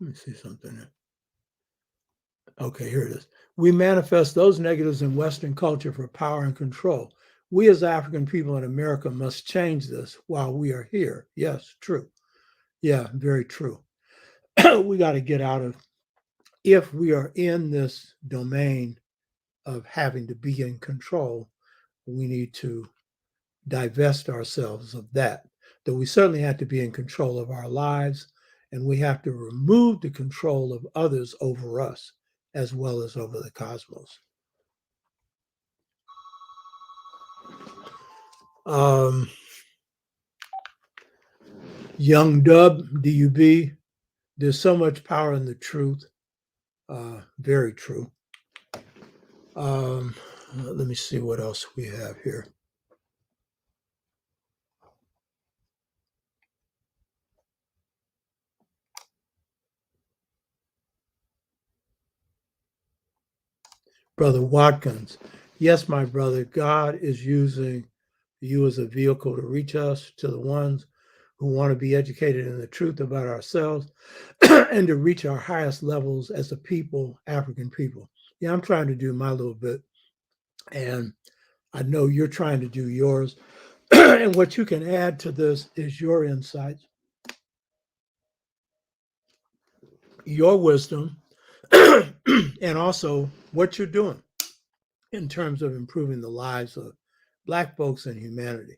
[SPEAKER 1] Let me see something. Okay, here it is. We manifest those negatives in Western culture for power and control. We as African people in America must change this while we are here. Yes, true. Yeah, very true. We got to get out of, if we are in this domain of having to be in control, we need to divest ourselves of that. Though we certainly have to be in control of our lives, and we have to remove the control of others over us as well as over the cosmos. Young Dub, DUB, there's so much power in the truth. Very true. Let me see what else we have here. Brother Watkins, yes, my brother, God is using you as a vehicle to reach us, to the ones who want to be educated in the truth about ourselves and to reach our highest levels as a people, African people. Yeah, I'm trying to do my little bit, and I know you're trying to do yours. And what you can add to this is your insights, your wisdom, and also what you're doing in terms of improving the lives of Black folks and humanity.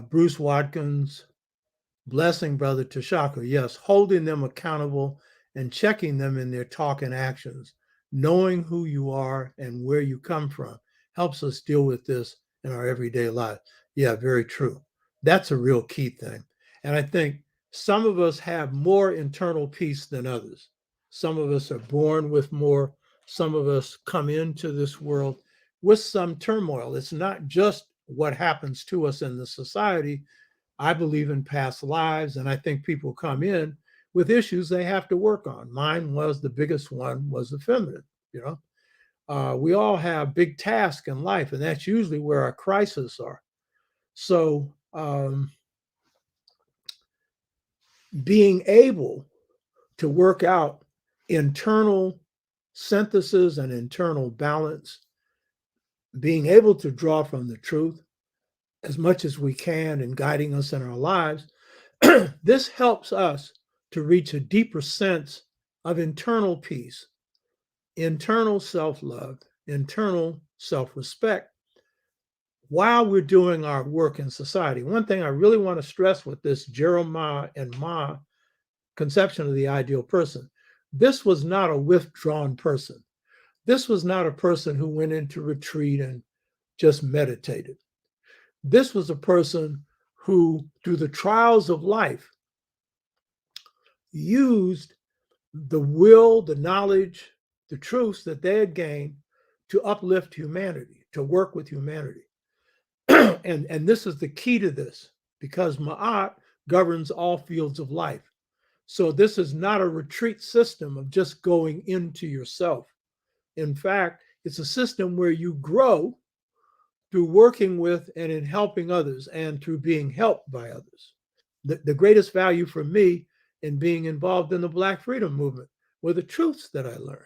[SPEAKER 1] Bruce Watkins, blessing Brother Tashaka, yes, holding them accountable and checking them in their talk and actions, knowing who you are and where you come from helps us deal with this in our everyday life. Yeah, very true. That's a real key thing. And I think some of us have more internal peace than others. Some of us are born with more. Some of us come into this world with some turmoil. It's not just what happens to us in the society. I believe in past lives, and I think people come in with issues they have to work on. Mine was, the biggest one was the feminine, We all have big tasks in life, and that's usually where our crises are. So being able to work out internal synthesis and internal balance, being able to draw from the truth as much as we can in guiding us in our lives, this helps us to reach a deeper sense of internal peace, internal self-love, internal self-respect while we're doing our work in society. One thing I really want to stress with this Jeremiah and Ma conception of the ideal person, this was not a withdrawn person. This was not a person who went into retreat and just meditated. This was a person who, through the trials of life, used the will, the knowledge, the truths that they had gained to uplift humanity, to work with humanity. and this is the key to this, because Ma'at governs all fields of life. So this is not a retreat system of just going into yourself. In fact, it's a system where you grow through working with and in helping others and through being helped by others. The greatest value for me in being involved in the Black freedom movement were the truths that I learned.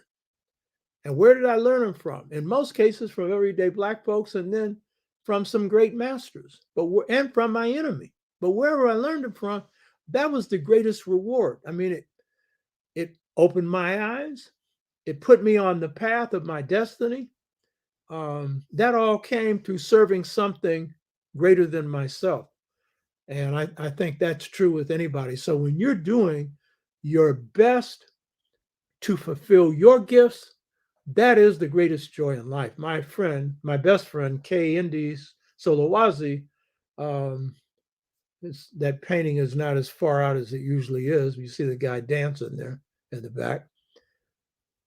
[SPEAKER 1] And where did I learn them from? In most cases, from everyday Black folks, and then from some great masters, and from my enemy. But wherever I learned it from, that was the greatest reward. I mean, it opened my eyes. It put me on the path of my destiny. That all came through serving something greater than myself. And I think that's true with anybody. So when you're doing your best to fulfill your gifts, that is the greatest joy in life. My friend, my best friend, Kay Indies Solowazi, that painting is not as far out as it usually is. You see the guy dancing there in the back.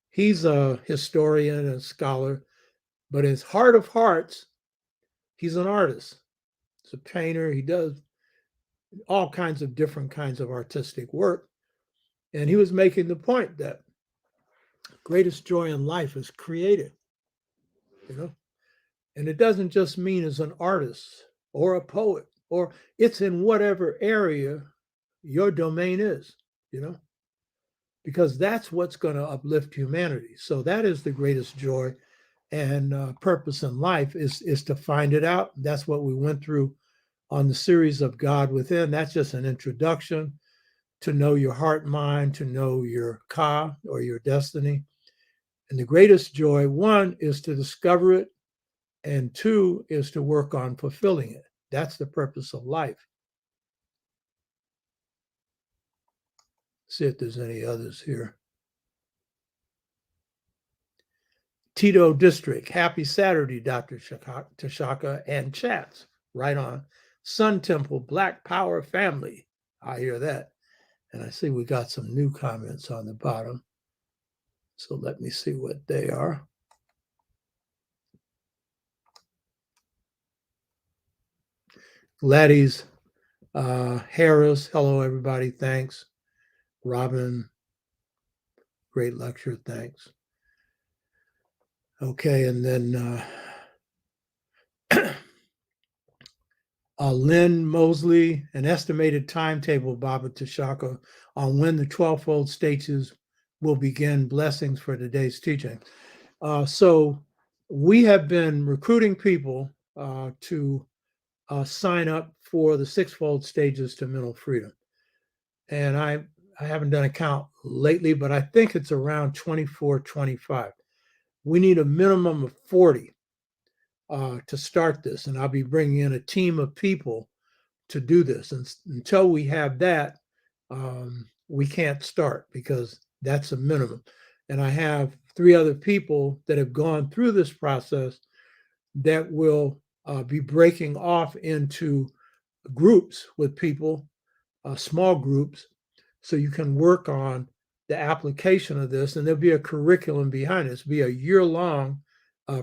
[SPEAKER 1] He's a historian and a scholar, but in his heart of hearts, he's an artist. He's a painter. He does all kinds of different kinds of artistic work. And he was making the point that greatest joy in life is creative, and it doesn't just mean as an artist or a poet, or it's in whatever area your domain is, because that's what's going to uplift humanity. So that is the greatest joy and purpose in life is to find it out. That's what we went through on the series of God Within. That's just an introduction to know your heart, mind, to know your ka, or your destiny. And the greatest joy, one, is to discover it, and two, is to work on fulfilling it. That's the purpose of life. See if there's any others here. Tito District, happy Saturday, Dr. Tashaka, and chats. Right on. Sun Temple, Black Power Family. I hear that. And I see we got some new comments on the bottom. So let me see what they are. Gladys Harris, hello everybody, thanks. Robin, great lecture, thanks. Okay, and then Lynn Mosley, an estimated timetable, Baba Tashaka, on when the 12-fold stages will begin. Blessings for today's teaching. So we have been recruiting people to sign up for the 6-fold stages to mental freedom. And I haven't done a count lately, but I think it's around 24, 25. We need a minimum of 40 to start this. And I'll be bringing in a team of people to do this. And until we have that, we can't start, because that's a minimum. And I have 3 other people that have gone through this process that will be breaking off into groups with people, small groups, so you can work on the application of this. And there'll be a curriculum behind it. It'll be a year-long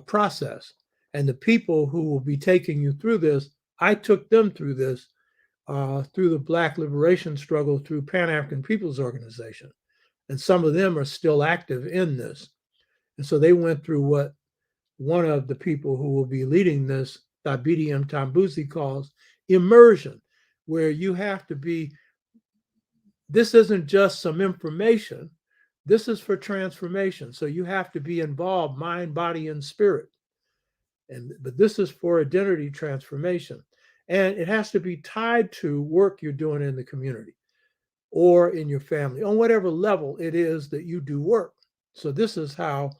[SPEAKER 1] process. And the people who will be taking you through this, I took them through this, through the Black liberation struggle, through Pan-African People's Organization. And some of them are still active in this. And so they went through what one of the people who will be leading this, Thabiti M. Tambusi, calls immersion, where you have to be, this isn't just some information, this is for transformation. So you have to be involved, mind, body, and spirit. But this is for identity transformation. And it has to be tied to work you're doing in the community or in your family, on whatever level it is that you do work. So this is how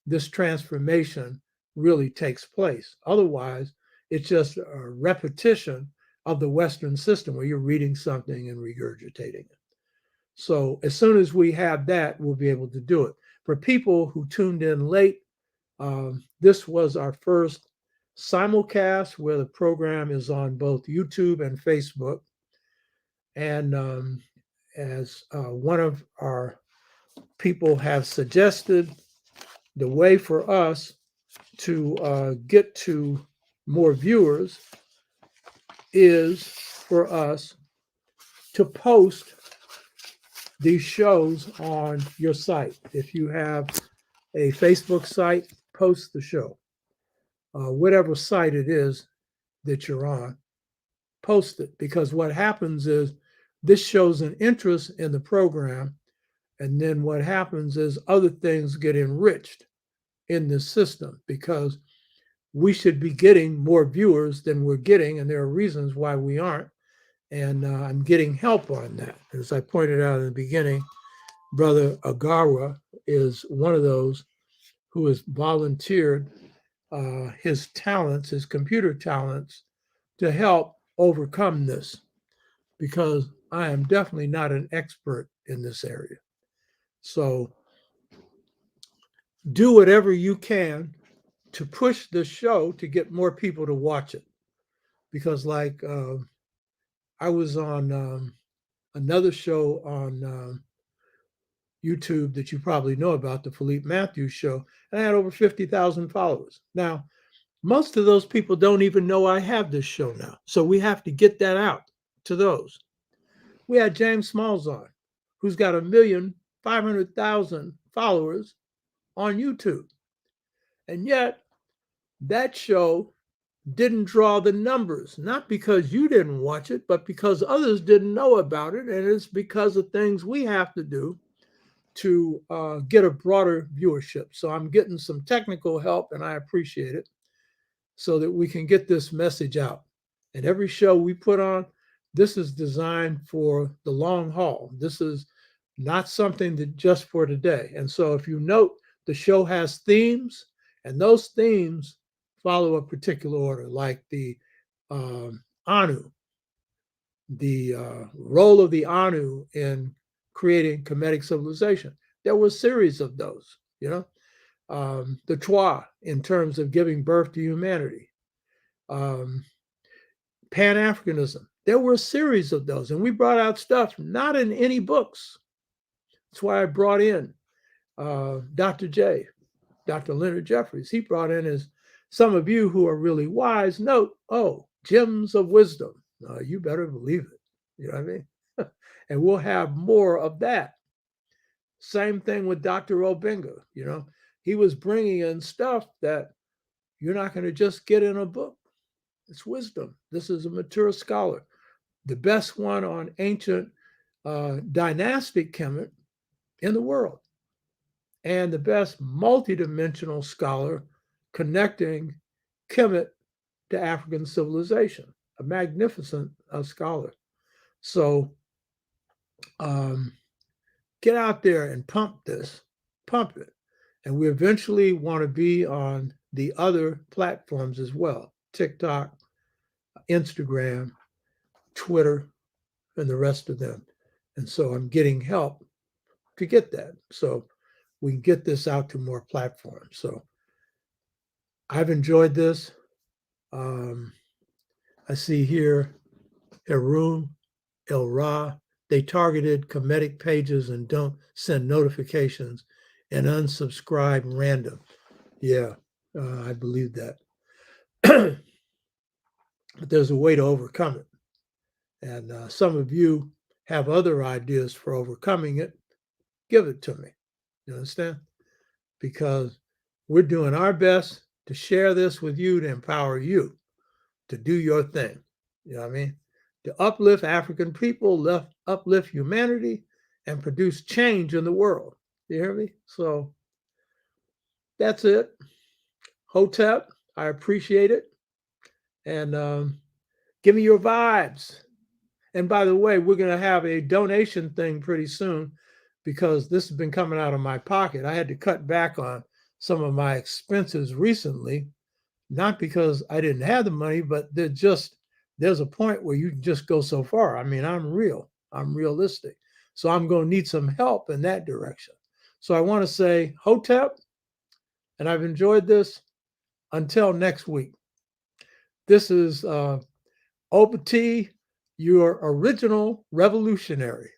[SPEAKER 1] this transformation really takes place. Otherwise, it's just a repetition of the Western system where you're reading something and regurgitating it. So as soon as we have that, we'll be able to do it. For people who tuned in late, this was our first simulcast where the program is on both YouTube and Facebook. And as one of our people have suggested, the way for us to get to more viewers is for us to post these shows on your site. If you have a Facebook site, post the show. Whatever site it is that you're on, post it, because what happens is this shows an interest in the program, and then what happens is other things get enriched in this system, because we should be getting more viewers than we're getting, and there are reasons why we aren't. And I'm getting help on that. As I pointed out in the beginning, Brother Agarwa is one of those who has volunteered his talents, his computer talents, to help overcome this, because I am definitely not an expert in this area. So do whatever you can to push this show to get more people to watch it. Because like I was on another show on YouTube that you probably know about, the Philippe Matthews show, and I had over 50,000 followers. Now, most of those people don't even know I have this show now. So we have to get that out to those. We had James Smalls on, who's got 1,500,000 followers on YouTube. And yet that show didn't draw the numbers, not because you didn't watch it, but because others didn't know about it. And it's because of things we have to do to get a broader viewership. So I'm getting some technical help, and I appreciate it, so that we can get this message out. And every show we put on, this is designed for the long haul. This is not something that just for today. And so if you note, the show has themes, and those themes follow a particular order, like the Anu, the role of the Anu in creating Kemetic civilization. There were a series of those, you know. The Twa, in terms of giving birth to humanity. Pan-Africanism. There were a series of those, and we brought out stuff not in any books. That's why I brought in Dr. J, Dr. Leonard Jeffries. He brought in, as some of you who are really wise note, gems of wisdom. You better believe it. You know what I mean? And we'll have more of that. Same thing with Dr. Obenga. You know, he was bringing in stuff that you're not going to just get in a book. It's wisdom. This is a mature scholar. The best one on ancient dynastic Kemet in the world. And the best multidimensional scholar connecting Kemet to African civilization. A magnificent scholar. So get out there and pump this. Pump it. And we eventually want to be on the other platforms as well. TikTok, Instagram, Twitter, and the rest of them. And so I'm getting help to get that, so we can get this out to more platforms. So I've enjoyed this. I see here Harun, El Ra, they targeted Kemetic pages and don't send notifications and unsubscribe random. Yeah, I believe that. But there's a way to overcome it. And some of you have other ideas for overcoming it. Give it to me. You understand? Because we're doing our best to share this with you, to empower you to do your thing. You know what I mean? To uplift African people, uplift humanity, and produce change in the world. You hear me? So that's it. Hotep, I appreciate it. And give me your vibes. And by the way, we're going to have a donation thing pretty soon because this has been coming out of my pocket. I had to cut back on some of my expenses recently, not because I didn't have the money, but there's a point where you just go so far. I mean, I'm realistic. So I'm going to need some help in that direction. So I want to say, Hotep, and I've enjoyed this. Until next week. This is Oba T, your original revolutionary.